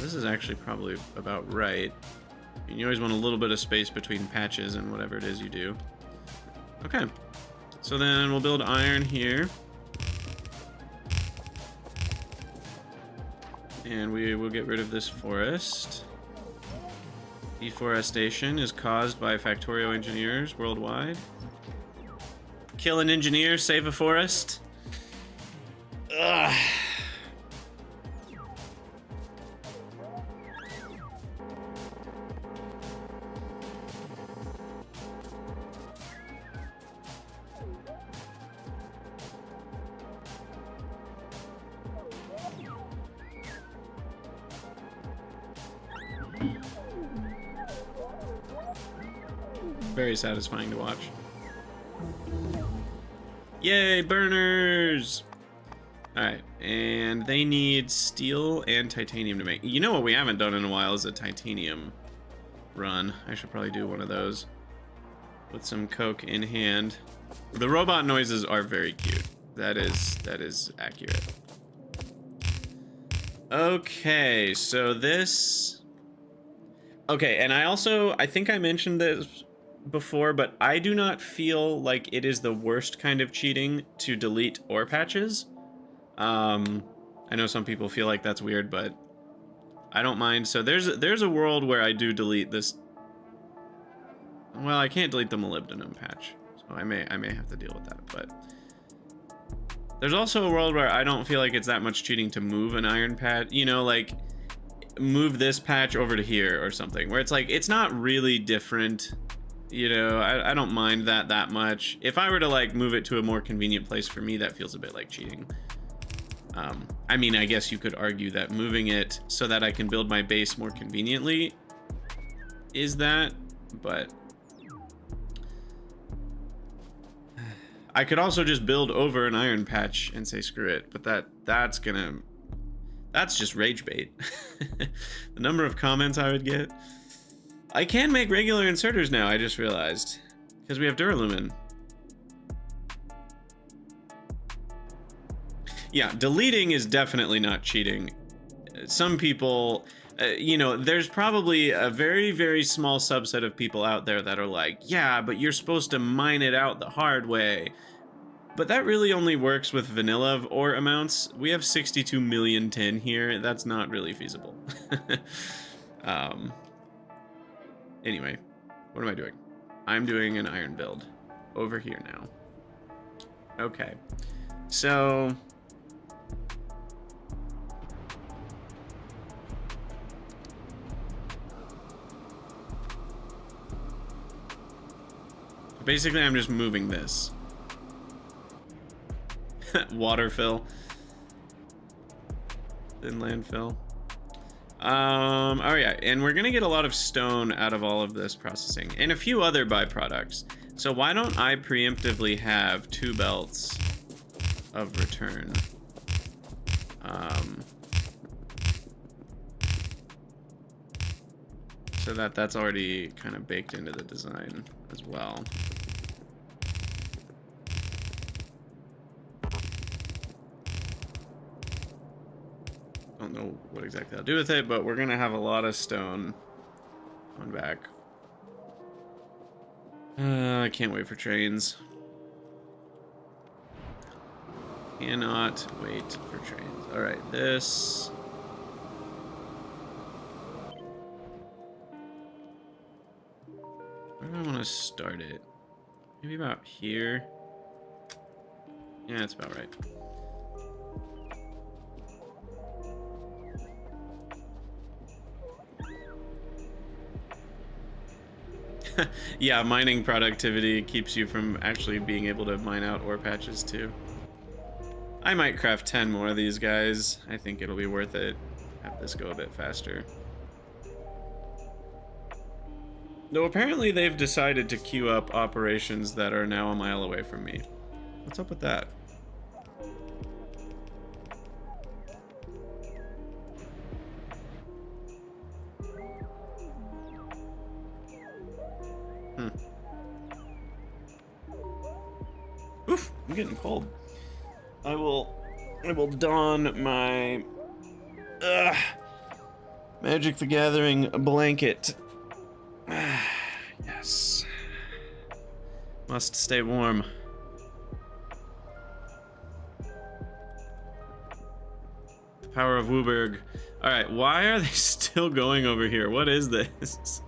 This is actually probably about right. I mean, you always want a little bit of space between patches and whatever it is you do. Okay, so then we'll build iron here. And we will get rid of this forest. Deforestation is caused by Factorio engineers worldwide. Kill an engineer, save a forest. Ugh. Very satisfying to watch. Yay, burners! Alright, and they need steel and titanium to make. You know what we haven't done in a while is a titanium run. I should probably do one of those. with some Coke in hand. The robot noises are very cute. That is accurate. Okay, so this... Okay, and I think I mentioned this before, but I do not feel like it is the worst kind of cheating to delete ore patches. I know some people feel like that's weird, but I don't mind. So there's a world where I do delete this. Well, I can't delete the molybdenum patch, so I may have to deal with that. But there's also a world where I don't feel like it's that much cheating to move an iron patch. You know, like move this patch over to here or something, where it's like it's not really different. You know, I don't mind that much. If I were to like move it to a more convenient place for me, that feels a bit like cheating. I mean, I guess you could argue that moving it so that I can build my base more conveniently is that, but I could also just build over an iron patch and say screw it, but that's just rage bait. The number of comments I would get. I can make regular inserters now, I just realized, because we have Duralumin. Yeah, deleting is definitely not cheating. Some people, you know, there's probably a very, very small subset of people out there that are like, yeah, but you're supposed to mine it out the hard way. But that really only works with vanilla ore amounts. We have 62 million tin here. That's not really feasible. Anyway, what am I doing? I'm doing an iron build over here now. Okay, so... basically, I'm just moving this. Water fill. Then landfill. Oh yeah, and we're gonna get a lot of stone out of all of this processing and a few other byproducts. So why don't I preemptively have 2 belts of return? So that's already kind of baked into the design as well. Don't know what exactly I'll do with it, but we're gonna have a lot of stone on back. I can't wait for trains. Cannot wait for trains. All right, this. Where do I want to start it? Maybe about here. Yeah, that's about right. Yeah, mining productivity keeps you from actually being able to mine out ore patches too. I might craft 10 more of these guys. I think it'll be worth it. Have this go a bit faster. Though apparently they've decided to queue up operations that are now a mile away from me. What's up with that? Oof, I'm getting cold. I will don my Magic the Gathering blanket. Yes. Must stay warm. The power of Wooburg. Alright, why are they still going over here? What is this?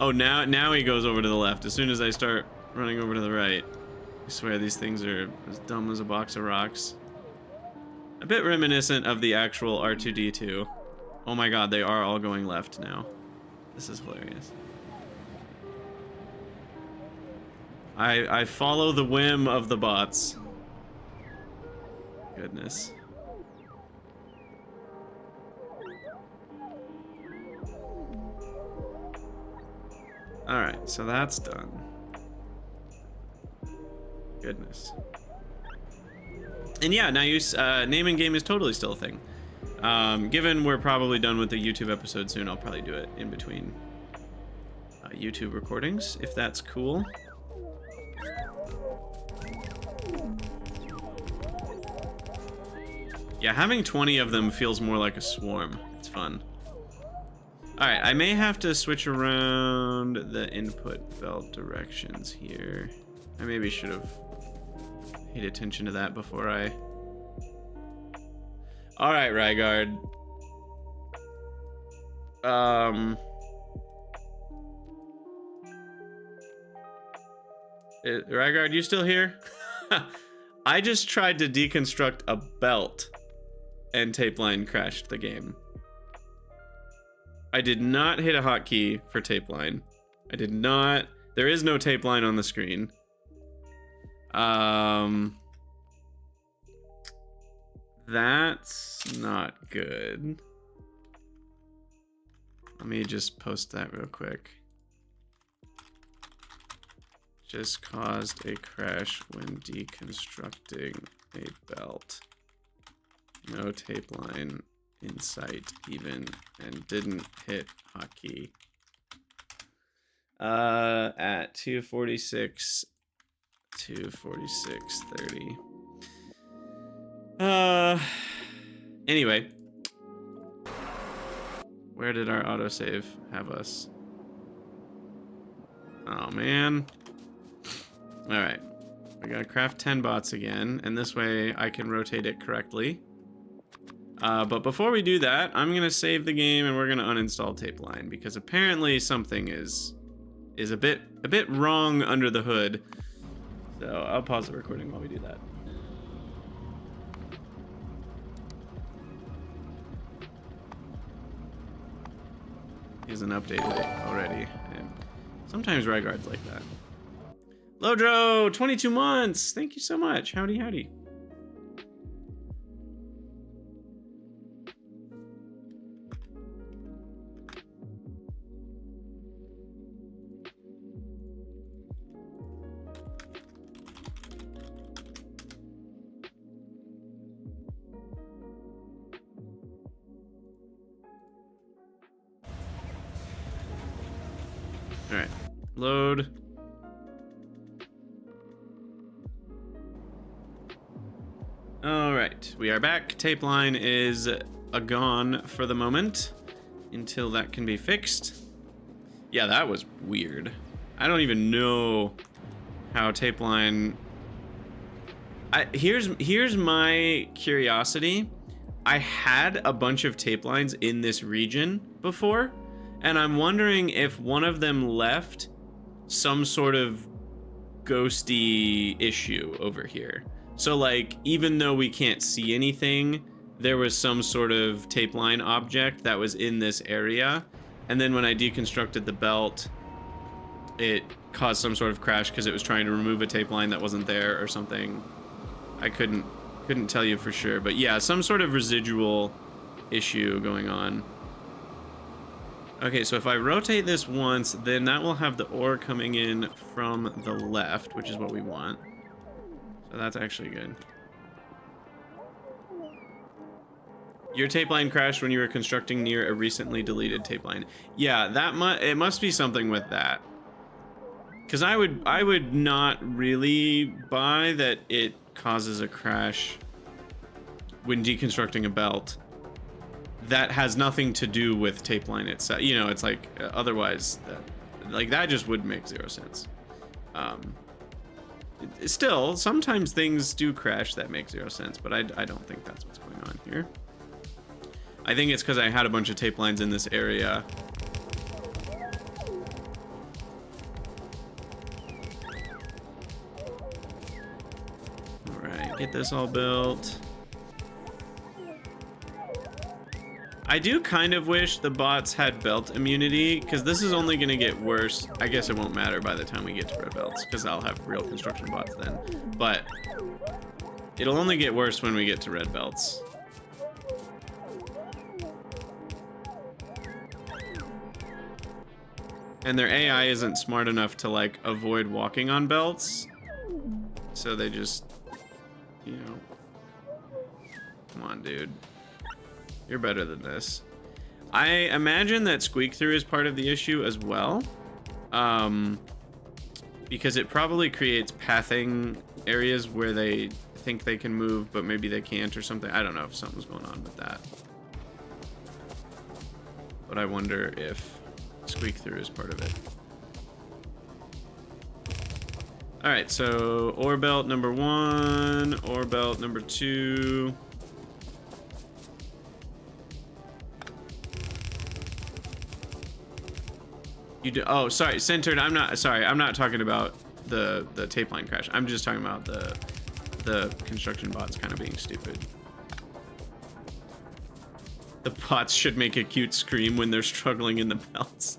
Oh, now he goes over to the left. As soon as I start running over to the right. I swear these things are as dumb as a box of rocks. A bit reminiscent of the actual R2-D2. Oh my god, they are all going left now. This is hilarious. I follow the whim of the bots. Goodness. Alright, so that's done. Goodness. And yeah, now use name in game is totally still a thing. Given we're probably done with the YouTube episode soon, I'll probably do it in between. YouTube recordings, if that's cool. Yeah, having 20 of them feels more like a swarm. It's fun. Alright, I may have to switch around the input belt directions here. I maybe should have paid attention to that before I... Alright, Rygard. Rygard, you still here? I just tried to deconstruct a belt and tape line crashed the game. I did not hit a hotkey for tape line. I did not. There is no tape line on the screen. That's not good. Let me just post that real quick. Just caused a crash when deconstructing a belt. No tape line in sight even, and didn't hit hotkey. At 2:46, 2:46:30. Anyway. Where did our autosave have us? Oh, man. Alright. We gotta craft 10 bots again, and this way I can rotate it correctly. But before we do that, I'm gonna save the game and we're gonna uninstall tape line, because apparently something is a bit wrong under the hood. So I'll pause the recording while we do that. Isn't updated already. And sometimes Rygard's like that. Lodro, 22 months. Thank you so much. Howdy, howdy. All right, load. All right, we are back. Tape line is gone for the moment until that can be fixed. Yeah, that was weird. I don't even know how tape line... Here's my curiosity. I had a bunch of tape lines in this region before, and I'm wondering if one of them left some sort of ghosty issue over here. So like, even though we can't see anything, there was some sort of tape line object that was in this area. And then when I deconstructed the belt, it caused some sort of crash because it was trying to remove a tape line that wasn't there or something. I couldn't tell you for sure, but yeah, some sort of residual issue going on. Okay, so if I rotate this once, then that will have the ore coming in from the left, which is what we want. So that's actually good. Your tape line crashed when you were constructing near a recently deleted tape line. Yeah, it must be something with that. Because I would not really buy that it causes a crash when deconstructing a belt. That has nothing to do with tape line itself. You know, it's like otherwise that just would make zero sense. Still, sometimes things do crash that make zero sense, but I don't think that's what's going on here. I think it's because I had a bunch of tape lines in this area. Alright, get this all built. I do kind of wish the bots had belt immunity, because this is only going to get worse. I guess it won't matter by the time we get to red belts, because I'll have real construction bots then. But it'll only get worse when we get to red belts. And their AI isn't smart enough to, like, avoid walking on belts. So they just, you know... Come on, dude. You're better than this. I imagine that squeak through is part of the issue as well. Because it probably creates pathing areas where they think they can move, but maybe they can't or something. I don't know if something's going on with that. But I wonder if squeak through is part of it. All right, so ore belt number 1, ore belt number 2. You do, oh, sorry, centered. I'm not talking about the tape line crash. I'm just talking about the construction bots kind of being stupid. The bots should make a cute scream when they're struggling in the belts.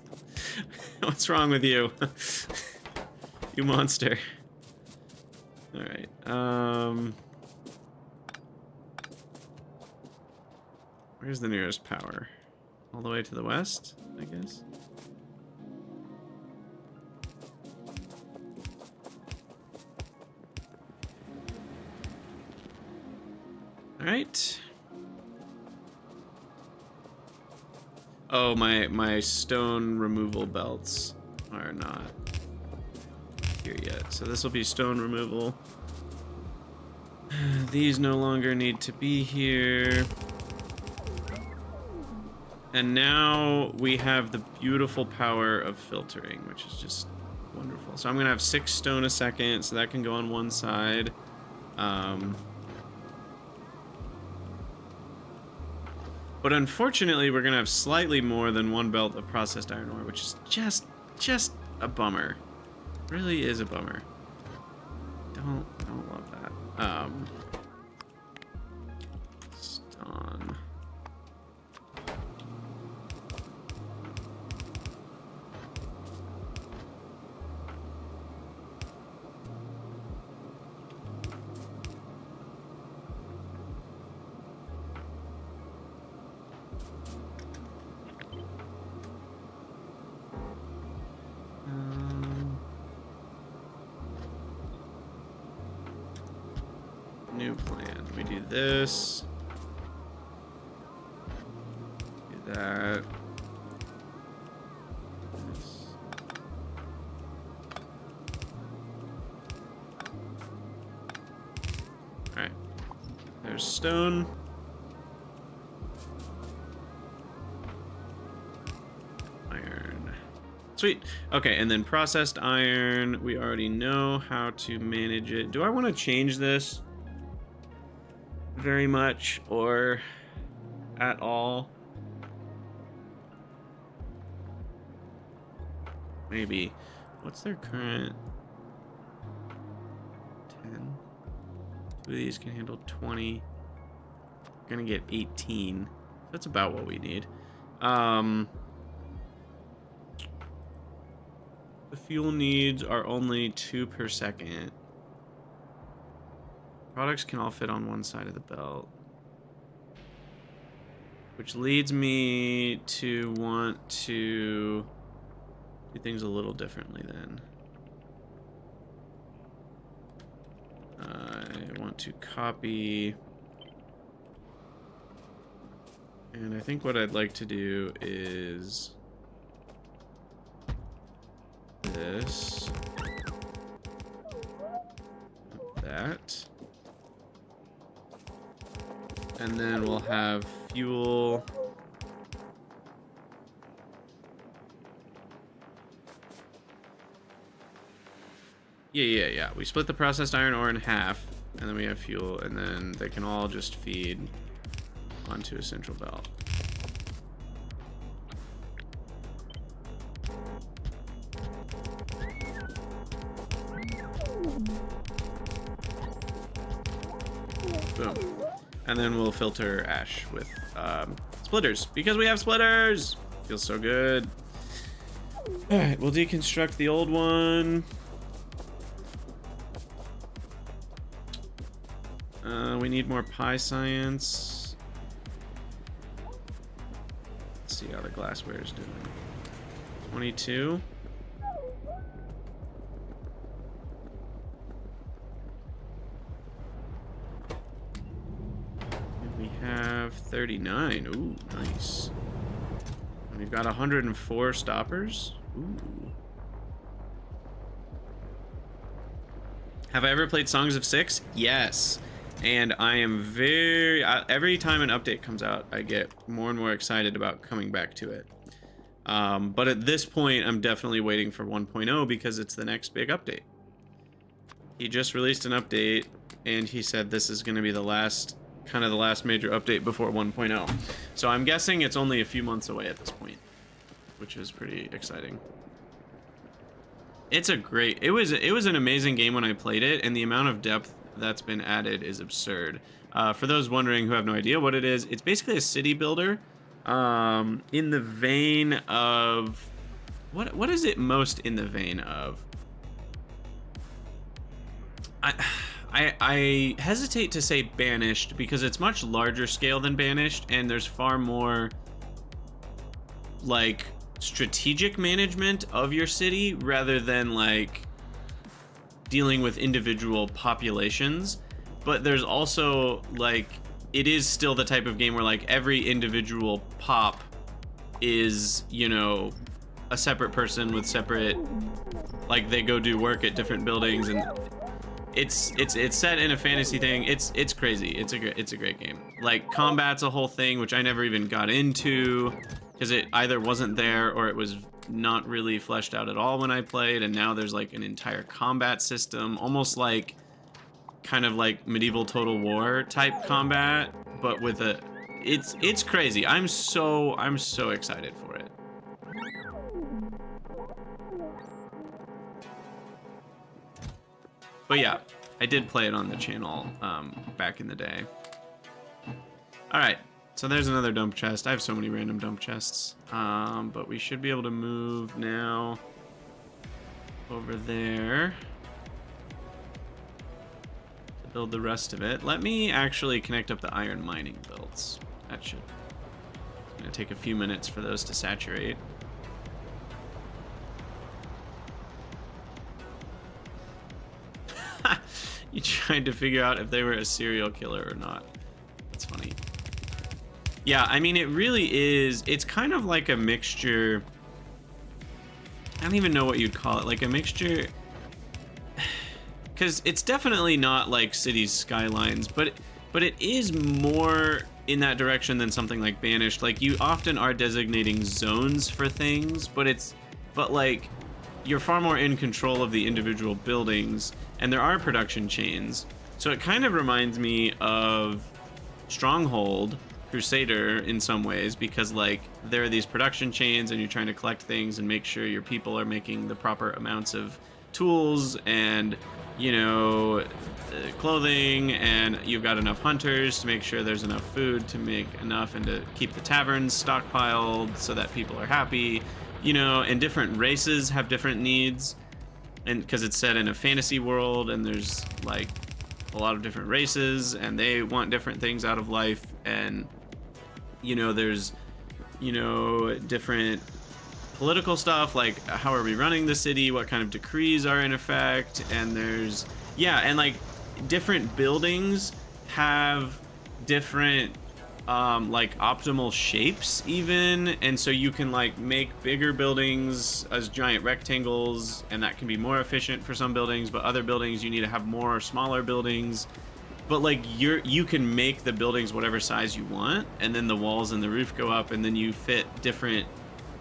What's wrong with you? You monster. All right. Where's the nearest power? All the way to the west, I guess. All right. Oh, my stone removal belts are not here yet. So this will be stone removal. These no longer need to be here. And now we have the beautiful power of filtering, which is just wonderful. So I'm gonna have 6 stone a second, so that can go on one side. But unfortunately, we're gonna have slightly more than 1 belt of processed iron ore, which is just a bummer. Really is a bummer. Don't love that. Stone. New plan. We do this. Do that. This. Alright. There's stone. Iron. Sweet. Okay, and then processed iron. We already know how to manage it. Do I want to change this very much or at all? Maybe. What's their current? 10. 2 of these can handle 20. We're gonna get 18. That's about what we need. The fuel needs are only 2 per second. Products can all fit on one side of the belt. Which leads me to want to do things a little differently then. I want to copy. And I think what I'd like to do is this. That. And then we'll have fuel. Yeah. We split the processed iron ore in half, and then we have fuel, and then they can all just feed onto a central belt. Boom. And then we'll filter ash with splitters, because we have splitters. Feels so good. All right, we'll deconstruct the old one. We need more pie science. Let's see how the glassware is doing. 22. We have 39. Ooh, nice. And we've got 104 stoppers. Ooh. Have I ever played Songs of Six? Yes. And I am every time an update comes out, I get more and more excited about coming back to it. But at this point, I'm definitely waiting for 1.0 because it's the next big update. He just released an update, and he said this is going to be the last major update before 1.0. So I'm guessing it's only a few months away at this point, which is pretty exciting. It was an amazing game when I played it, and the amount of depth that's been added is absurd. For those wondering who have no idea what it is, it's basically a city builder, in the vein of what is it most in the vein of? I hesitate to say Banished because it's much larger scale than Banished, and there's far more like strategic management of your city rather than like dealing with individual populations. But there's also like, it is still the type of game where like every individual pop is, you know, a separate person with separate, like they go do work at different buildings, and it's set in a fantasy thing. It's crazy. It's a great game. Like combat's a whole thing which I never even got into because it either wasn't there or it was not really fleshed out at all when I played, and now there's like an entire combat system, almost like kind of like medieval Total War type combat, but with a it's crazy. I'm so excited for it. But yeah, I did play it on the channel back in the day. All right, so there's another dump chest. I have so many random dump chests, but we should be able to move now over there to build the rest of it. Let me actually connect up the iron mining builds. It's gonna take a few minutes for those to saturate. You tried to figure out if they were a serial killer or not. That's funny. Yeah, I mean, it really is. It's kind of like a mixture. I don't even know what you'd call it. Like a mixture. Because it's definitely not like Cities Skylines, but it is more in that direction than something like Banished. Like you often are designating zones for things, but like you're far more in control of the individual buildings, and there are production chains. So it kind of reminds me of Stronghold, Crusader in some ways, because like there are these production chains and you're trying to collect things and make sure your people are making the proper amounts of tools and, you know, clothing, and you've got enough hunters to make sure there's enough food to make enough and to keep the taverns stockpiled so that people are happy, you know, and different races have different needs, and because it's set in a fantasy world and there's like a lot of different races and they want different things out of life, and you know, there's, you know, different political stuff like how are we running the city, what kind of decrees are in effect, and there's, yeah, and like different buildings have different like optimal shapes even, and so you can like make bigger buildings as giant rectangles, and that can be more efficient for some buildings, but other buildings you need to have more smaller buildings. But like you can make the buildings whatever size you want, and then the walls and the roof go up, and then you fit different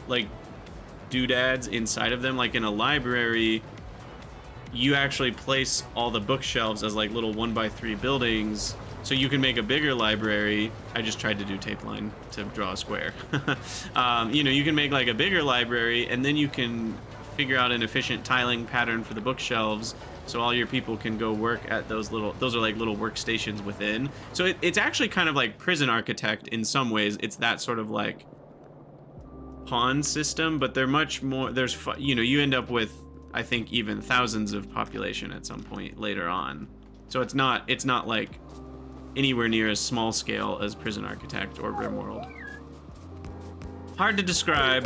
like doodads inside of them. Like in a library, you actually place all the bookshelves as like little 1x3 buildings, so you can make a bigger library. I just tried to do tape line to draw a square. You know, you can make like a bigger library, and then you can figure out an efficient tiling pattern for the bookshelves, so all your people can go work at those are like little workstations within. So it's actually kind of like Prison Architect in some ways. It's that sort of like pawn system, but they're much more, you know, you end up with, I think, even thousands of population at some point later on. So it's not like anywhere near as small scale as Prison Architect or RimWorld. Hard to describe.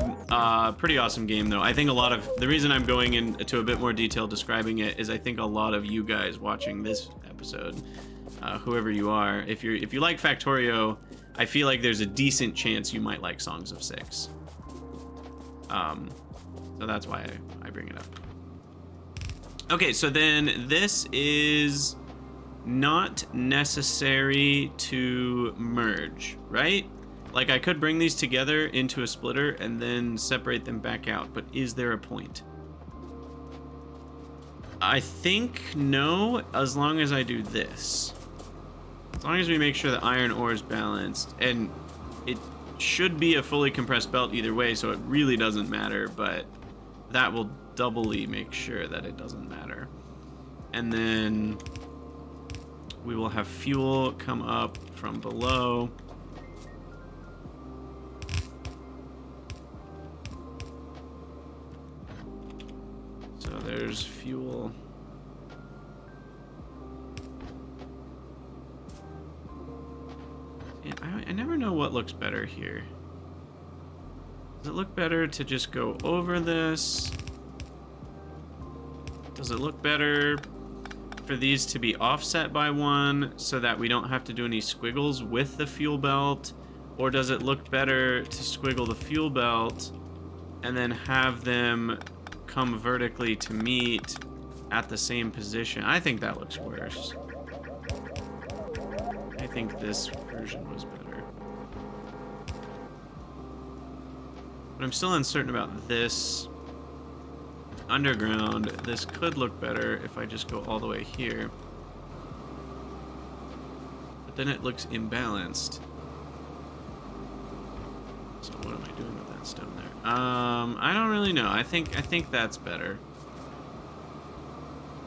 Pretty awesome game though. I think a lot of the reason I'm going into a bit more detail describing it is I think a lot of you guys watching this episode, whoever you are, if you like Factorio, I feel like there's a decent chance you might like Songs of Six. So that's why I bring it up. Okay, so then this is not necessary to merge, right? Like I could bring these together into a splitter and then separate them back out, but is there a point? I think no, as long as I do this. As long as we make sure the iron ore is balanced, and it should be a fully compressed belt either way, so it really doesn't matter, but that will doubly make sure that it doesn't matter. And then we will have fuel come up from below. So there's fuel. Yeah, I never know what looks better here. Does it look better to just go over this? Does it look better for these to be offset by 1 so that we don't have to do any squiggles with the fuel belt? Or does it look better to squiggle the fuel belt and then have them come vertically to meet at the same position? I think that looks worse. I think this version was better. But I'm still uncertain about this. Underground, this could look better if I just go all the way here. But then it looks imbalanced. So what am I doing with that stone there? I don't really know. I think that's better.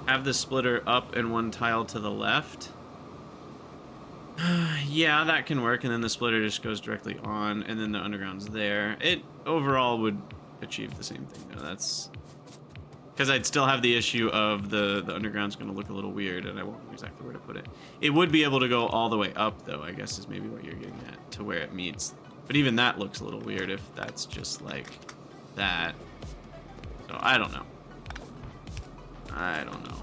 Have the splitter up and 1 tile to the left. Yeah, that can work, and then the splitter just goes directly on, and then the underground's there. It overall would achieve the same thing. No, that's because I'd still have the issue of the underground's going to look a little weird, and I won't know exactly where to put it. It would be able to go all the way up, though, I guess is maybe what you're getting at, to where it meets. But even that looks a little weird if that's just like that. So I don't know. I don't know.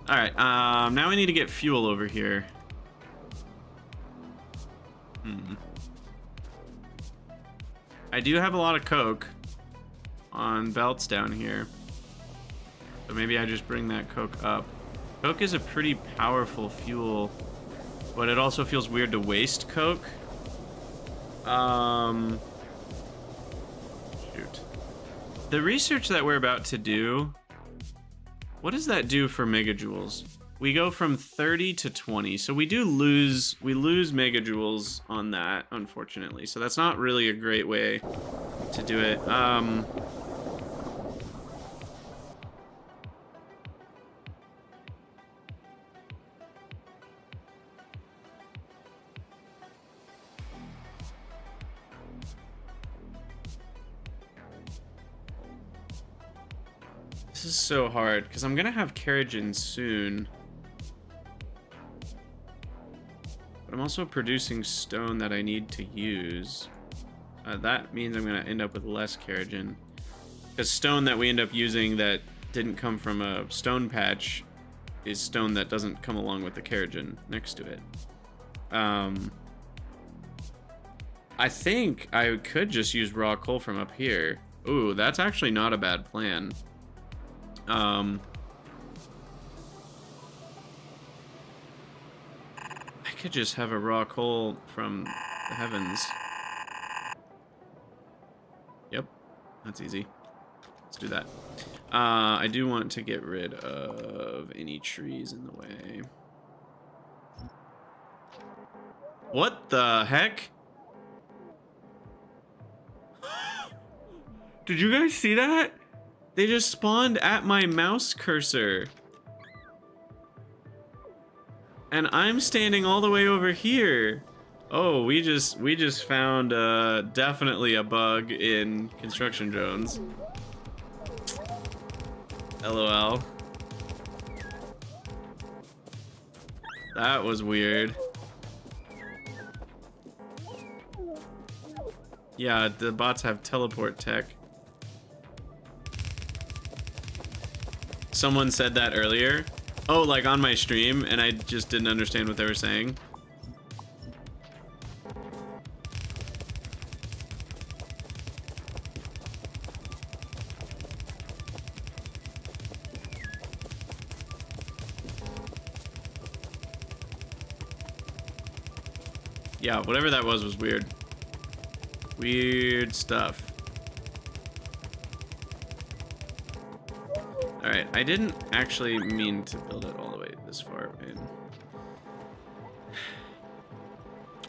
All right, now we need to get fuel over here. I do have a lot of coke on belts down here. So maybe I just bring that coke up. Coke is a pretty powerful fuel, but it also feels weird to waste coke. Shoot. The research that we're about to do, what does that do for megajoules? We go from 30 to 20, so we lose megajoules on that, unfortunately. So that's not really a great way to do it. This is so hard, because I'm going to have carriage in soon. But I'm also producing stone that I need to use. That means I'm going to end up with less carriage. Because stone that we end up using that didn't come from a stone patch is stone that doesn't come along with the carriage next to it. I think I could just use raw coal from up here. Ooh, that's actually not a bad plan. I could just have a raw coal from the heavens. Yep, that's easy. Let's do that. I do want to get rid of any trees in the way. What the heck? Did you guys see that? They just spawned at my mouse cursor. And I'm standing all the way over here. Oh, we just found definitely a bug in construction drones. LOL. That was weird. Yeah, the bots have teleport tech. Someone said that earlier. Oh, like on my stream, and I just didn't understand what they were saying. Yeah, whatever that was weird. Weird stuff. Alright, I didn't actually mean to build it all the way this far in.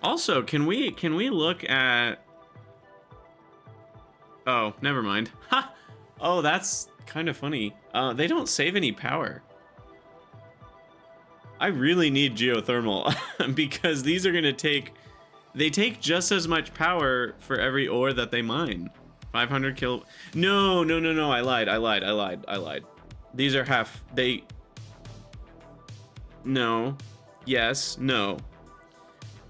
Also, can we look at... Oh, never mind. Ha! Oh, that's kind of funny. They don't save any power. I really need geothermal because these are gonna take... They take just as much power for every ore that they mine. 500 kilo... No, I lied. These are half... They... No. Yes. No.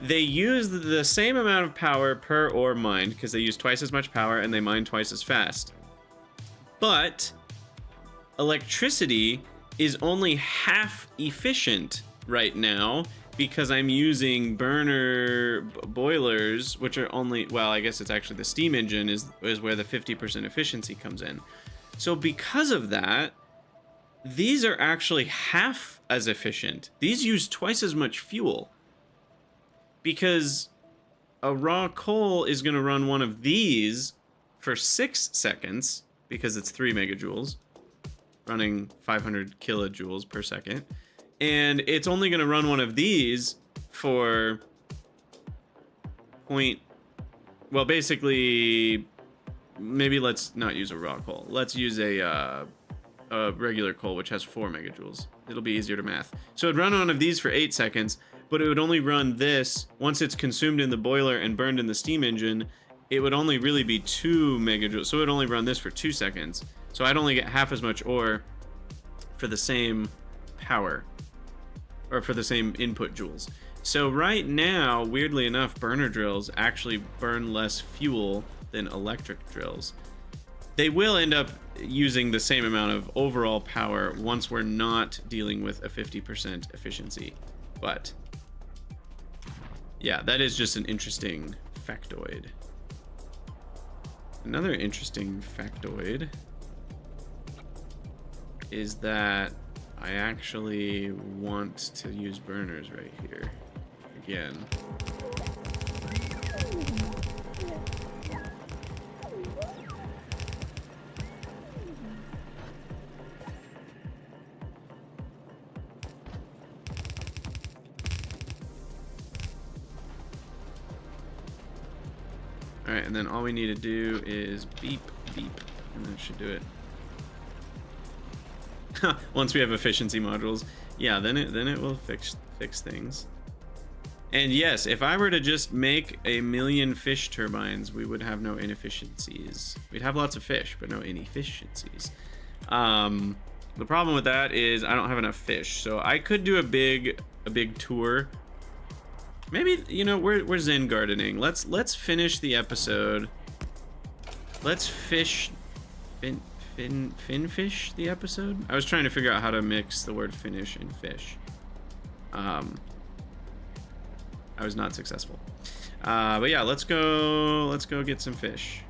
They use the same amount of power per ore mined because they use twice as much power and they mine twice as fast. But electricity is only half efficient right now because I'm using burner boilers, which are only, well, I guess it's actually the steam engine is where the 50% efficiency comes in. So because of that, these are actually half as efficient. These use twice as much fuel. Because a raw coal is going to run one of these for 6 seconds, because it's 3 megajoules, running 500 kilojoules per second. And it's only going to run one of these for well, basically, maybe let's not use a raw coal. Let's use a regular coal, which has 4 megajoules. It'll be easier to math. So it'd run one of these for 8 seconds, but it would only run this once it's consumed in the boiler and burned in the steam engine. It would only really be 2 megajoules, so it would only run this for 2 seconds. So I'd only get half as much ore for the same power, or for the same input joules. So right now, weirdly enough, burner drills actually burn less fuel than electric drills. They will end up using the same amount of overall power once we're not dealing with a 50% efficiency. But yeah, that is just an interesting factoid. Another interesting factoid is that I actually want to use burners right here again. Alright, and then all we need to do is beep, beep, and that should do it. Once we have efficiency modules, yeah, then it will fix things. And yes, if I were to just make 1,000,000 fish turbines, we would have no inefficiencies. We'd have lots of fish, but no inefficiencies. The problem with that is I don't have enough fish, so I could do a big tour. Maybe, you know, we're zen gardening. Let's finish the episode. Let's fish fin fish the episode. I was trying to figure out how to mix the word finish and fish. I was not successful. But yeah, let's go get some fish.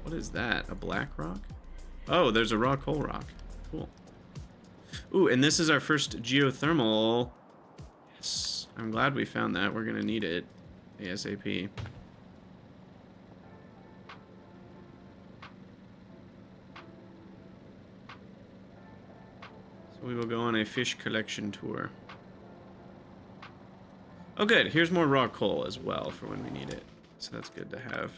What is that? A black rock? Oh, there's a raw coal rock. Cool. Ooh, and this is our first geothermal. Yes, I'm glad we found that. We're gonna need it ASAP. So we will go on a fish collection tour. Oh good, here's more raw coal as well for when we need it. So that's good to have.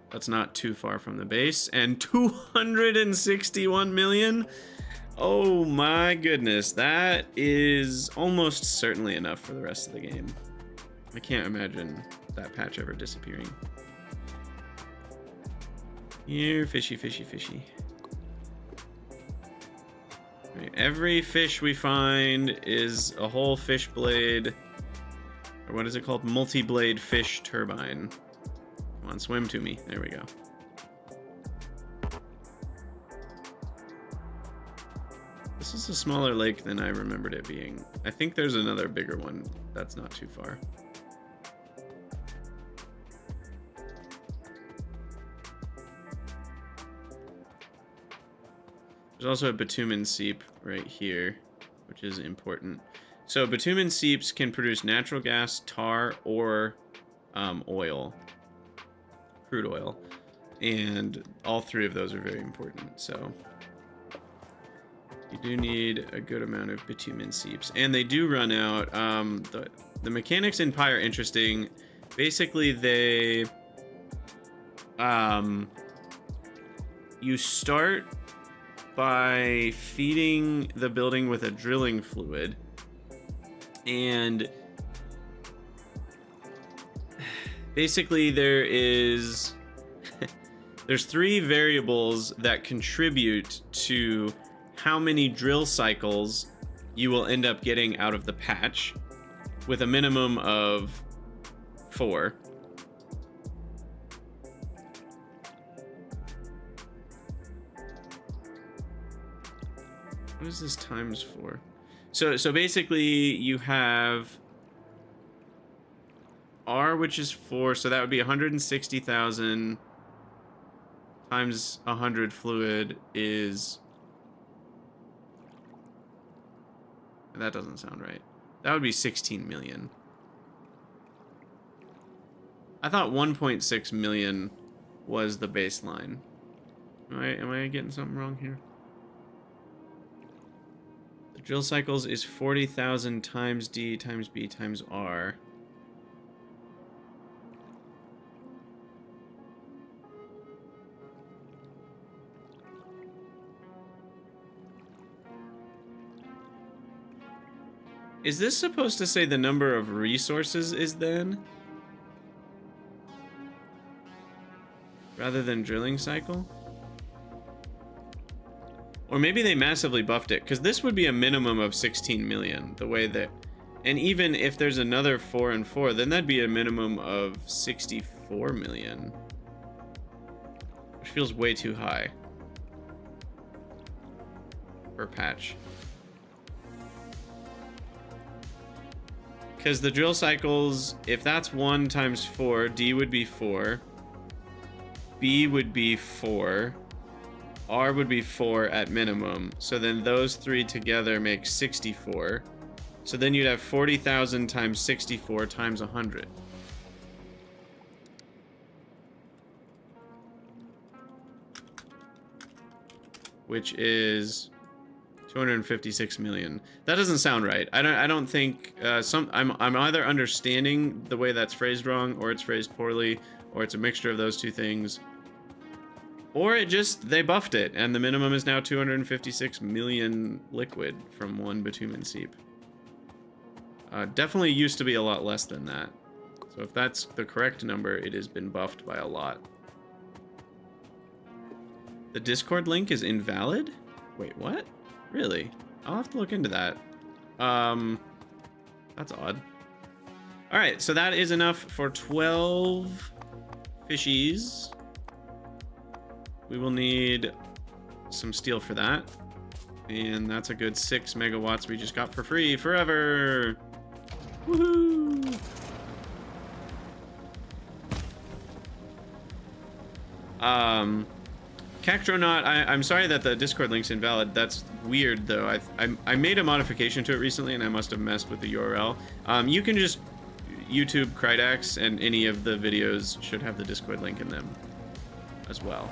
That's not too far from the base. And 261 million? Oh my goodness, that is almost certainly enough for the rest of the game. I can't imagine that patch ever disappearing. Here, fishy, fishy, fishy. Right, every fish we find is a whole fish blade, or what is it called? Multi-blade fish turbine. Come on, swim to me. There we go. This is a smaller lake than I remembered it being. I think there's another bigger one that's not too far. There's also a bitumen seep right here, which is important. So bitumen seeps can produce natural gas, tar, or oil, crude oil, and all three of those are very important. So you do need a good amount of bitumen seeps, and they do run out. The mechanics in Pi are interesting. Basically, they you start by feeding the building with a drilling fluid, and basically there's three variables that contribute to how many drill cycles you will end up getting out of the patch, with a minimum of 4. What is this times 4? So basically you have R, which is 4, so that would be 160,000 times 100 fluid is... That doesn't sound right. That would be 16 million. I thought 1.6 million was the baseline. Am I getting something wrong here? The drill cycles is 40,000 times D times B times R. Is this supposed to say the number of resources is then? Rather than drilling cycle? Or maybe they massively buffed it, because this would be a minimum of 16 million, the way that... And even if there's another 4 and 4, then that'd be a minimum of 64 million. Which feels way too high. Per patch. Because the drill cycles, if that's 1 times 4, D would be 4. B would be 4. R would be 4 at minimum. So then those three together make 64. So then you'd have 40,000 times 64 times 100. Which is 256 million. That doesn't sound right. I don't think I'm either understanding the way that's phrased wrong, or it's phrased poorly, or it's a mixture of those two things. Or it just, they buffed it, and the minimum is now 256 million liquid from 1 bitumen seep. Definitely used to be a lot less than that. So if that's the correct number, it has been buffed by a lot. The Discord link is invalid? Wait, what? Really? I'll have to look into that. That's odd. Alright, so that is enough for 12 fishies. We will need some steel for that. And that's a good 6 megawatts we just got for free forever. Woohoo! Cactronaut, I'm sorry that the Discord link's invalid. That's weird, though. I made a modification to it recently, and I must have messed with the URL. You can just YouTube Krydax, and any of the videos should have the Discord link in them as well.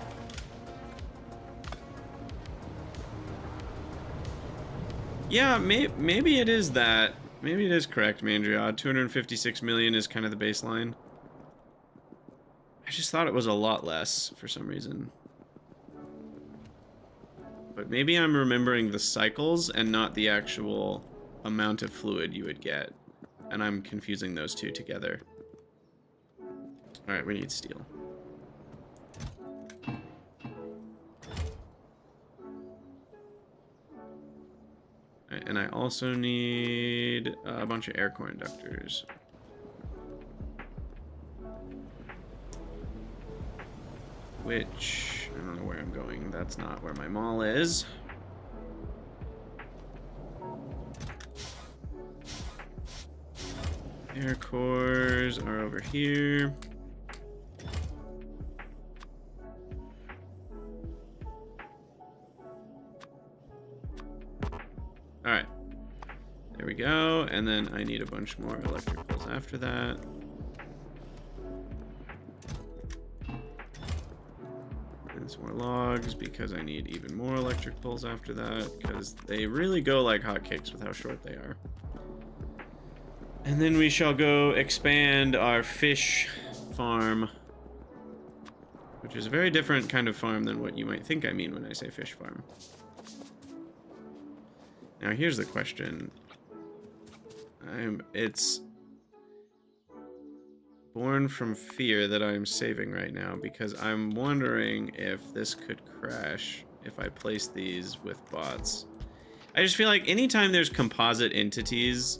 Yeah, maybe it is that. Maybe it is correct, Mandriod. 256 million is kind of the baseline. I just thought it was a lot less for some reason. But maybe I'm remembering the cycles and not the actual amount of fluid you would get. And I'm confusing those two together. Alright, we need steel. Alright, and I also need a bunch of air core inductors. Which, I don't know where I'm going. That's not where my mall is. Air cores are over here. Alright. There we go. and then I need a bunch more electric poles after that. And some more logs, because I need even more electric poles after that, because they really go like hotcakes with how short they are. And then we shall go expand our fish farm, which is a very different kind of farm than what you might think I mean when I say fish farm. Now here's the question. It's born from fear that I'm saving right now, because I'm wondering if this could crash if I place these with bots. I just feel like anytime there's composite entities,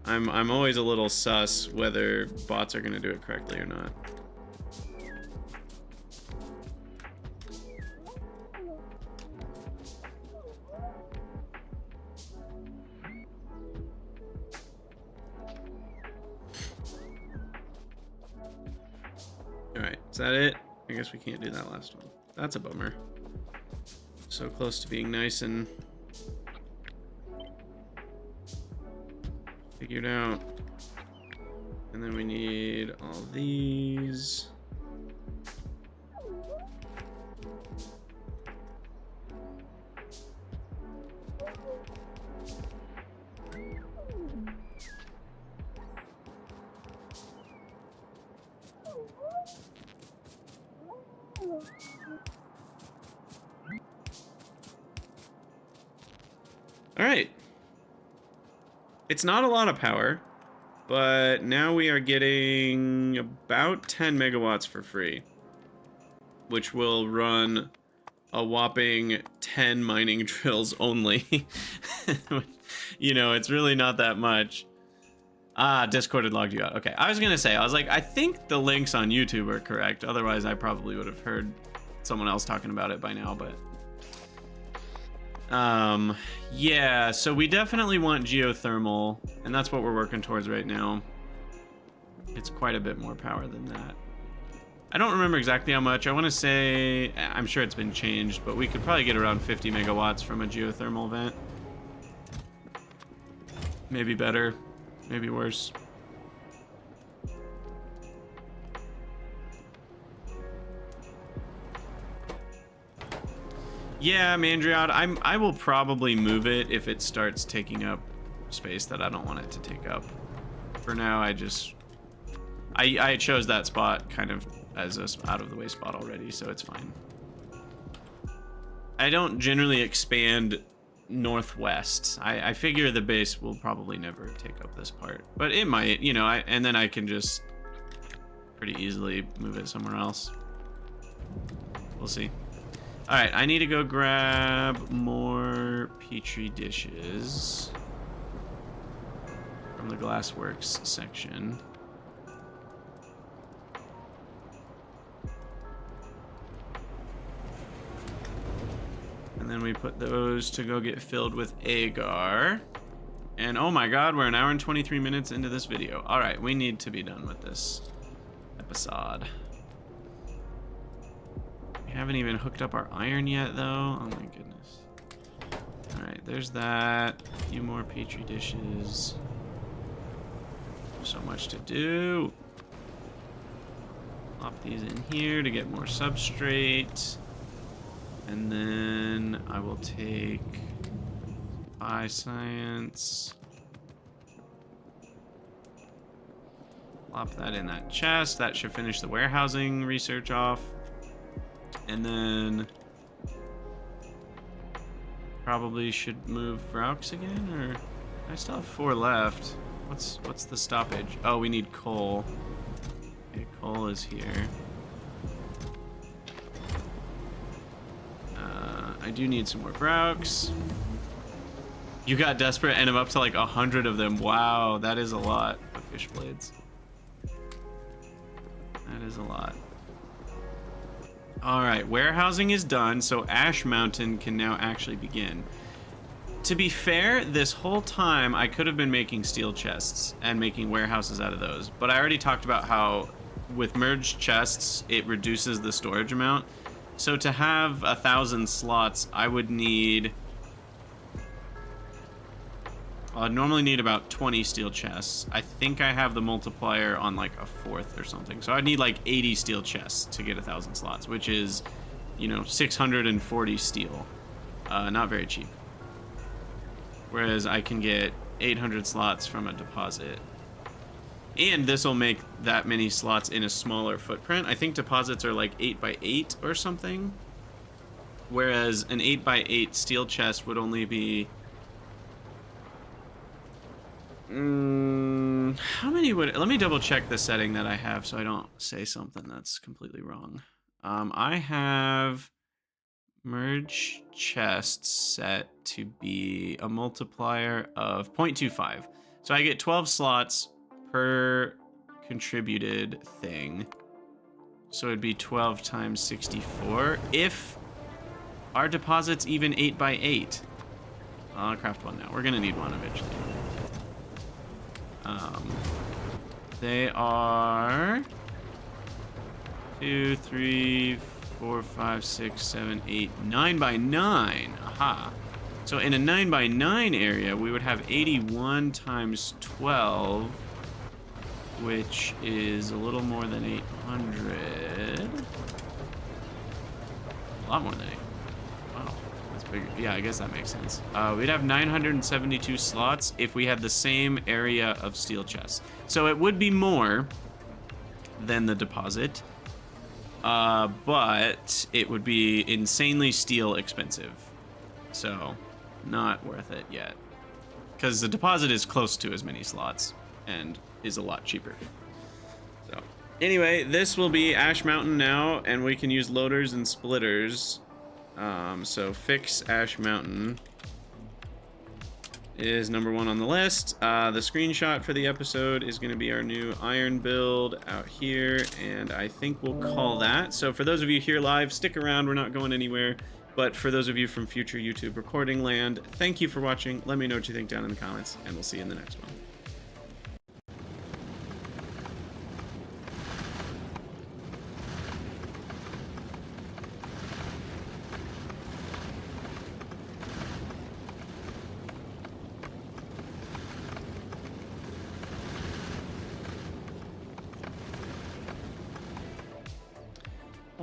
I'm always a little sus whether bots are gonna do it correctly or not. Alright, is that it? I guess we can't do that last one. That's a bummer. So close to being nice and figured out. And then we need all these. All right. It's not a lot of power, but now we are getting about 10 megawatts for free, which will run a whopping 10 mining drills only. You know, it's really not that much. Ah, Discord had logged you out. Okay, I was gonna say, I was like, I think the links on YouTube are correct. Otherwise, I probably would have heard someone else talking about it by now, but... yeah, so we definitely want geothermal, and that's what we're working towards right now. It's quite a bit more power than that. I don't remember exactly how much. I want to say, I'm sure it's been changed, but we could probably get around 50 megawatts from a geothermal vent. Maybe better, maybe worse. Yeah, Mandriot, I will probably move it if it starts taking up space that I don't want it to take up. For now, I chose that spot kind of as a out of the way spot already, so it's fine. I don't generally expand northwest. I figure the base will probably never take up this part, but it might, you know, and then I can just pretty easily move it somewhere else. We'll see. All right, I need to go grab more Petri dishes from the Glassworks section. And then we put those to go get filled with agar. And oh my god, we're an hour and 23 minutes into this video. All right, we need to be done with this episode. Haven't even hooked up our iron yet, though. Oh my goodness. All right, there's that. A few more Petri dishes. So much to do. Plop these in here to get more substrate. And then I will take science. Plop that in that chest. That should finish the warehousing research off. And then probably should move Raux again, or I still have 4 left. What's the stoppage? Oh, we need coal. Okay, coal is here. I do need some more Raux. You got desperate and I'm up to like 100 of them. Wow, that is a lot of fish blades. That is a lot. All right, warehousing is done, so Ash Mountain can now actually begin. To be fair, this whole time I could have been making steel chests and making warehouses out of those, but I already talked about how with merged chests, it reduces the storage amount. So to have 1,000 slots, I would need I'd normally need about 20 steel chests. I think I have the multiplier on like a 4th or something. So I'd need like 80 steel chests to get 1,000 slots, which is, you know, 640 steel. Not very cheap. Whereas I can get 800 slots from a deposit. And this will make that many slots in a smaller footprint. I think deposits are like 8x8 or something. Whereas an 8x8 steel chest would only be... how many would... Let me double check the setting that I have so I don't say something that's completely wrong. I have merge chests set to be a multiplier of 0.25. So I get 12 slots per contributed thing. So it'd be 12 times 64. If our deposit's even 8x8. I'll craft one now. We're gonna need one eventually. They are 2, 3, 4, 5, 6, 7, 8, 9x9. Aha. So in a 9x9 area, we would have 81 times 12, which is a little more than 800. A lot more than 800. Wow, that's big. Yeah, I guess that makes sense. We'd have 972 slots if we had the same area of steel chests. So it would be more than the deposit, but it would be insanely steel expensive. So not worth it yet. Because the deposit is close to as many slots and is a lot cheaper. So anyway, this will be Ash Mountain now, and we can use loaders and splitters. So fix Ash Mountain is number 1 on the list. The screenshot for the episode is going to be our new iron build out here, and I think we'll call that. So for those of you here live, stick around, we're not going anywhere. But for those of you from future YouTube recording land, thank you for watching. Let me know what you think down in the comments, and we'll see you in the next one.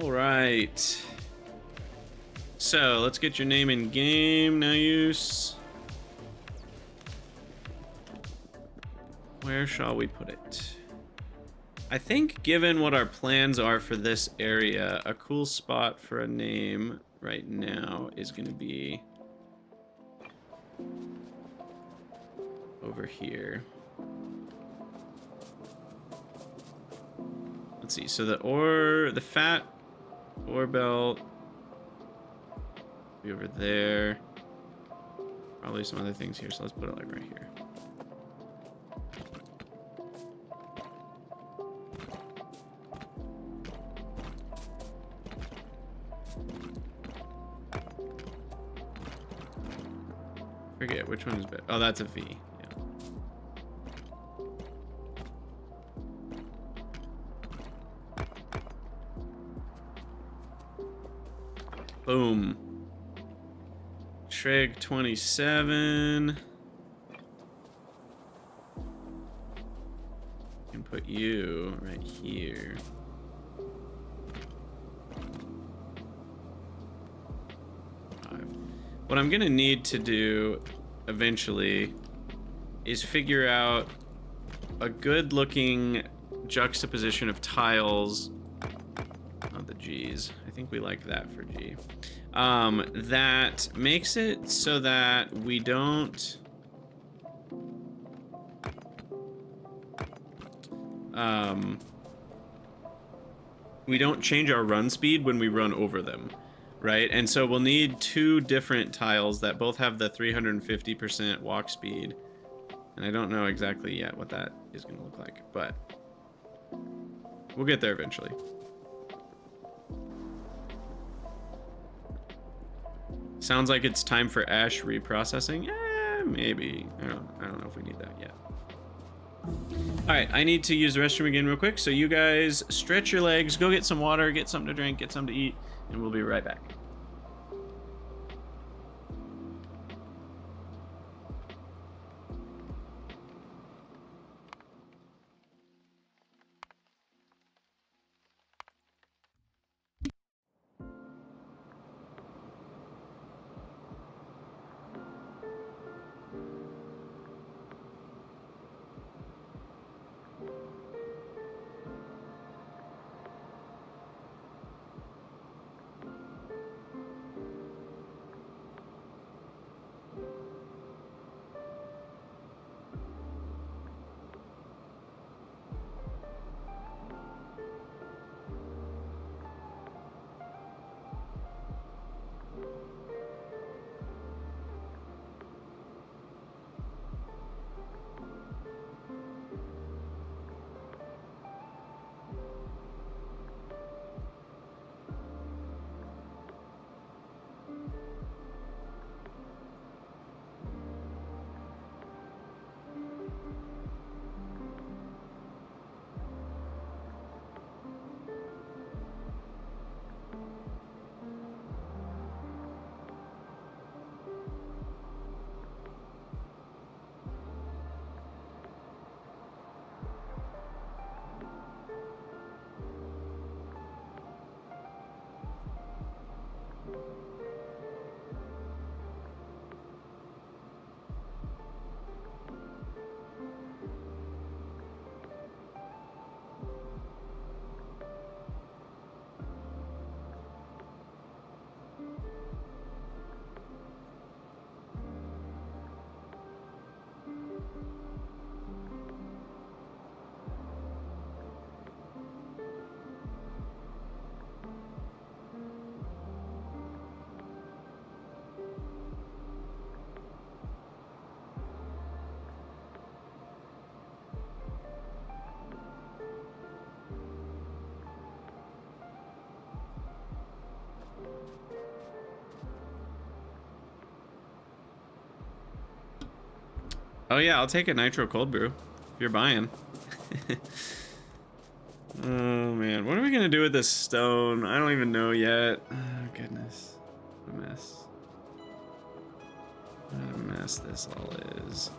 All right. So let's get your name in game now. Use. Where shall we put it? I think given what our plans are for this area, a cool spot for a name right now is going to be over here. Let's see. So the fat ore belt be over there. Probably some other things here, so let's put it like right here. Forget which one is better. Oh, that's a V. Yeah. Boom. Trig 27. Can put you right here. What I'm gonna need to do eventually is figure out a good looking juxtaposition of tiles. Not the G's. I think we like that for G. That makes it so that we don't change our run speed when we run over them, right? And so we'll need 2 different tiles that both have the 350% walk speed, and I don't know exactly yet what that is going to look like, but we'll get there eventually. Sounds like it's time for ash reprocessing. Maybe. I don't know if we need that yet. All right, I need to use the restroom again real quick. So you guys stretch your legs, go get some water, get something to drink, get something to eat, and we'll be right back. Oh yeah, I'll take a nitro cold brew if you're buying. Oh man, what are we gonna do with this stone? I don't even know yet. Oh goodness, what a mess. What a mess this all is.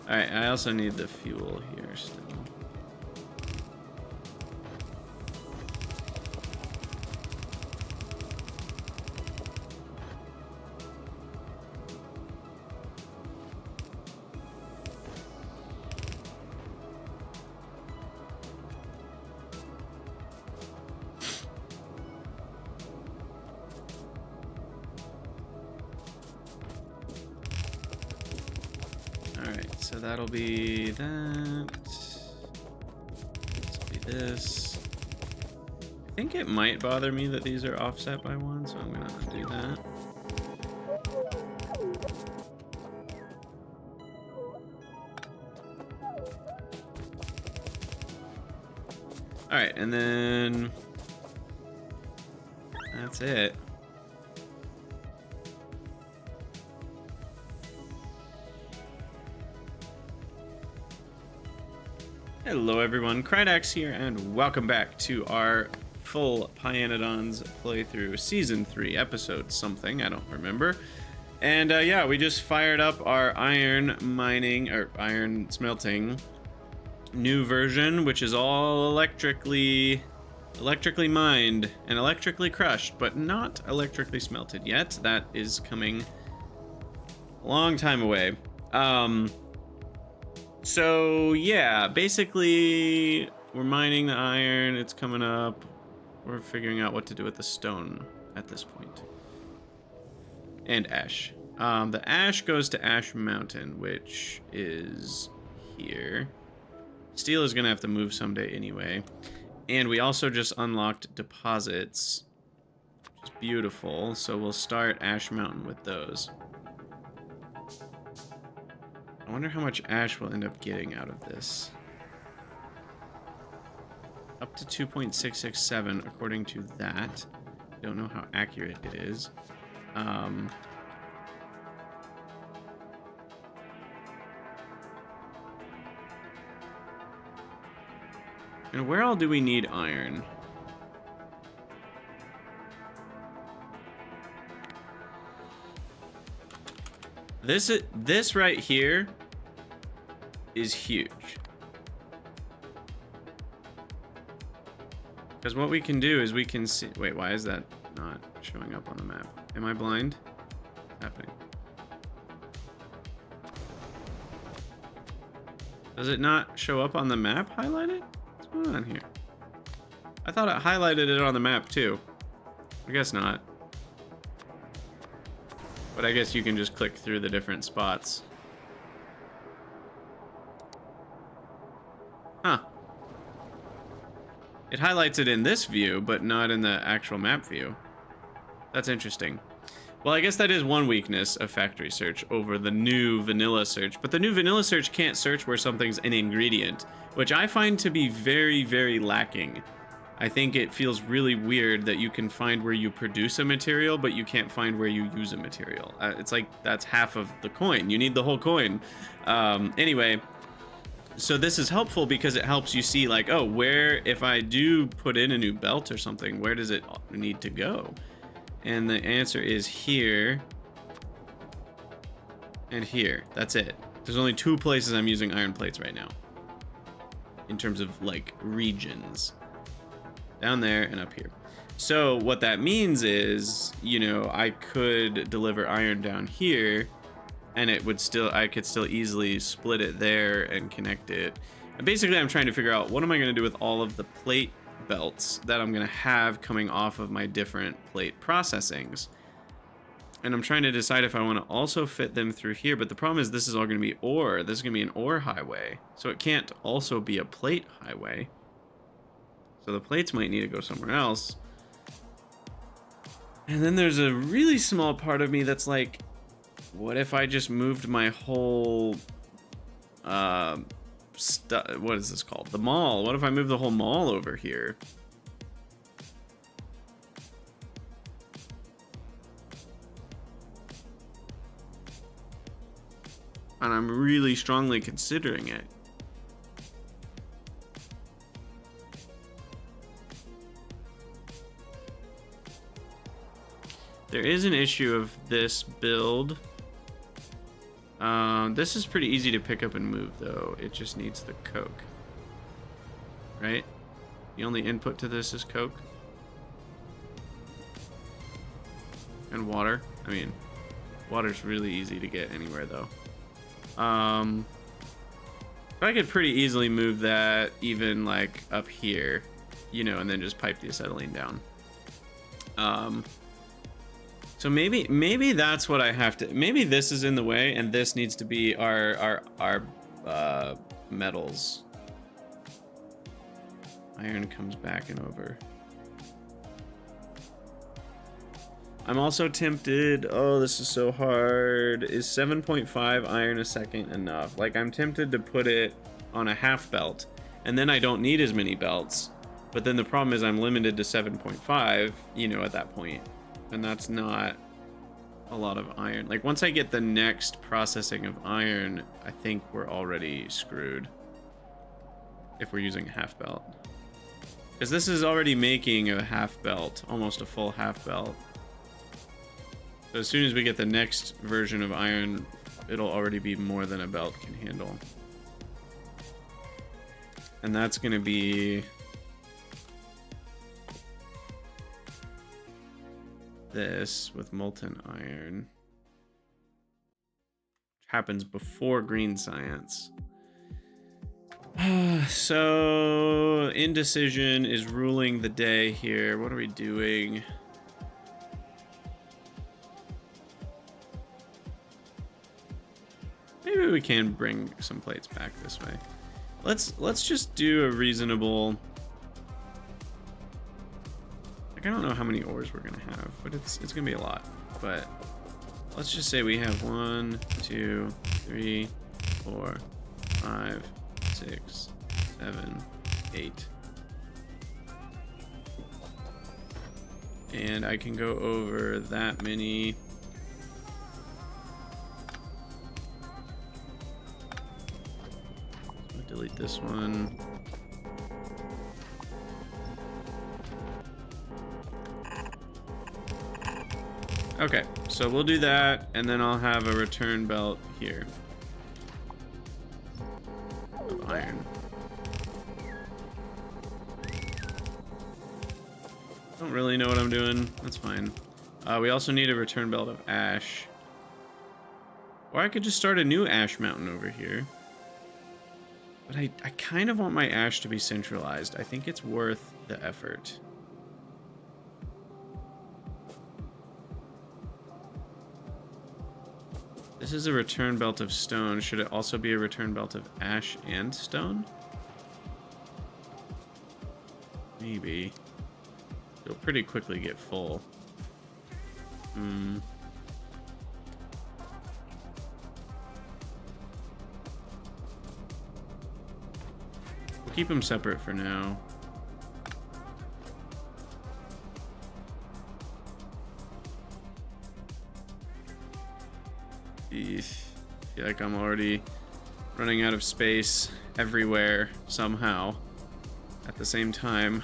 Alright, I also need the fuel here still. So that'll be that. This will be this. I think it might bother me that these are offset by 1, so I'm gonna undo that. All right, and then that's it. Hello everyone, Krydax here, and welcome back to our full pYanodon's playthrough, Season 3, Episode something, I don't remember. And yeah, we just fired up our iron mining, or iron smelting new version, which is all electrically mined and electrically crushed, but not electrically smelted yet. That is coming a long time away. So yeah, basically we're mining the iron, it's coming up. We're figuring out what to do with the stone at this point. And ash. The ash goes to Ash Mountain, which is here. Steel is gonna have to move someday anyway. And we also just unlocked deposits, which is beautiful. So we'll start Ash Mountain with those. I wonder how much ash we'll end up getting out of this. Up to 2.667 according to that. Don't know how accurate it is. And where all do we need iron? This right here is huge. Because what we can do is we can see... Wait, why is that not showing up on the map? Am I blind? What's happening? Does it not show up on the map highlighted? What's going on here? I thought it highlighted it on the map too. I guess not. But I guess you can just click through the different spots. Huh. It highlights it in this view, but not in the actual map view. That's interesting. Well, I guess that is one weakness of factory search over the new vanilla search. But the new vanilla search can't search where something's an ingredient, which I find to be very, very lacking. I think it feels really weird that you can find where you produce a material, but you can't find where you use a material. It's like that's half of the coin. You need the whole coin. Anyway, so this is helpful because it helps you see like, oh, where, if I do put in a new belt or something, where does it need to go? And the answer is here and here. That's it. There's only 2 places I'm using iron plates right now in terms of like regions. Down there and up here. So what that means is, you know, I could deliver iron down here and it would still, I could still easily split it there and connect it. And basically I'm trying to figure out what am I going to do with all of the plate belts that I'm going to have coming off of my different plate processings. And I'm trying to decide if I want to also fit them through here, but the problem is this is all going to be ore. This is going to be an ore highway. So it can't also be a plate highway. So the plates might need to go somewhere else. And then there's a really small part of me that's like, what if I just moved my whole, what is this called? The mall. What if I move the whole mall over here? And I'm really strongly considering it. There is an issue of this build. This is pretty easy to pick up and move, though. It just needs the coke. Right? The only input to this is coke. And water. I mean, water's really easy to get anywhere, though. But I could pretty easily move that even, like, up here. You know, and then just pipe the acetylene down. So maybe that's what I have to. Maybe this is in the way, and this needs to be our metals. Iron comes back and over. I'm also tempted. Oh, this is so hard. Is 7.5 iron a second enough? Like, I'm tempted to put it on a half belt, and then I don't need as many belts. But then the problem is I'm limited to 7.5. You know, at that point. And that's not a lot of iron. Like, once I get the next processing of iron, I think we're already screwed. If we're using a half belt. Because this is already making a half belt. Almost a full half belt. So as soon as we get the next version of iron, it'll already be more than a belt can handle. And that's going to be... this with molten iron. Happens before green science. So indecision is ruling the day here. What are we doing? Maybe we can bring some plates back this way. Let's just do a reasonable. I don't know how many ores we're gonna have, but it's gonna be a lot. But let's just say we have 1, 2, 3, 4, 5, 6, 7, 8. And I can go over that many. So delete this one. Okay, so we'll do that, and then I'll have a return belt here of iron. Don't really know what I'm doing. That's fine. We also need a return belt of ash. Or I could just start a new ash mountain over here. But I kind of want my ash to be centralized. I think it's worth the effort. This is a return belt of stone. Should it also be a return belt of ash and stone? Maybe. It'll pretty quickly get full. We'll keep them separate for now. I feel like I'm already running out of space everywhere somehow at the same time.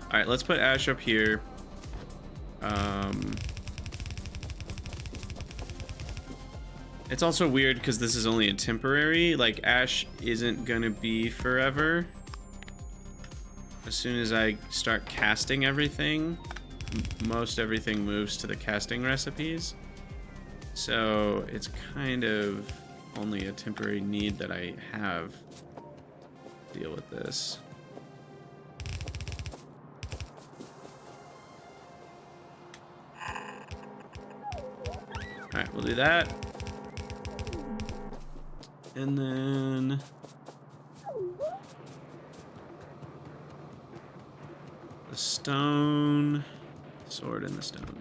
All right, let's put ash up here. It's also weird because this is only a temporary. Like, ash isn't gonna be forever. As soon as I start casting everything, most everything moves to the casting recipes. So it's kind of only a temporary need that I have to deal with this. Alright, we'll do that. And then the stone, sword and the stone.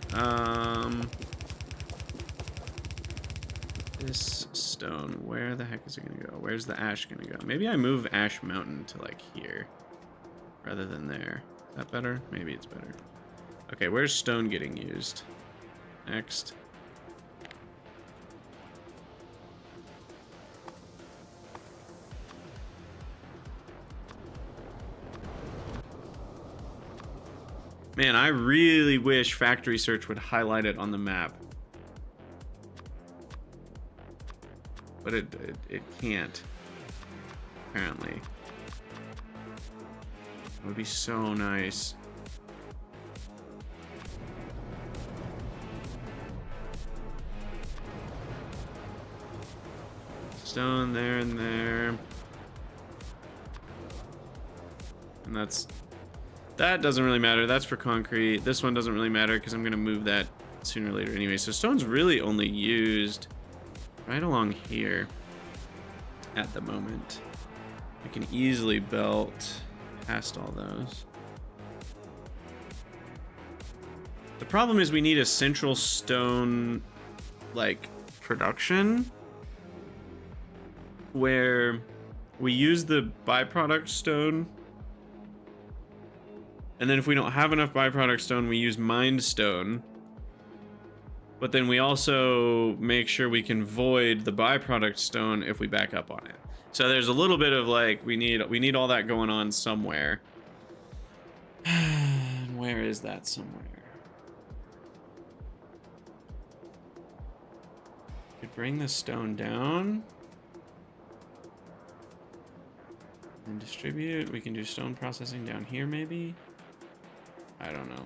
This stone, where the heck is it gonna go? Where's the ash gonna go? Maybe I move Ash Mountain to like here rather than there. Is that better? Maybe it's better. Okay, where's stone getting used? Next. Man, I really wish factory search would highlight it on the map. But it can't, apparently. It would be so nice. Stone there and there. And that doesn't really matter. That's for concrete. This one doesn't really matter because I'm gonna move that sooner or later anyway. So stone's really only used right along here at the moment. I can easily belt past all those. The problem is we need a central stone like production where we use the byproduct stone, and then if we don't have enough byproduct stone, we use mined stone. But then we also make sure we can void the byproduct stone if we back up on it. So there's a little bit of like, we need all that going on somewhere. And where is that somewhere? Could bring the stone down and distribute. We can do stone processing down here maybe. I don't know.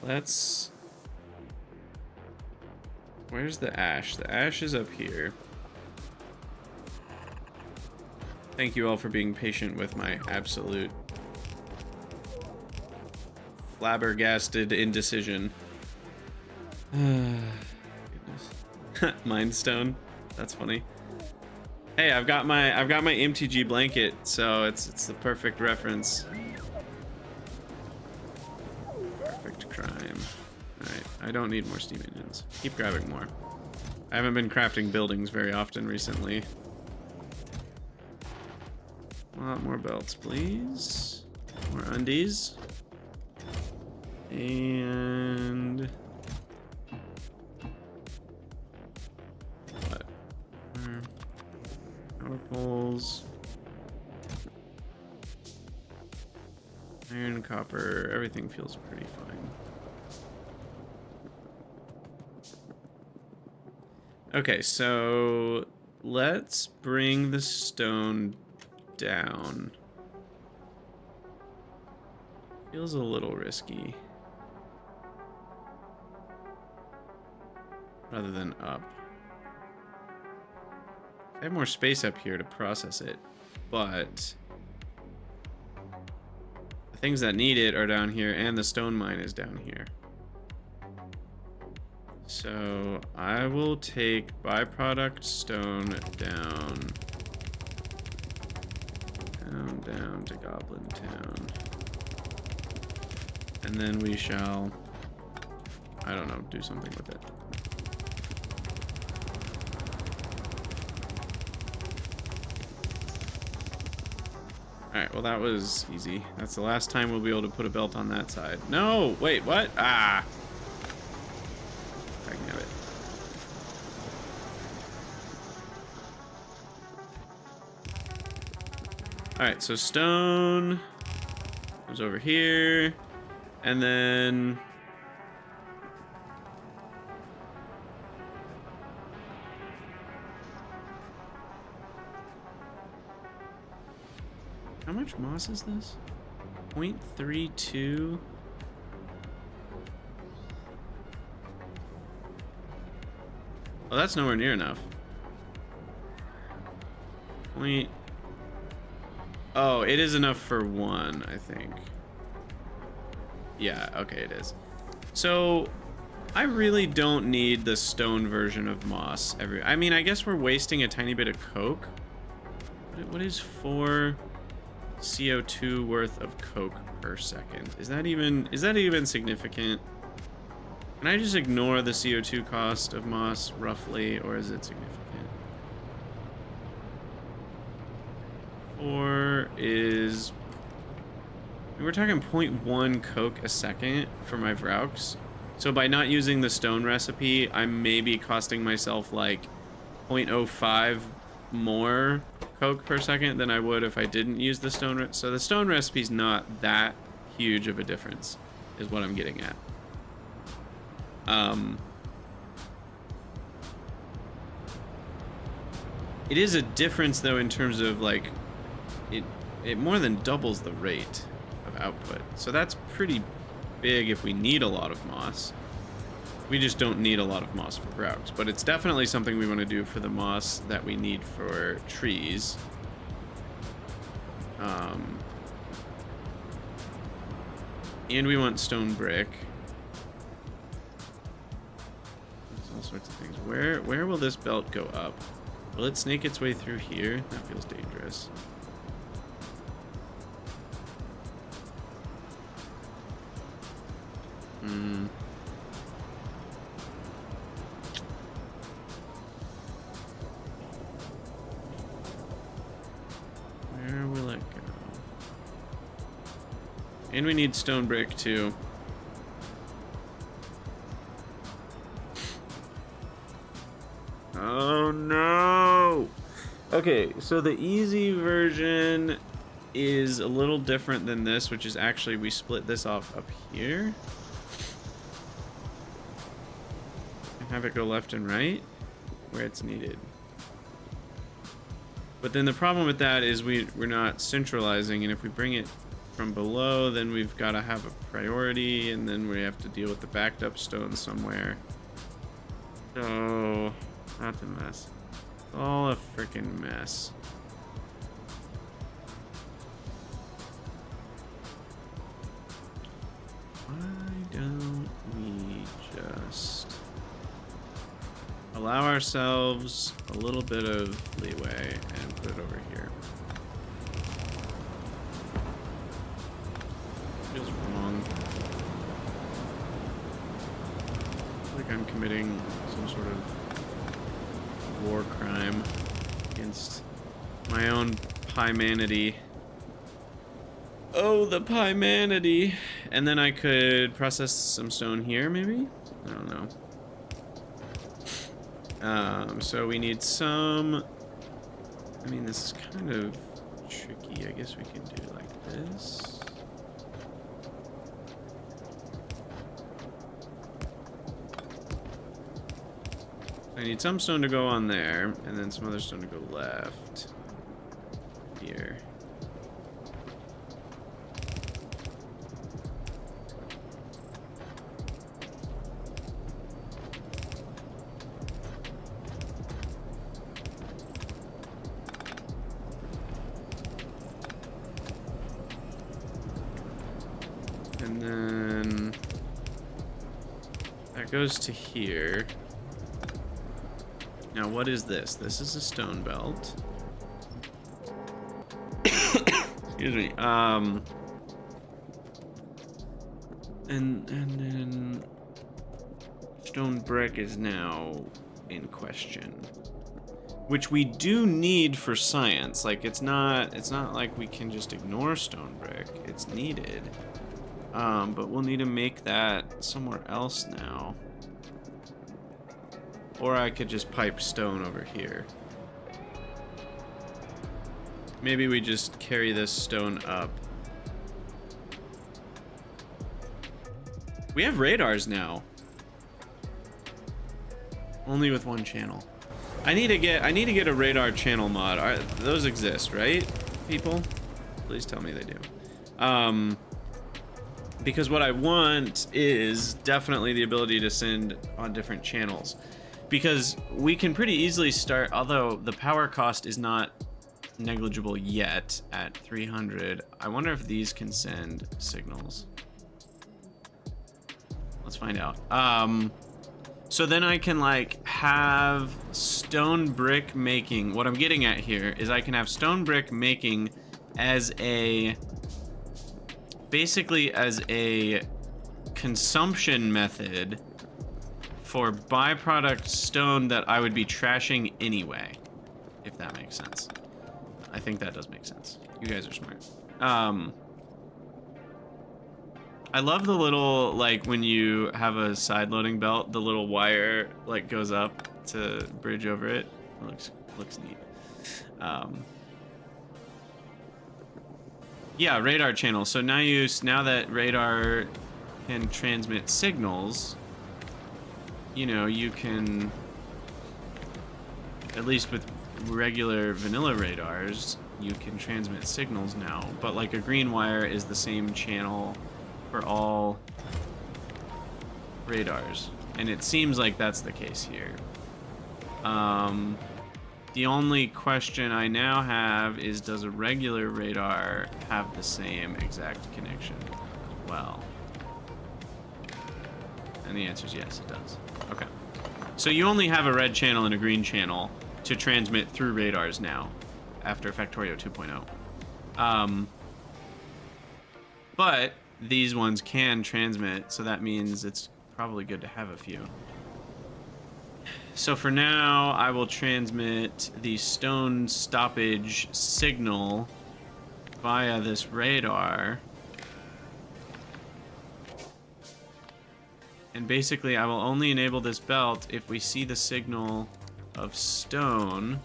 Let's... Where's the ash? The ash is up here. Thank you all for being patient with my absolute flabbergasted indecision. Goodness. Mind stone. That's funny. Hey, I've got my MTG blanket, so it's the perfect reference. Perfect crime. Alright, I don't need more steam engines. Keep grabbing more. I haven't been crafting buildings very often recently. A lot more belts, please. More undies. And... what? Power poles. Iron, copper, everything feels pretty fine. Okay, so let's bring the stone down. Feels a little risky. Rather than up. I have more space up here to process it, but the things that need it are down here, and the stone mine is down here. So I will take byproduct stone down to Goblin Town, and then we shall, I don't know, do something with it. Alright, well that was easy. That's the last time we'll be able to put a belt on that side. No! Wait, what? Ah! I can have it. Alright, so stone comes over here, and then... how much moss is this? 0.32. Oh, that's nowhere near enough. Oh, it is enough for one, I think. Yeah, okay, it is. So, I really don't need the stone version of moss. I mean, I guess we're wasting a tiny bit of coke. What is 4 CO2 worth of coke per second? Is that even significant? Can I just ignore the CO2 cost of moss roughly, or is it significant? 4 is... we're talking 0.1 coke a second for my Vraux. So by not using the stone recipe, I'm maybe costing myself like 0.05 more coke per second than I would if I didn't use the stone. So the stone recipe's not that huge of a difference, is what I'm getting at. It is a difference though in terms of like it more than doubles the rate of output. So that's pretty big if we need a lot of moss. We just don't need a lot of moss for grouts, but it's definitely something we want to do for the moss that we need for trees. And we want stone brick. There's all sorts of things. Where will this belt go up? Will it snake its way through here? That feels dangerous. Where will it go? And we need stone brick too. Oh no! Okay, so the easy version is a little different than this, which is actually we split this off up here. And have it go left and right where it's needed. But then the problem with that is we're not centralizing, and if we bring it from below, then we've got to have a priority, and then we have to deal with the backed up stone somewhere. So that's a mess. It's all a freaking mess. Why don't we just allow ourselves a little bit of leeway and put it over here? Feels wrong. I feel like I'm committing some sort of war crime against my own pYanodon's. Oh, the pYanodon's. And then I could process some stone here, maybe? I don't know. So we need some... I mean, this is kind of tricky. I guess we can do like this. I need some stone to go on there, and then some other stone to go left. Here. And then that goes to here. Now, what is this? This is a stone belt. Excuse me. And then stone brick is now in question, which we do need for science. Like it's not like we can just ignore stone brick. It's needed. But we'll need to make that somewhere else now. Or I could just pipe stone over here. Maybe we just carry this stone up. We have radars now. Only with one channel. I need to get a radar channel mod. Those exist, right, people? Please tell me they do. Because what I want is definitely the ability to send on different channels. Because we can pretty easily start, although the power cost is not negligible yet at 300. I wonder if these can send signals. Let's find out. So then I can like have stone brick making. What I'm getting at here is I can have stone brick making as a, basically as a consumption method for byproduct stone that I would be trashing anyway, if that makes sense. I think that does make sense. You guys are smart. I love the little, like when you have a side loading belt, the little wire like goes up to bridge over it. It looks neat. Yeah, radar channel. So now that radar can transmit signals, you know, you can, at least with regular vanilla radars, you can transmit signals now. But like a green wire is the same channel for all radars, and it seems like that's the case here. The only question I now have is, does a regular radar have the same exact connection? Well, and the answer is yes, it does. Okay. So you only have a red channel and a green channel to transmit through radars now, after Factorio 2.0. But these ones can transmit, so that means it's probably good to have a few. So for now, I will transmit the stone stoppage signal via this radar. And basically, I will only enable this belt if we see the signal of stone.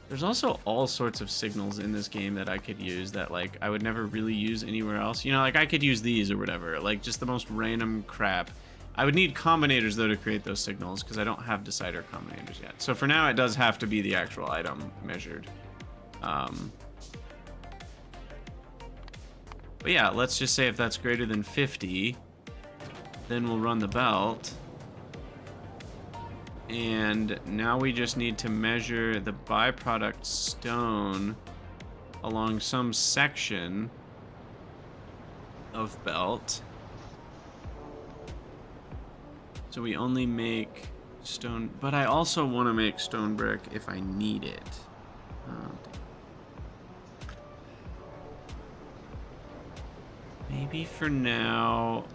There's also all sorts of signals in this game that I could use that, like, I would never really use anywhere else. You know, like, I could use these or whatever. Like, just the most random crap. I would need combinators, though, to create those signals, because I don't have decider combinators yet. So for now, it does have to be the actual item measured. But yeah, let's just say if that's greater than 50, then we'll run the belt. And now we just need to measure the byproduct stone along some section of belt. So we only make stone, but I also want to make stone brick if I need it. Maybe for now,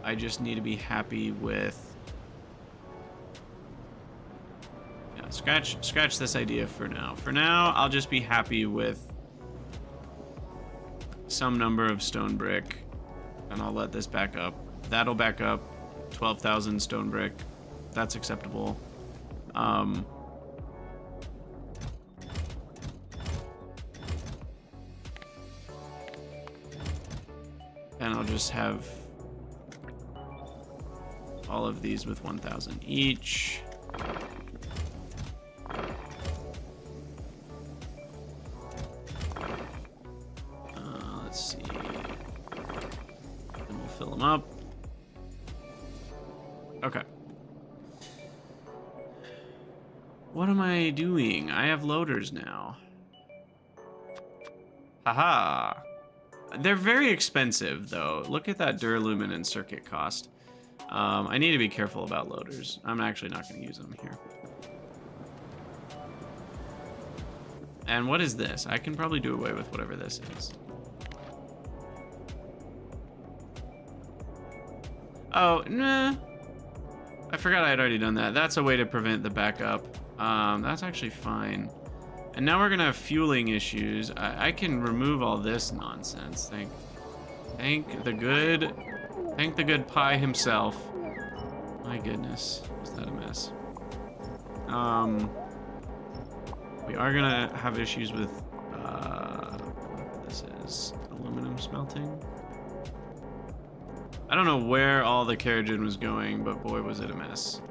I just need to be happy with... Scratch this idea for now. For now, I'll just be happy with some number of stone brick, and I'll let this back up. That'll back up 12,000 stone brick. That's acceptable. And I'll just have all of these with 1,000 each. Let's see. And we'll fill them up. Okay. What am I doing? I have loaders now. Haha. They're very expensive, though. Look at that duralumin and circuit cost. I need to be careful about loaders. I'm actually not going to use them here. And what is this? I can probably do away with whatever this is. Oh, nah. I forgot I had already done that. That's a way to prevent the backup. That's actually fine. And now we're gonna have fueling issues. I can remove all this nonsense. Thank the good pie himself. My goodness, was that a mess? We are gonna have issues with what this is, aluminum smelting. I don't know where all the Keratin was going, but boy was it a mess.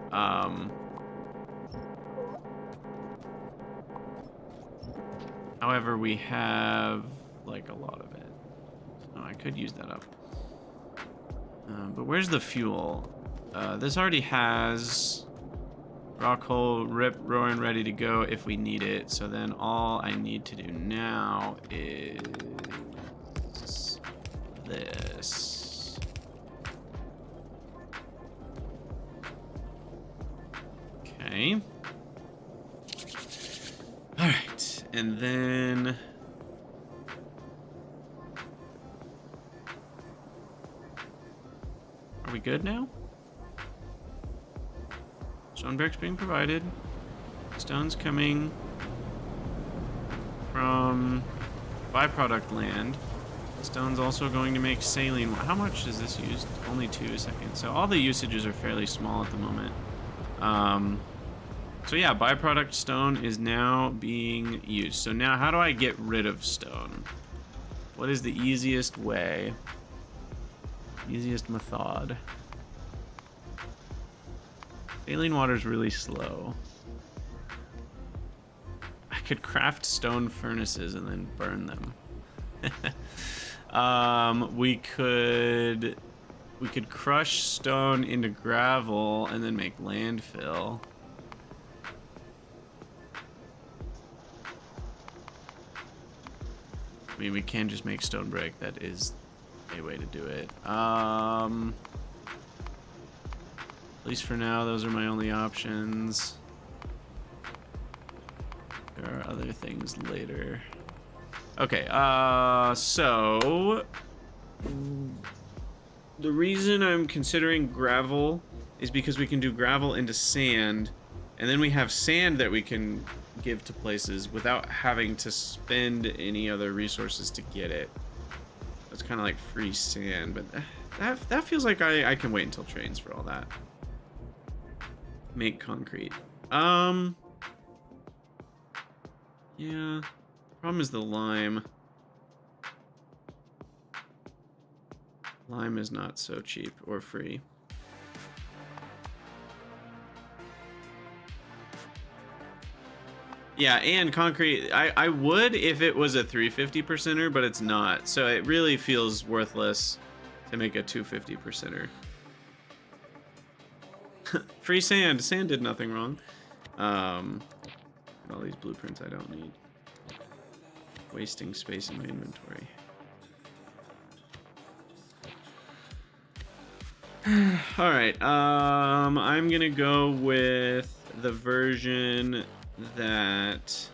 However, we have like a lot of it. So I could use that up. But where's the fuel? This already has rock hole, rip, roarin ready to go if we need it. So then all I need to do now is this. Okay. All right, and then are we good now? Stone bricks being provided. Stone's coming from byproduct land. Stone's also going to make saline. How much is this used? Only 2 seconds. So all the usages are fairly small at the moment. So yeah, byproduct stone is now being used. So now how do I get rid of stone? What is the easiest way? Easiest method? Saline water is really slow. I could craft stone furnaces and then burn them. We could crush stone into gravel and then make landfill. I mean, we can just make stone brick. That is a way to do it. At least for now, those are my only options. There are other things later. Okay, so the reason I'm considering gravel is because we can do gravel into sand, and then we have sand that we can give to places without having to spend any other resources to get it. It's kind of like free sand, but that feels like I can wait until trains for all that. Make concrete. Yeah. The problem is the lime. Lime is not so cheap or free. Yeah, and concrete, I would if it was a 350%er, but it's not. So it really feels worthless to make a 250%er. Free sand. Sand did nothing wrong. All these blueprints I don't need. Wasting space in my inventory. All right. I'm gonna go with the version that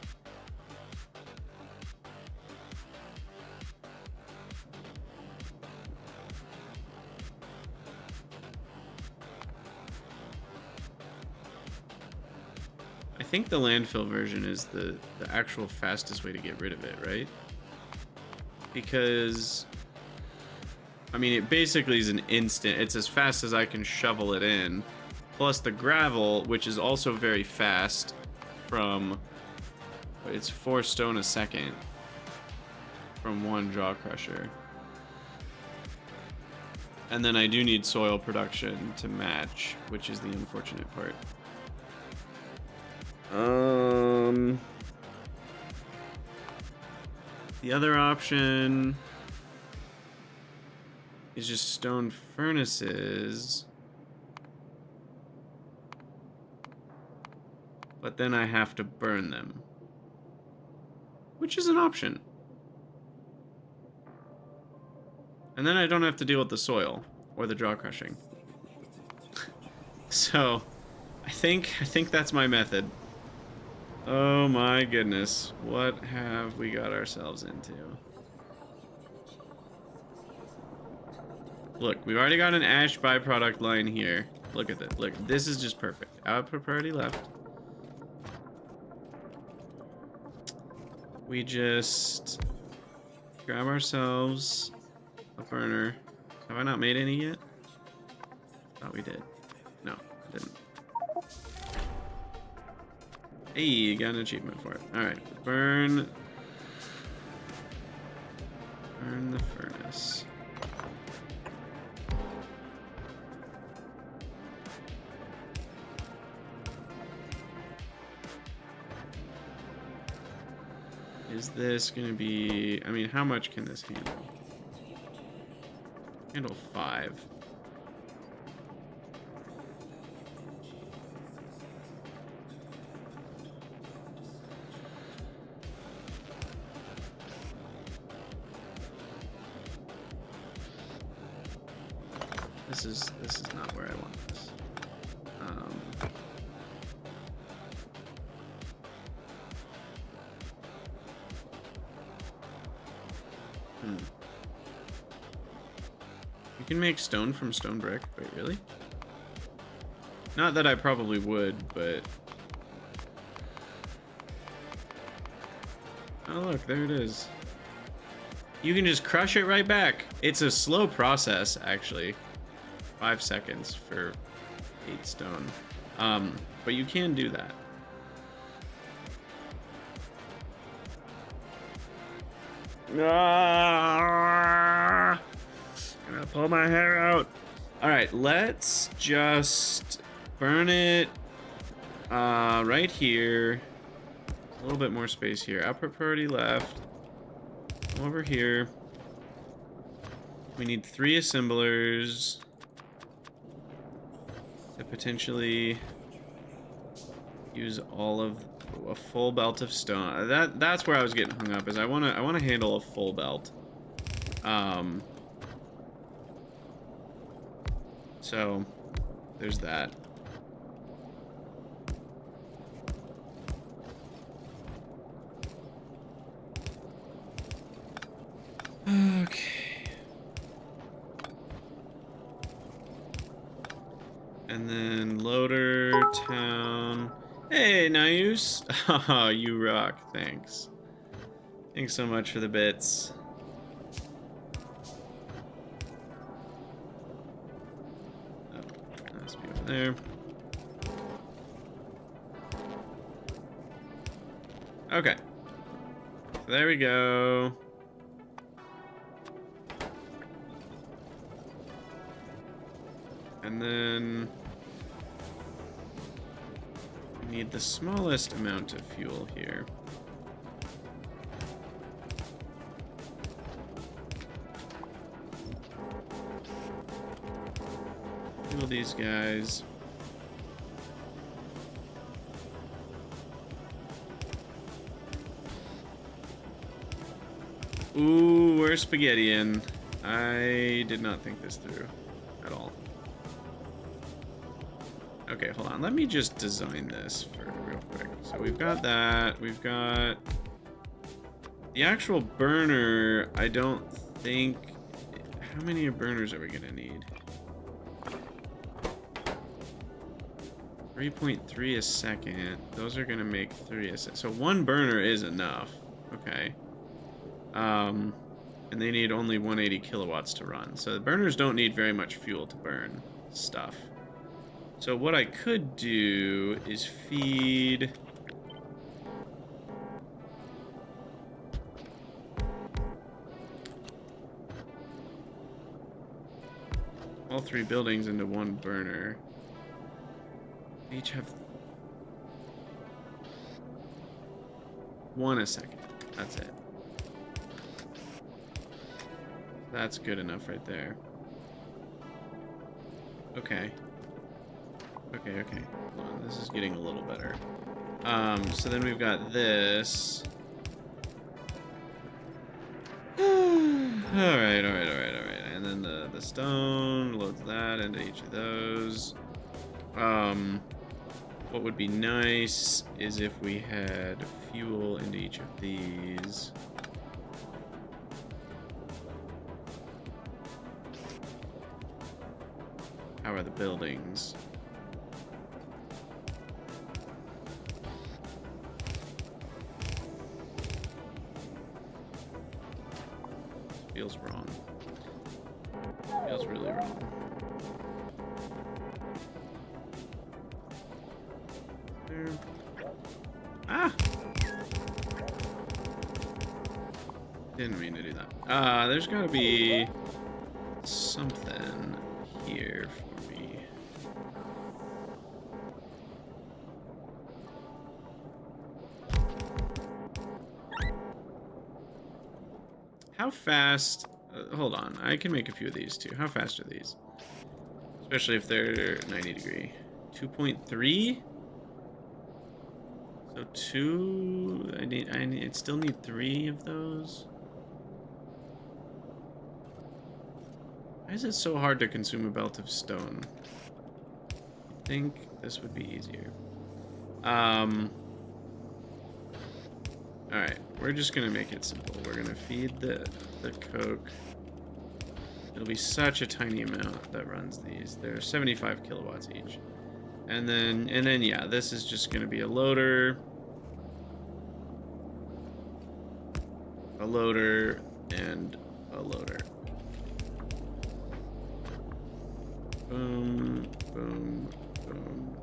I think the landfill version is the actual fastest way to get rid of it, right? Because I mean, it basically is an instant. It's as fast as I can shovel it in. Plus the gravel, which is also very fast from... It's 4 stone a second from 1 jaw crusher. And then I do need soil production to match, which is the unfortunate part. The other option is just stone furnaces. But then I have to burn them. Which is an option. And then I don't have to deal with the soil or the jaw crushing. So, I think that's my method. Oh my goodness. What have we got ourselves into? Look, we've already got an ash byproduct line here. Look at this. Look, this is just perfect. Output priority left. We just grab ourselves a burner. Have I not made any yet? Thought we did. No, I didn't. Hey, you got an achievement for it. Alright, burn the furnace. Is this gonna be... I mean, how much can this handle? Handle 5. This is not where I want this. You can make stone from stone brick. Wait, really? Not that I probably would, but... Oh, look, there it is. you can just crush it right back. It's a slow process, actually. 5 seconds for 8 stone. But you can do that. Ah, I'm gonna pull my hair out. All right, let's just burn it right here. A little bit more space here. Output priority left. Come over here. We need 3 assemblers to potentially use all of a full belt of stone. That's where I was getting hung up. Is I wanna handle a full belt. So there's that. Okay. And then loader, town. Hey, Nayus. Oh, you rock. Thanks. Thanks so much for the bits. Oh, that must be over there. Okay. So there we go. And then we need the smallest amount of fuel here. Fuel these guys. Ooh, we're spaghettiing. I did not think this through at all. Okay, hold on. Let me just design this for real quick. So we've got that. We've got the actual burner. I don't think. How many burners are we gonna need? 3.3 a second. Those are gonna make 3 a second. So 1 burner is enough. Okay. And they need only 180 kilowatts to run. So the burners don't need very much fuel to burn stuff. So what I could do is feed all 3 buildings into 1 burner. They each have 1 a second. That's it. That's good enough right there. Okay. Okay. Hold on. This is getting a little better. So then we've got this. Alright. And then the stone loads that into each of those. What would be nice is if we had fuel into each of these. How are the buildings? Feels wrong. Feels really wrong. There. Ah! Didn't mean to do that. There's gotta be something here for me. How fast? Hold on, I can make a few of these too. How fast are these? Especially if they're 90 degree. 2.3. So 2. I still need 3 of those. Why is it so hard to consume a belt of stone? I think this would be easier. Alright, we're just gonna make it simple. We're gonna feed the coke. It'll be such a tiny amount that runs these. They're 75 kilowatts each. And then yeah, this is just gonna be a loader, and a loader. Boom, boom, boom.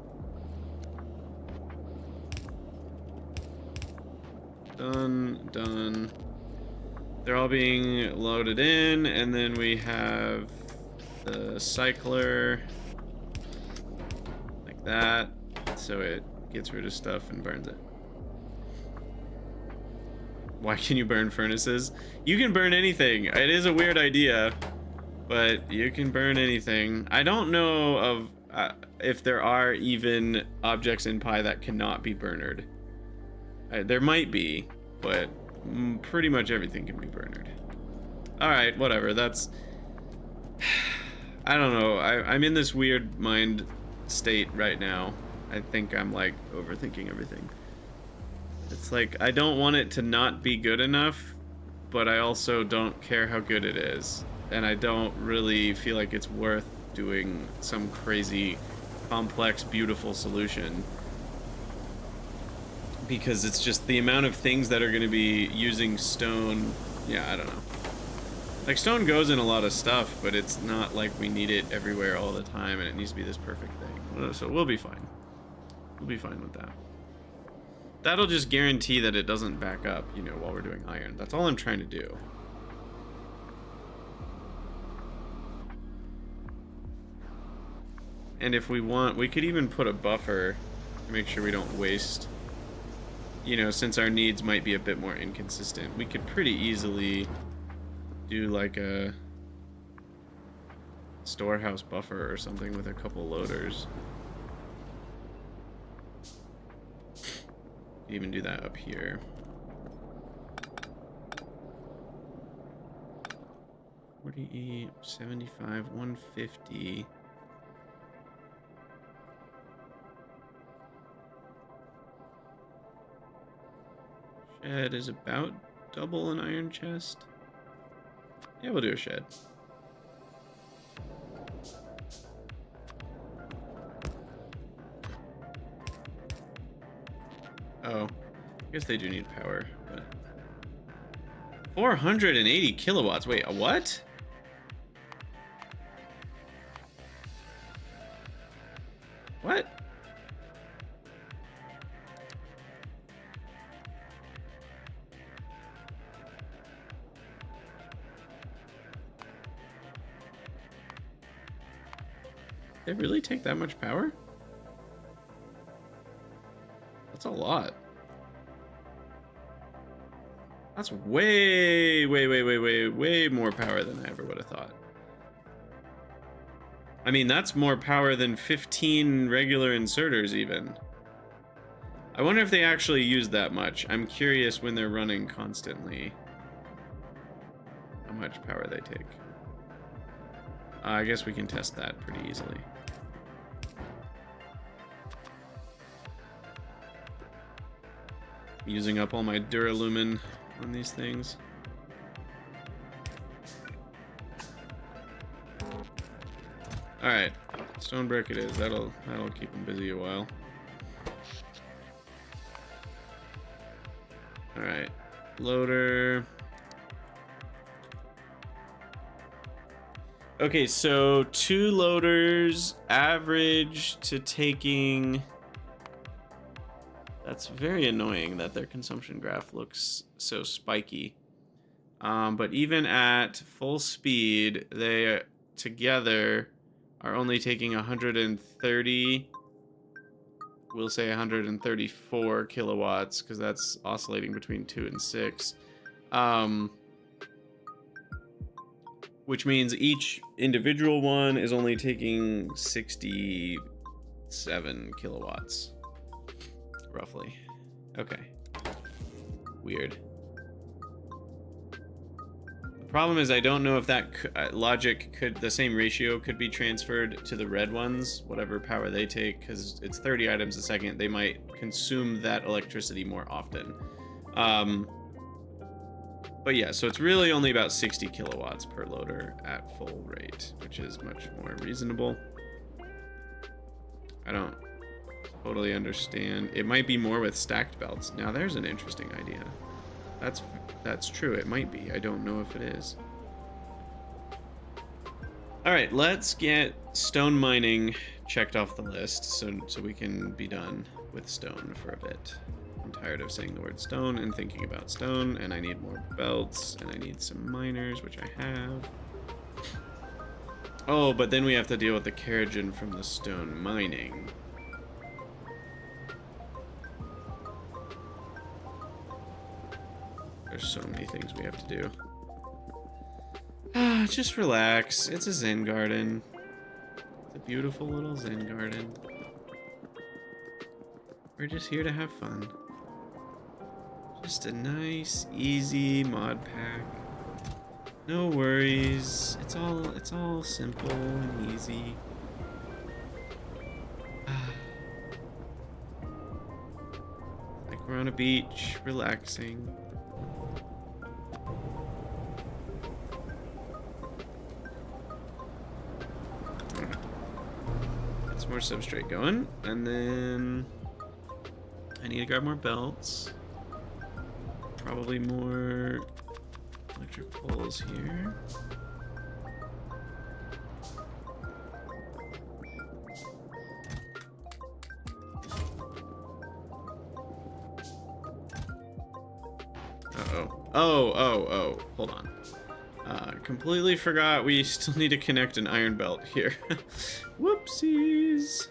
Done, done. They're all being loaded in, and then we have the cycler like that, so it gets rid of stuff and burns it. Why can you burn furnaces? You can burn anything. It is a weird idea, but you can burn anything. I don't know of if there are even objects in Pi that cannot be burnered. There might be, but pretty much everything can be burnered. Alright, whatever. That's... I don't know. I'm in this weird mind state right now. I think I'm like overthinking everything. It's like I don't want it to not be good enough, but I also don't care how good it is. And I don't really feel like it's worth doing some crazy, complex, beautiful solution. Because it's just the amount of things that are going to be using stone. Yeah, I don't know. Like, stone goes in a lot of stuff, but it's not like we need it everywhere all the time, and it needs to be this perfect thing. So we'll be fine. We'll be fine with that. That'll just guarantee that it doesn't back up, you know, while we're doing iron. That's all I'm trying to do. And if we want, we could even put a buffer to make sure we don't waste. You know, since our needs might be a bit more inconsistent, we could pretty easily do like a storehouse buffer or something with a couple loaders. Even do that up here. $48, $75, $150. Shed is about double an iron chest. Yeah, we'll do a shed. Oh, I guess they do need power. But 480 kilowatts. Wait, a what? What? They really take that much power? That's a lot. That's way more power than I ever would have thought. I mean, that's more power than 15 regular inserters even. I wonder if they actually use that much. I'm curious when they're running constantly how much power they take. I guess we can test that pretty easily. Using up all my Duralumin on these things. Alright, stone brick it is. That'll keep them busy a while. Alright, loader. Okay, so 2 loaders, average to taking... That's very annoying that their consumption graph looks so spiky. But even at full speed, they together are only taking 130, we'll say 134 kilowatts, because that's oscillating between 2 and 6. Which means each individual one is only taking 67 kilowatts. Roughly. Okay. Weird. The problem is I don't know if that logic could, the same ratio could be transferred to the red ones, whatever power they take, because it's 30 items a second. They might consume that electricity more often. But yeah, so it's really only about 60 kilowatts per loader at full rate, which is much more reasonable. I don't totally understand. It might be more with stacked belts. Now there's an interesting idea. That's true. It might be. I don't know if it is. All right, let's get stone mining checked off the list so we can be done with stone for a bit. I'm tired of saying the word stone and thinking about stone, and I need more belts, and I need some miners, which I have. Oh, but then we have to deal with the keratin from the stone mining. There's so many things we have to do. Just relax. It's a Zen garden. It's a beautiful little Zen garden. We're just here to have fun. Just a nice, easy mod pack. No worries. It's all simple and easy. Like we're on a beach, relaxing. More substrate going, and then I need to grab more belts, probably more electric poles here. Oh, hold on. Completely forgot we still need to connect an iron belt here. Whoopsies.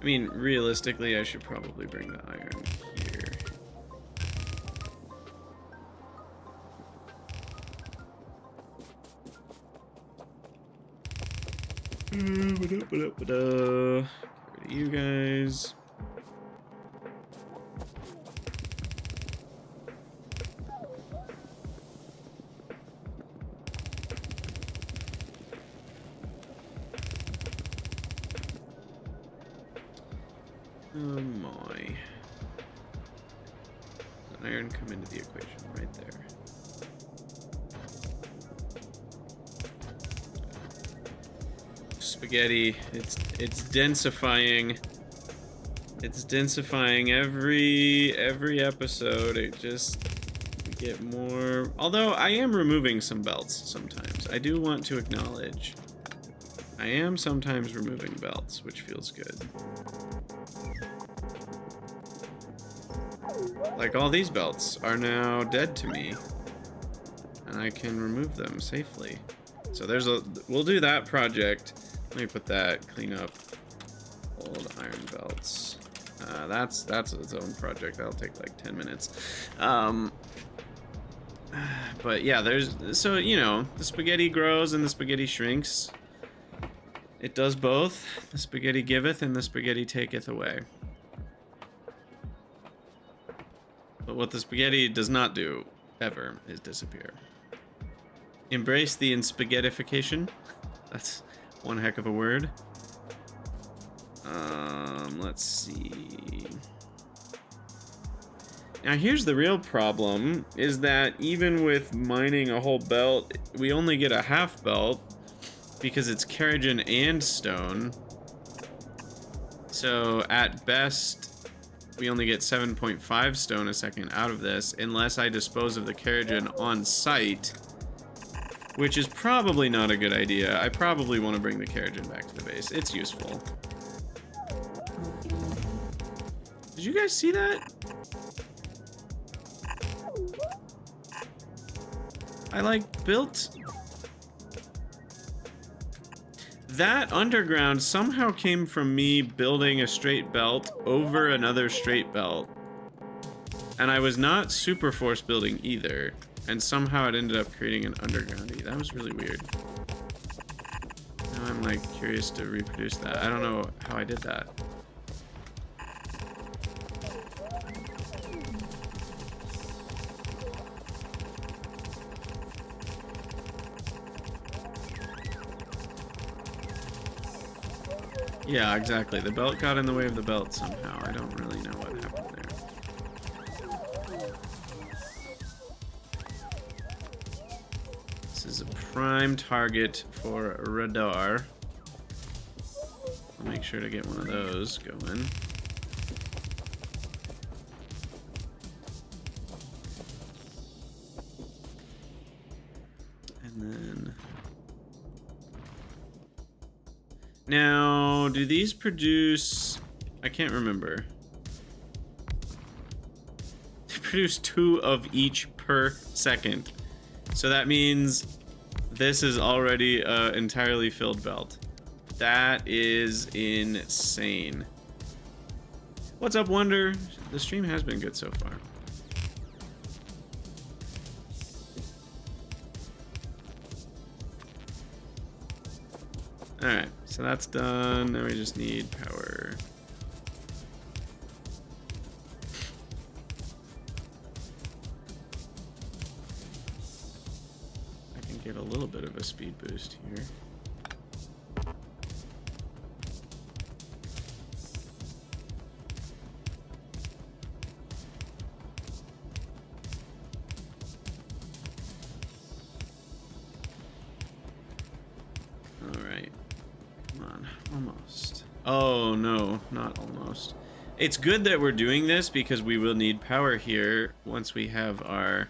I mean, realistically, I should probably bring the iron here. Get rid of you guys. Oh my. The iron come into the equation right there. Spaghetti, it's densifying. It's densifying every episode. It just get more. Although I am removing some belts sometimes. I do want to acknowledge I am sometimes removing belts, which feels good. Like all these belts are now dead to me, and I can remove them safely. So we'll do that project. Let me put that, clean up old iron belts. That's its own project. That'll take like 10 minutes. But yeah, so you know, the spaghetti grows and the spaghetti shrinks. It does both. The spaghetti giveth and the spaghetti taketh away. But what the spaghetti does not do, ever, is disappear. Embrace the inspaghettification. That's one heck of a word. Let's see. Now here's the real problem, is that even with mining a whole belt, we only get a half belt because it's keratin and stone. So at best, we only get 7.5 stone a second out of this, unless I dispose of the keratin on site, which is probably not a good idea. I probably want to bring the keratin back to the base. It's useful. Did you guys see that? I like built... That underground somehow came from me building a straight belt over another straight belt. And I was not super force building either. And somehow it ended up creating an undergroundy. That was really weird. Now I'm like curious to reproduce that. I don't know how I did that. Yeah, exactly. The belt got in the way of the belt somehow. I don't really know what happened there. This is a prime target for radar. I'll make sure to get one of those going. And then... Now, do these produce... I can't remember. They produce 2 of each per second. So that means this is already an entirely filled belt. That is insane. What's up, Wonder? The stream has been good so far. Alright, so that's done. Now we just need power. I can get a little bit of a speed boost here. Almost. Oh no, not almost. It's good that we're doing this because we will need power here once we have our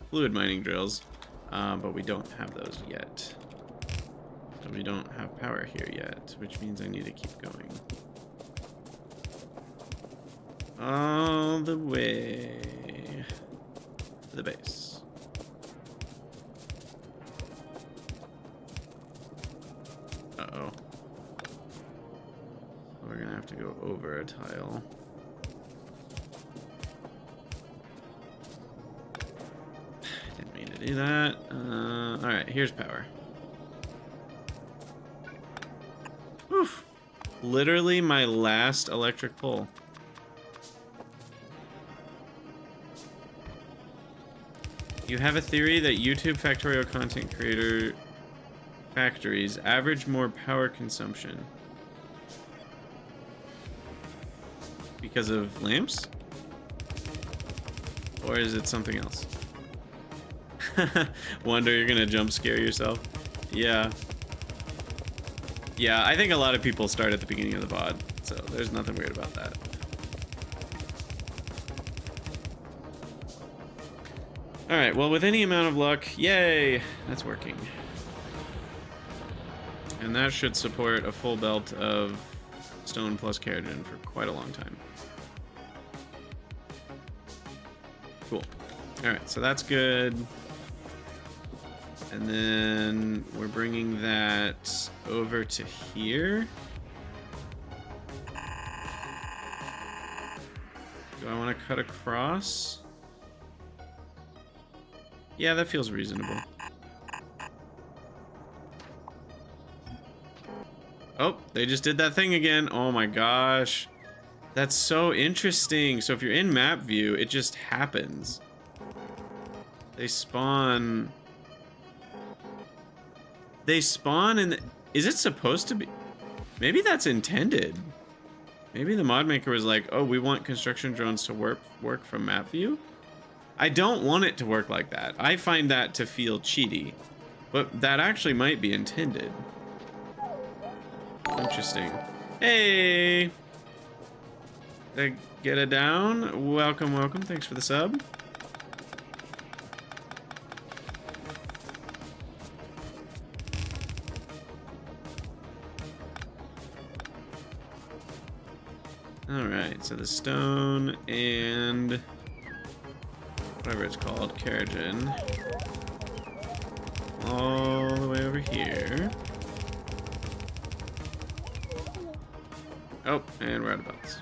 fluid mining drills, but we don't have those yet. So we don't have power here yet, which means I need to keep going. All the way to the base. Uh-oh. We're gonna have to go over a tile. Didn't mean to do that. Alright, here's power. Oof. Literally my last electric pole. You have a theory that YouTube Factorio content creator factories average more power consumption. Because of lamps? Or is it something else? Wonder, you're gonna jump scare yourself? Yeah. Yeah, I think a lot of people start at the beginning of the VOD, so there's nothing weird about that. Alright, well, with any amount of luck, yay! That's working. And that should support a full belt of stone plus keratin for quite a long time. Cool. Alright, so that's good. And then we're bringing that over to here. Do I want to cut across? Yeah, that feels reasonable. Oh, they just did that thing again. Oh my gosh. That's so interesting. So if you're in map view, it just happens. They spawn... They spawn in the... Is it supposed to be... Maybe that's intended. Maybe the mod maker was like, oh, we want construction drones to work from map view? I don't want it to work like that. I find that to feel cheaty. But that actually might be intended. Interesting. Hey! Get it down. Welcome, welcome. Thanks for the sub. Alright, so the stone and whatever it's called, keratin, all the way over here. Oh, and we're out of bots.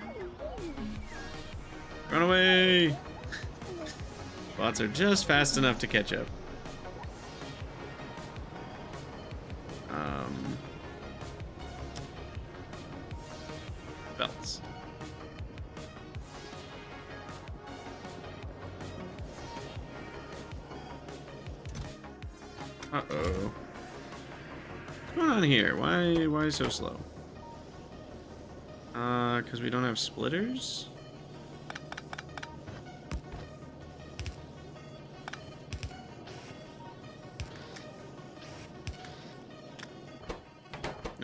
Run away! Bots are just fast enough to catch up. Belts. Uh-oh. What's going on here? Why so slow? Because we don't have splitters?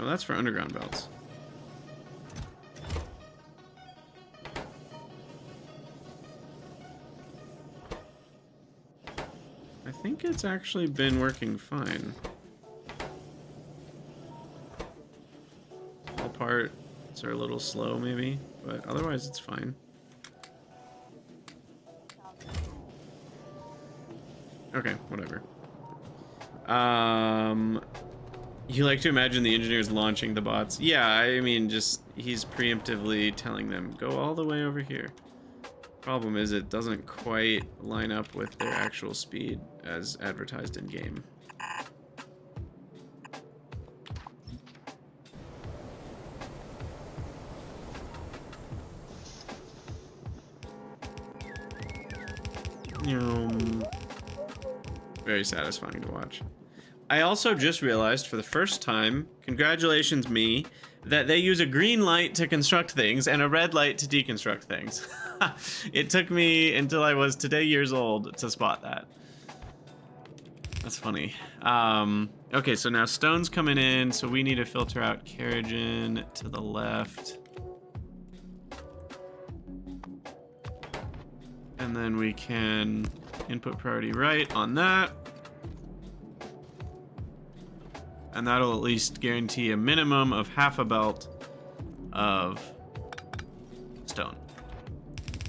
Oh, that's for underground belts. I think it's actually been working fine. All parts are a little slow maybe, but otherwise it's fine. Okay, whatever. You like to imagine the engineers launching the bots? Yeah, I mean, just he's preemptively telling them, go all the way over here. Problem is, it doesn't quite line up with their actual speed as advertised in game. Very satisfying to watch. I also just realized for the first time, congratulations me, that they use a green light to construct things and a red light to deconstruct things. It took me until I was today years old to spot that. That's funny. Okay, so now stone's coming in, so we need to filter out Carrigan to the left. And then we can input priority right on that. And that'll at least guarantee a minimum of half a belt of stone.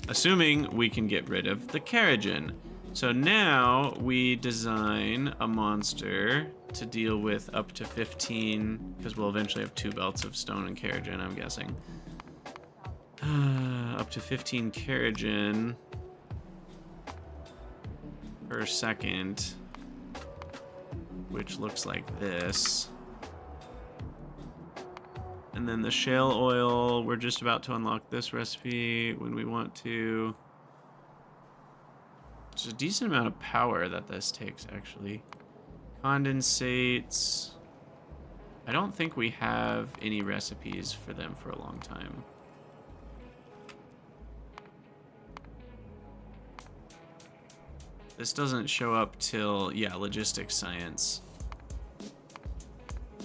Assuming we can get rid of the Carrigan. So now we design a monster to deal with up to 15, because we'll eventually have 2 belts of stone and Carrigan, I'm guessing. Up to 15 Carrigan per second, which looks like this. And then the shale oil, we're just about to unlock this recipe when we want to. It's a decent amount of power that this takes, actually. Condensates. I don't think we have any recipes for them for a long time. This doesn't show up till, yeah, logistics science.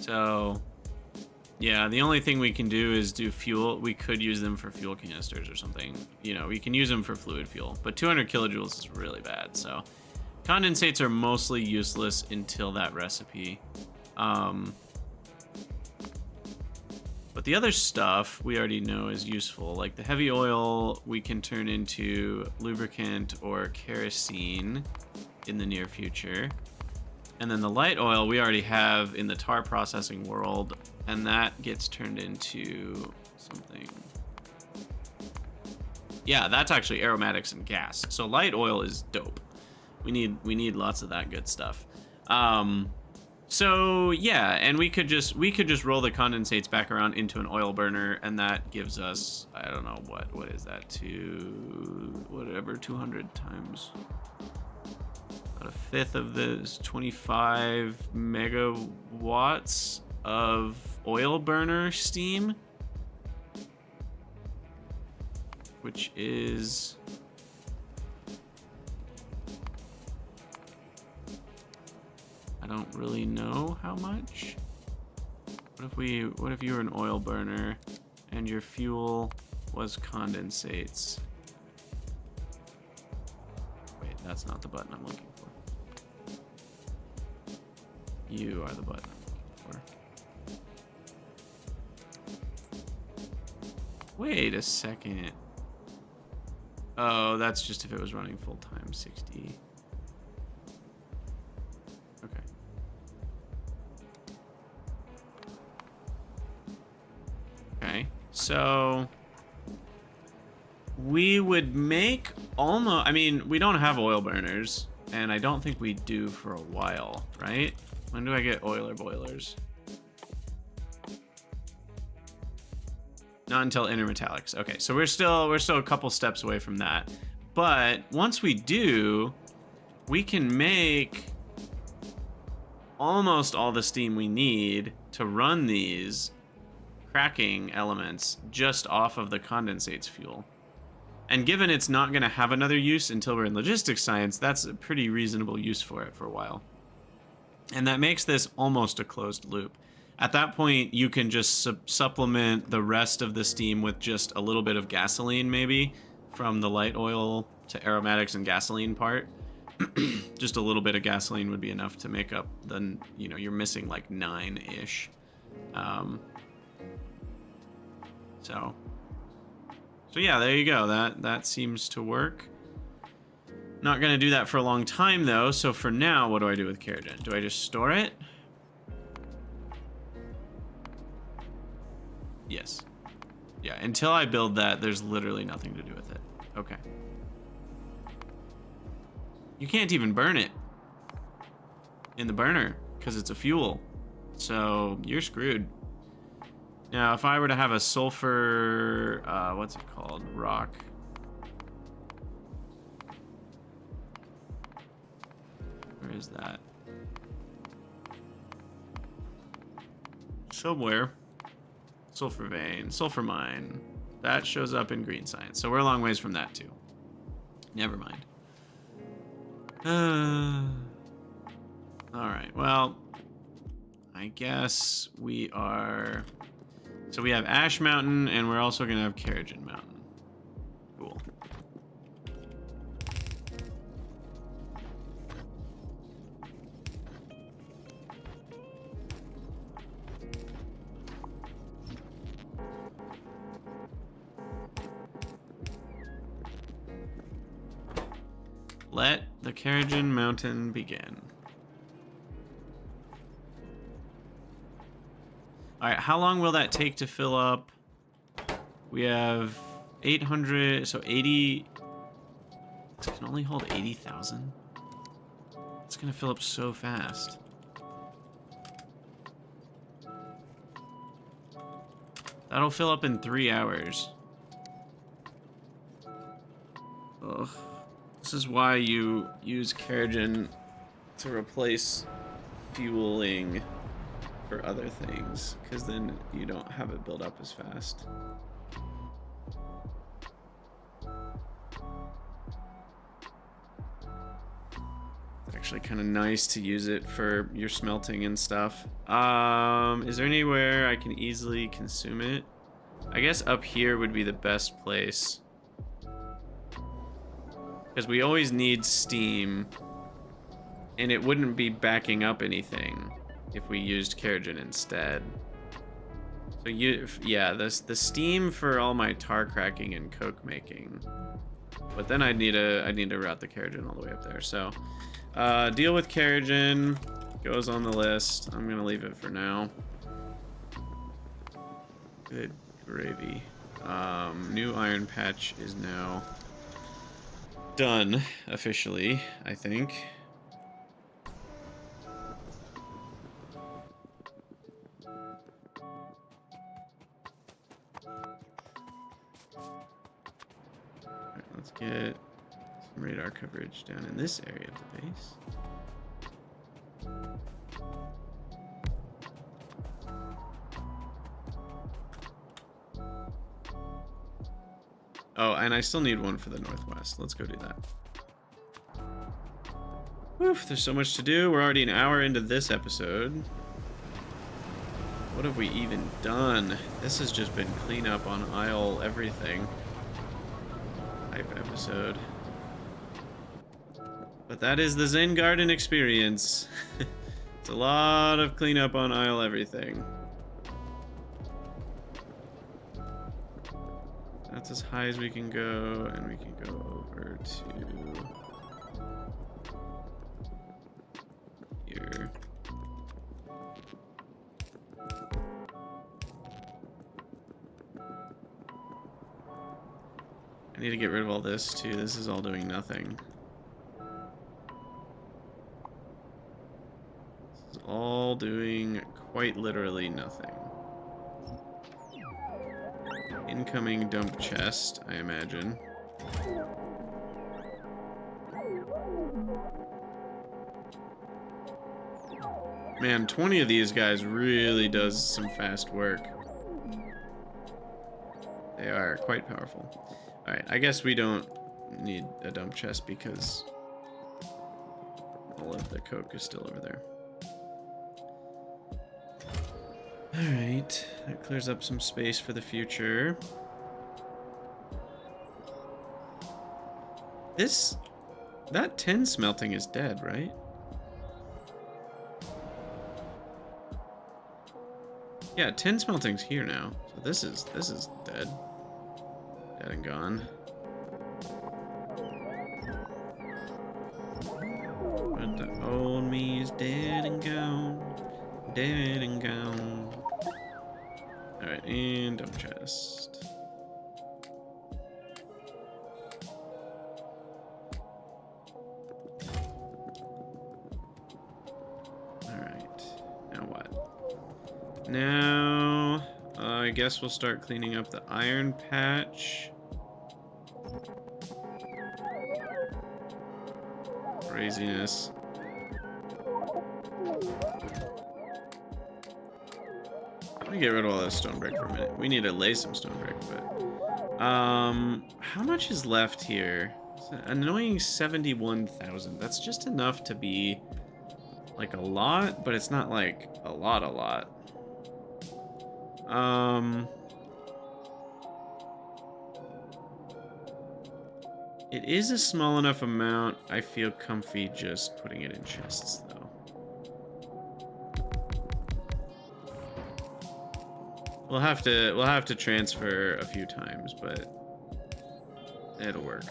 So, yeah, the only thing we can do is do fuel. We could use them for fuel canisters or something. You know, we can use them for fluid fuel, but 200 kilojoules is really bad. So, condensates are mostly useless until that recipe. But the other stuff we already know is useful. Like the heavy oil, we can turn into lubricant or kerosene in the near future. And then the light oil we already have in the tar processing world, and that gets turned into something. Yeah, that's actually aromatics and gas. So light oil is dope. We need lots of that good stuff. So yeah, and we could just roll the condensates back around into an oil burner, and that gives us, I don't know what is that, to whatever 200 times about a fifth of this, 25 megawatts of oil burner steam, which is I don't really know how much. What if you were an oil burner and your fuel was condensates? Wait, that's not the button I'm looking for. You are the button I'm looking for. Wait a second. Oh, that's just if it was running full time, 60. Okay, so we would make almost, I mean, we don't have oil burners, and I don't think we do for a while, right? When do I get oiler boilers? Not until intermetallics. Okay, so we're still a couple steps away from that. But once we do, we can make almost all the steam we need to run these cracking elements just off of the condensates fuel. And given it's not going to have another use until we're in logistics science, that's a pretty reasonable use for it for a while. And that makes this almost a closed loop. At that point, you can just supplement the rest of the steam with just a little bit of gasoline, maybe, from the light oil to aromatics and gasoline part. Just a little bit of gasoline would be enough to make up the, you know, you're missing like 9-ish. So yeah, there you go. That seems to work. Not gonna do that for a long time though. So for now, what do I do with Keratin? Do I just store it? Yes. Yeah, until I build that, there's literally nothing to do with it. Okay. You can't even burn it in the burner because it's a fuel. So you're screwed. Now, if I were to have a sulfur, what's it called? Rock. Where is that? Somewhere. Sulfur vein, sulfur mine. That shows up in green science. So we're a long ways from that too. Never mind. All right, well, I guess we are... So we have Ash Mountain, and we're also gonna have Keratin Mountain. Cool. Let the Keratin Mountain begin. All right, how long will that take to fill up? We have 800, so 80. It can only hold 80,000. It's gonna fill up so fast. That'll fill up in 3 hours. Ugh. This is why you use Keratin to replace fueling for other things, because then you don't have it build up as fast. It's actually kind of nice to use it for your smelting and stuff. Is there anywhere I can easily consume it? I guess up here would be the best place. Because we always need steam, and it wouldn't be backing up anything if we used Keratin instead. So yeah, the steam for all my tar cracking and coke making, but then I'd need to route the Keratin all the way up there. So deal with Keratin goes on the list. I'm gonna leave it for now. Good gravy. New iron patch is now done officially, I think. Alright, let's get some radar coverage down in this area of the base. Oh, and I still need one for the northwest. Let's go do that. Oof, there's so much to do. We're already an hour into this episode. What have we even done? This has just been clean up on aisle everything type episode. But that is the Zen Garden experience. It's a lot of cleanup on aisle everything. That's as high as we can go, and we can go over to here. I need to get rid of all this too. This is all doing nothing. This is all doing quite literally nothing. Incoming dump chest, I imagine. Man, 20 of these guys really does some fast work. They are quite powerful. Alright, I guess we don't need a dump chest because all of the coke is still over there. Alright, that clears up some space for the future. That tin smelting is dead, right? Yeah, tin smelting's here now. So this is dead. Dead and gone. But the old me is dead and gone. Dead and gone. Alright, and dump chest. Alright, now what? Now, I guess we'll start cleaning up the iron patch. Craziness. Let me get rid of all this stone brick for a minute. We need to lay some stone brick, but how much is left here? It's an annoying 71,000. That's just enough to be like a lot, but it's not like a lot. It is a small enough amount. I feel comfy just putting it in chests, though. We'll have to transfer a few times, but it'll work.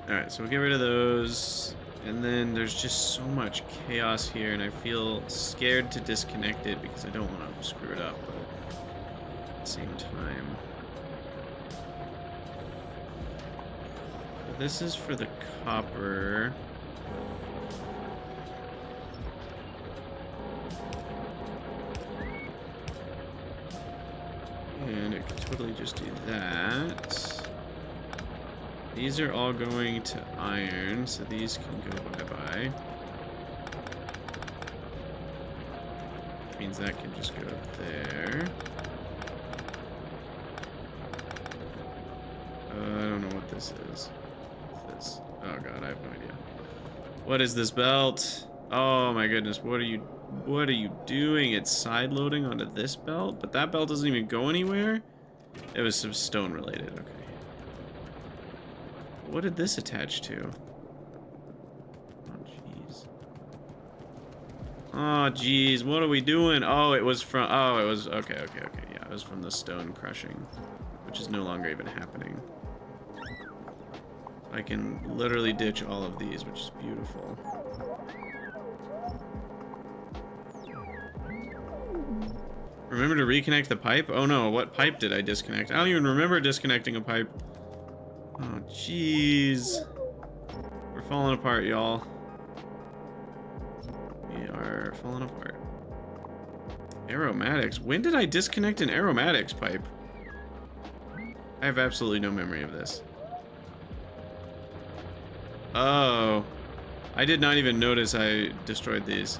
All right, so we'll get rid of those. And then there's just so much chaos here, and I feel scared to disconnect it because I don't want to screw it up, but at the same time. So this is for the copper. And it could totally just do that. These are all going to iron, so these can go bye-bye. Which means that can just go there. I don't know what this is. What's this? Oh god, I have no idea. What is this belt? Oh my goodness, what are you doing? It's side loading onto this belt, but that belt doesn't even go anywhere? It was some stone related, okay. What did this attach to? Oh, jeez. Oh, jeez. What are we doing? Oh, it was from... Oh, it was... Okay. Yeah, it was from the stone crushing, which is no longer even happening. I can literally ditch all of these, which is beautiful. Remember to reconnect the pipe? Oh, no. What pipe did I disconnect? I don't even remember disconnecting a pipe. Oh, jeez. We're falling apart, y'all. We are falling apart. Aromatics. When did I disconnect an aromatics pipe? I have absolutely no memory of this. Oh. I did not even notice I destroyed these.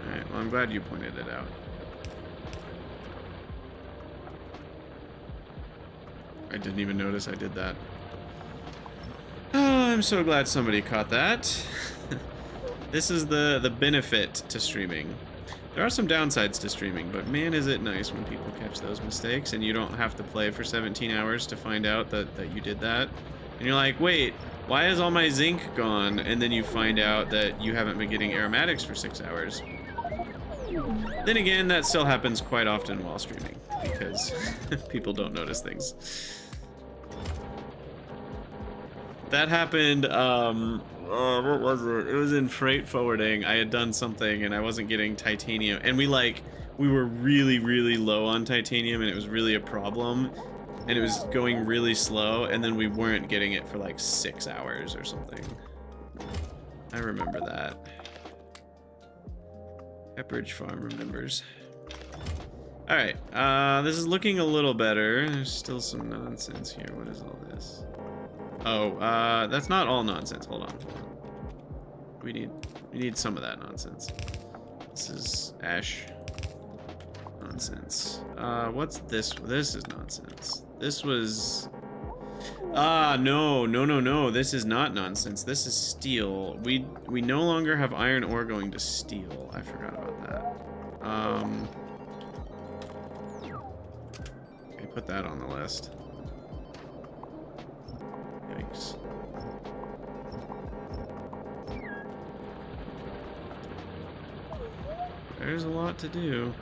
Alright, well, I'm glad you pointed it out. I didn't even notice I did that. Oh, I'm so glad somebody caught that. This is the benefit to streaming. There are some downsides to streaming, but man, is it nice when people catch those mistakes and you don't have to play for 17 hours to find out that you did that. And you're like, wait, why is all my zinc gone? And then you find out that you haven't been getting aromatics for 6 hours. Then again, that still happens quite often while streaming because people don't notice things. That happened, what was it? It was in freight forwarding. I had done something and I wasn't getting titanium. And we were really low on titanium and it was really a problem. And it was going really slow and then we weren't getting it for like 6 hours or something. I remember that. Pepperidge Farm remembers. Alright, this is looking a little better. There's still some nonsense here. What is all this? Oh, that's not all nonsense. Hold on. We need some of that nonsense. This is ash nonsense. What's this? This is nonsense. This was Ah, no, no, no, no. This is not nonsense. This is steel. We no longer have iron ore going to steel. I forgot about that. Okay, put that on the list. Yikes. There's a lot to do.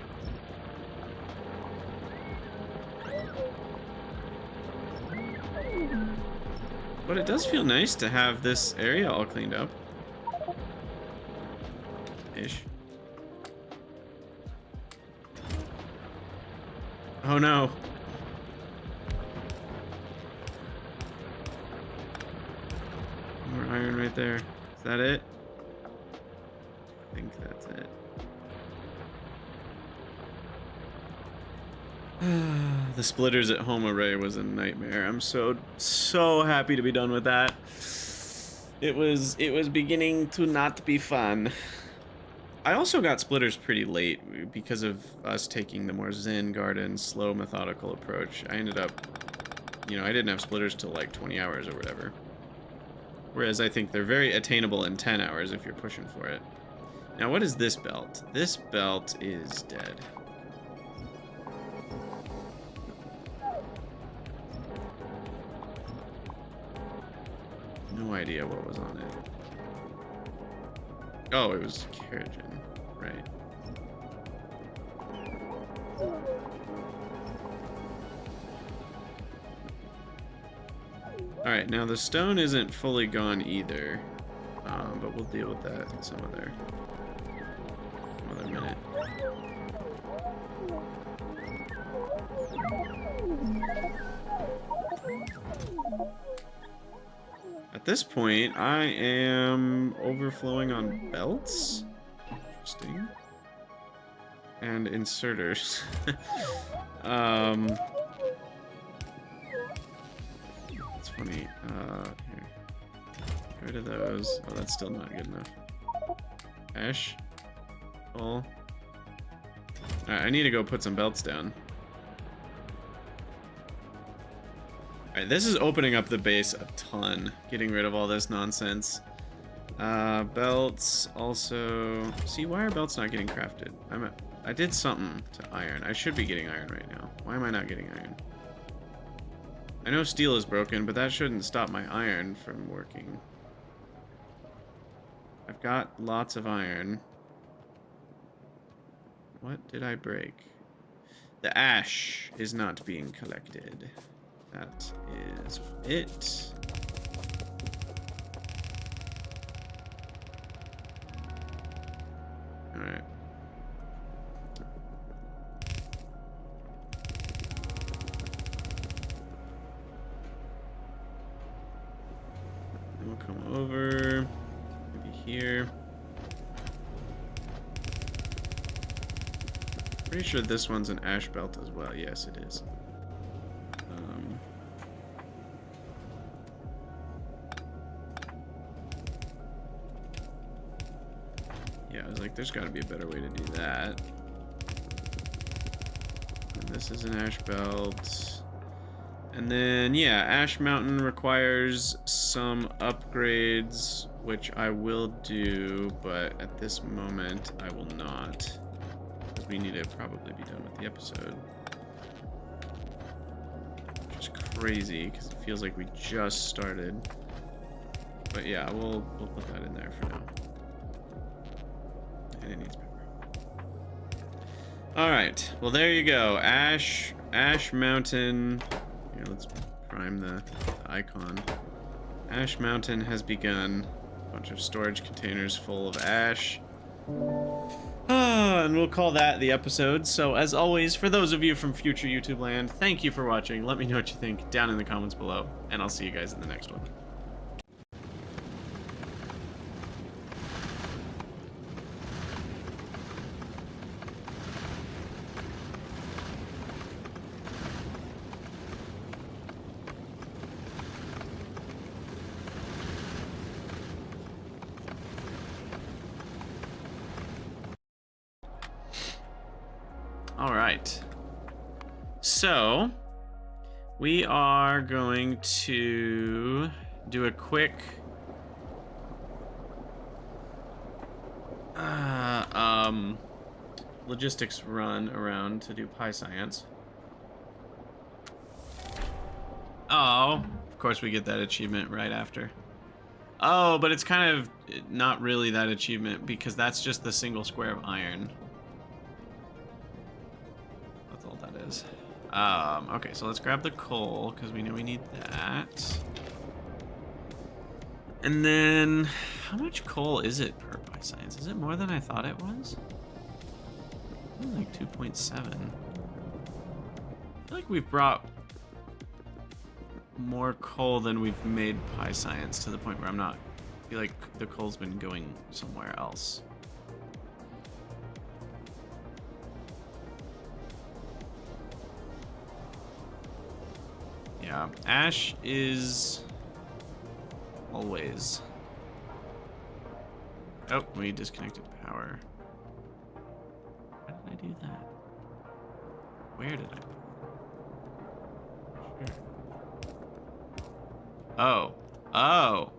But it does feel nice to have this area all cleaned up. Ish. Oh no. More iron right there. Is that it? I think that's it. The splitters at home array was a nightmare. I'm so happy to be done with that. It was beginning to not be fun. I also got splitters pretty late because of us taking the more zen garden, slow, methodical approach. I ended up, you know, I didn't have splitters till like 20 hours or whatever. Whereas I think they're very attainable in 10 hours if you're pushing for it. Now, what is this belt? This belt is dead. No idea what was on it. Oh, it was keratin, right. Alright, now the stone isn't fully gone either, but we'll deal with that some other minute. At this point, I am overflowing on belts. Interesting. And inserters. It's funny. Here. Get rid of those. Oh, that's still not good enough. Ash. Full. Alright, I need to go put some belts down. Alright, this is opening up the base a ton. Getting rid of all this nonsense. Belts also... See, why are belts not getting crafted? I did something to iron. I should be getting iron right now. Why am I not getting iron? I know steel is broken, but that shouldn't stop my iron from working. I've got lots of iron. What did I break? The ash is not being collected. That is it. All right. Then we'll come over, maybe here. Pretty sure this one's an ash belt as well. Yes, it is. Yeah, I was like, there's got to be a better way to do that. And this is an ash belt. And then, yeah, Ash Mountain requires some upgrades, which I will do, but at this moment, I will not. Because we need to probably be done with the episode. Which is crazy, because it feels like we just started. But yeah, we'll put that in there for now. And it needs pepper. Alright, well there you go. Ash Mountain. Here, let's prime the icon. Ash Mountain has begun. A bunch of storage containers full of ash. And we'll call that the episode. So as always, for those of you from future YouTube land, thank you for watching. Let me know what you think down in the comments below, and I'll see you guys in the next one. All right, so We are going to do a quick logistics run around to do pyscience. Oh, of course we get that achievement right after. Oh, but it's kind of not really that achievement because that's just the single square of iron. That's all that is. Okay, so let's grab the coal because we know we need that. And then, how much coal is it per pyscience? Is it more than I thought it was? Like 2.7. I feel like we've brought more coal than we've made pyscience to the point where I feel like the coal's been going somewhere else. Yeah, ash is always. Oh, we disconnected power. How did I do that? Where did I do that? Sure. Oh. Oh.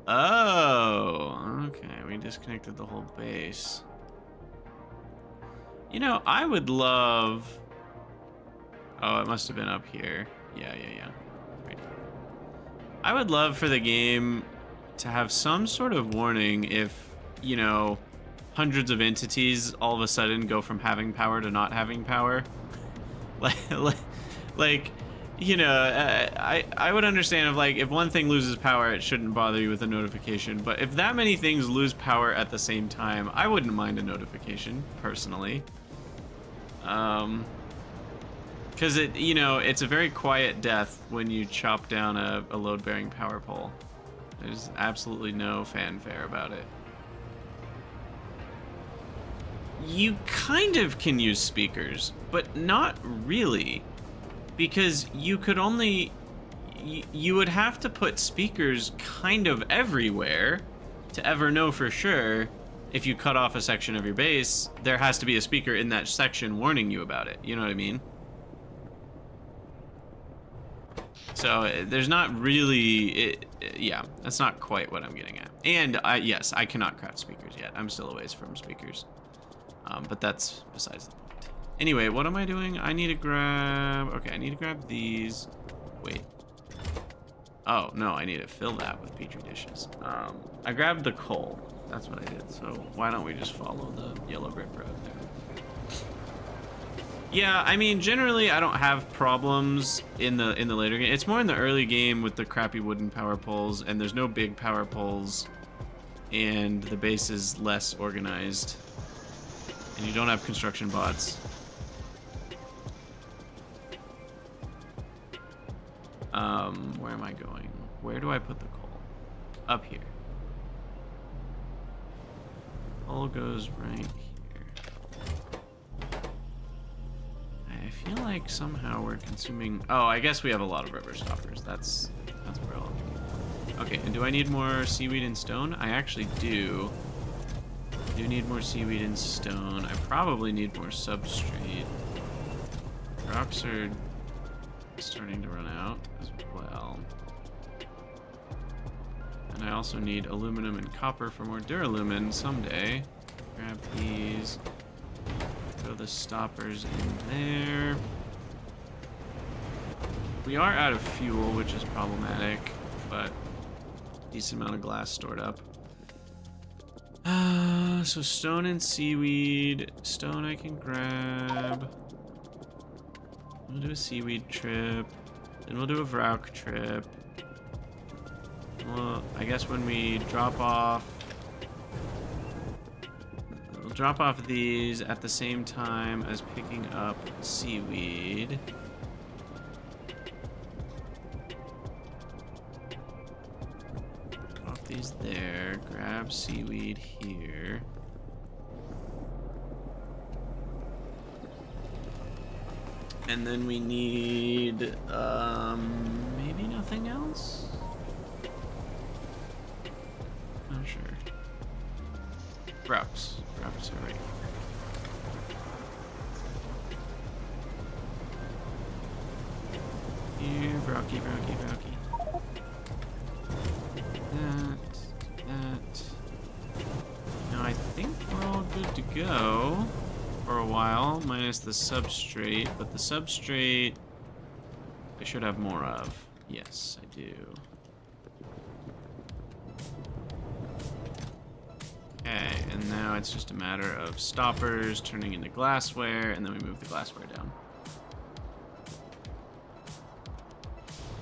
Oh. Okay, we disconnected the whole base. You know, I would love... Oh, it must have been up here. Yeah. Right. I would love for the game to have some sort of warning if, you know, hundreds of entities all of a sudden go from having power to not having power. like, you know, I would understand if, like, if one thing loses power, it shouldn't bother you with a notification. But if that many things lose power at the same time, I wouldn't mind a notification, personally. Because it, you know, it's a very quiet death when you chop down a load-bearing power pole. There's absolutely no fanfare about it. You kind of can use speakers, but not really. Because you could only... You would have to put speakers kind of everywhere to ever know for sure. If you cut off a section of your base, there has to be a speaker in that section warning you about it. You know what I mean? So there's not really... yeah, that's not quite what I'm getting at. And yes, I cannot craft speakers yet. I'm still a ways from speakers. But that's besides the point. Anyway, what am I doing? I need to grab... Okay, I need to grab these. Wait. Oh, no, I need to fill that with petri dishes. I grabbed the coal. That's what I did. So why don't we just follow the yellow brick road there? Yeah, I mean, generally I don't have problems in the later game. It's more in the early game with the crappy wooden power poles, and there's no big power poles, and the base is less organized, and you don't have construction bots. Where am I going? Where do I put the coal? Up here. Coal goes right here. I feel like somehow we're consuming... Oh, I guess we have a lot of rubber stoppers. That's where I'll... Okay, and do I need more seaweed and stone? I actually do. I do need more seaweed and stone. I probably need more substrate. Rocks are starting to run out as well. And I also need aluminum and copper for more duralumin someday. Grab these. Throw the stoppers in there. We are out of fuel, which is problematic, but decent amount of glass stored up. So stone and seaweed. Stone I can grab. We'll do a seaweed trip. Then we'll do a Vrauk trip. Well, I guess when we drop off... We'll drop off these at the same time as picking up seaweed. Drop these there. Grab seaweed here. And then we need, maybe nothing else? Not sure. Rocks. Rocks are right here. Brokey, brokey, brokey. That. Now I think we're all good to go for a while, minus the substrate, but the substrate I should have more of. Yes, I do. Okay, and now it's just a matter of stoppers turning into glassware, and then we move the glassware down.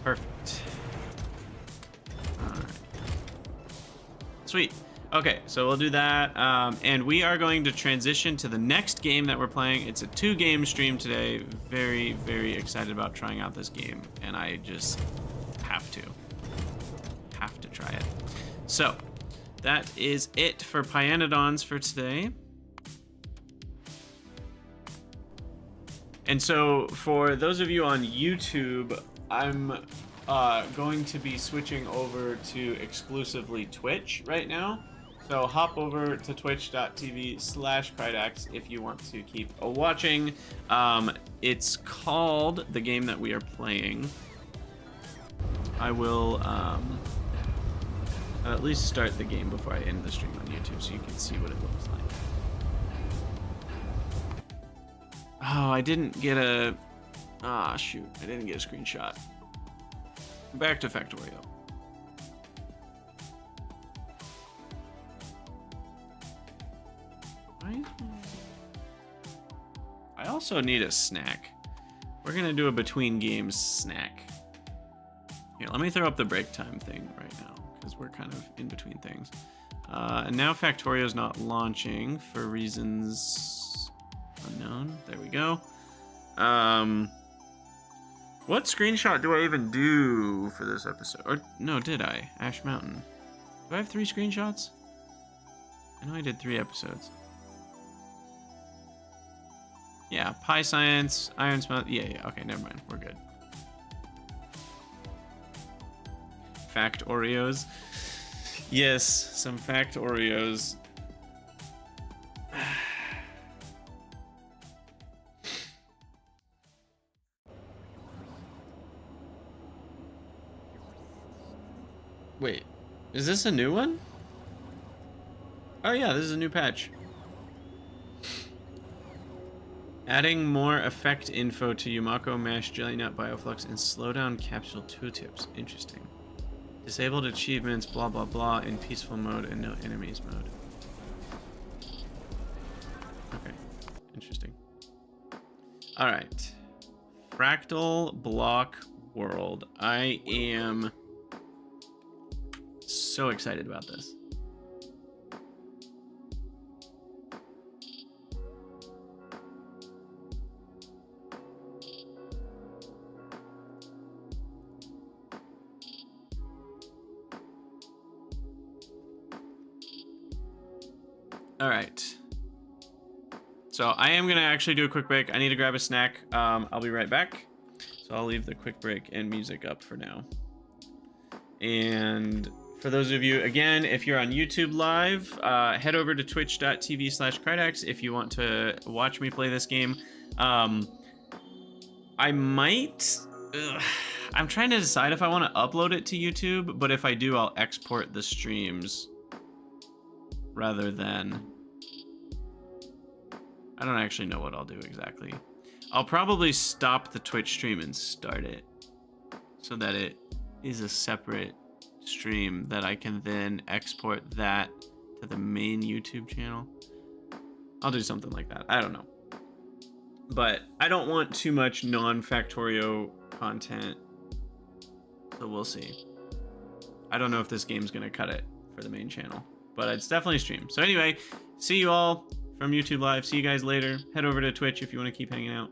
Perfect. Alright. Sweet. Okay, so we'll do that, and we are going to transition to the next game that we're playing. It's a 2-game stream today. Very, very excited about trying out this game, and I just have to try it. So, that is it for pYanodon's for today. And so, for those of you on YouTube, I'm going to be switching over to exclusively Twitch right now. So hop over to twitch.tv/Krydax if you want to keep watching. It's called, the game that we are playing. I will at least start the game before I end the stream on YouTube so you can see what it looks like. Oh, I didn't get a... Ah, shoot. I didn't get a screenshot. Back to Factorio. I also need a snack. We're gonna do a between games snack. Here, let me throw up the break time thing right now, because we're kind of in between things. And now Factorio's not launching for reasons unknown. There we go. What screenshot do I even do for this episode? Or, no, did I? Ash Mountain. Do I have 3 screenshots? I know I did 3 episodes. Yeah, Pi Science, Iron Smelt. Yeah, okay, never mind. We're good. Fact Oreos. Yes, some Fact Oreos. Wait, is this a new one? Oh yeah, this is a new patch. Adding more effect info to Yumako Mash, Jelly Nut, Bioflux, and Slowdown Capsule Tooltips. Interesting. Disabled achievements, blah blah blah, in peaceful mode and no enemies mode. Okay, interesting. Alright. Fractal Block World. I am so excited about this. All right. So I am gonna actually do a quick break. I need to grab a snack. I'll be right back. So I'll leave the quick break and music up for now. And for those of you, again, if you're on YouTube live, head over to twitch.tv/Krydax if you want to watch me play this game. I might... I'm trying to decide if I want to upload it to YouTube, but if I do, I'll export the streams rather than... I don't actually know what I'll do exactly. I'll probably stop the Twitch stream and start it so that it is a separate stream that I can then export that to the main YouTube channel. I'll do something like that. I don't know. But I don't want too much non-Factorio content, so we'll see. I don't know if this game's gonna cut it for the main channel, but it's definitely streamed. So anyway, see you all from YouTube Live. See you guys later. Head over to Twitch if you want to keep hanging out.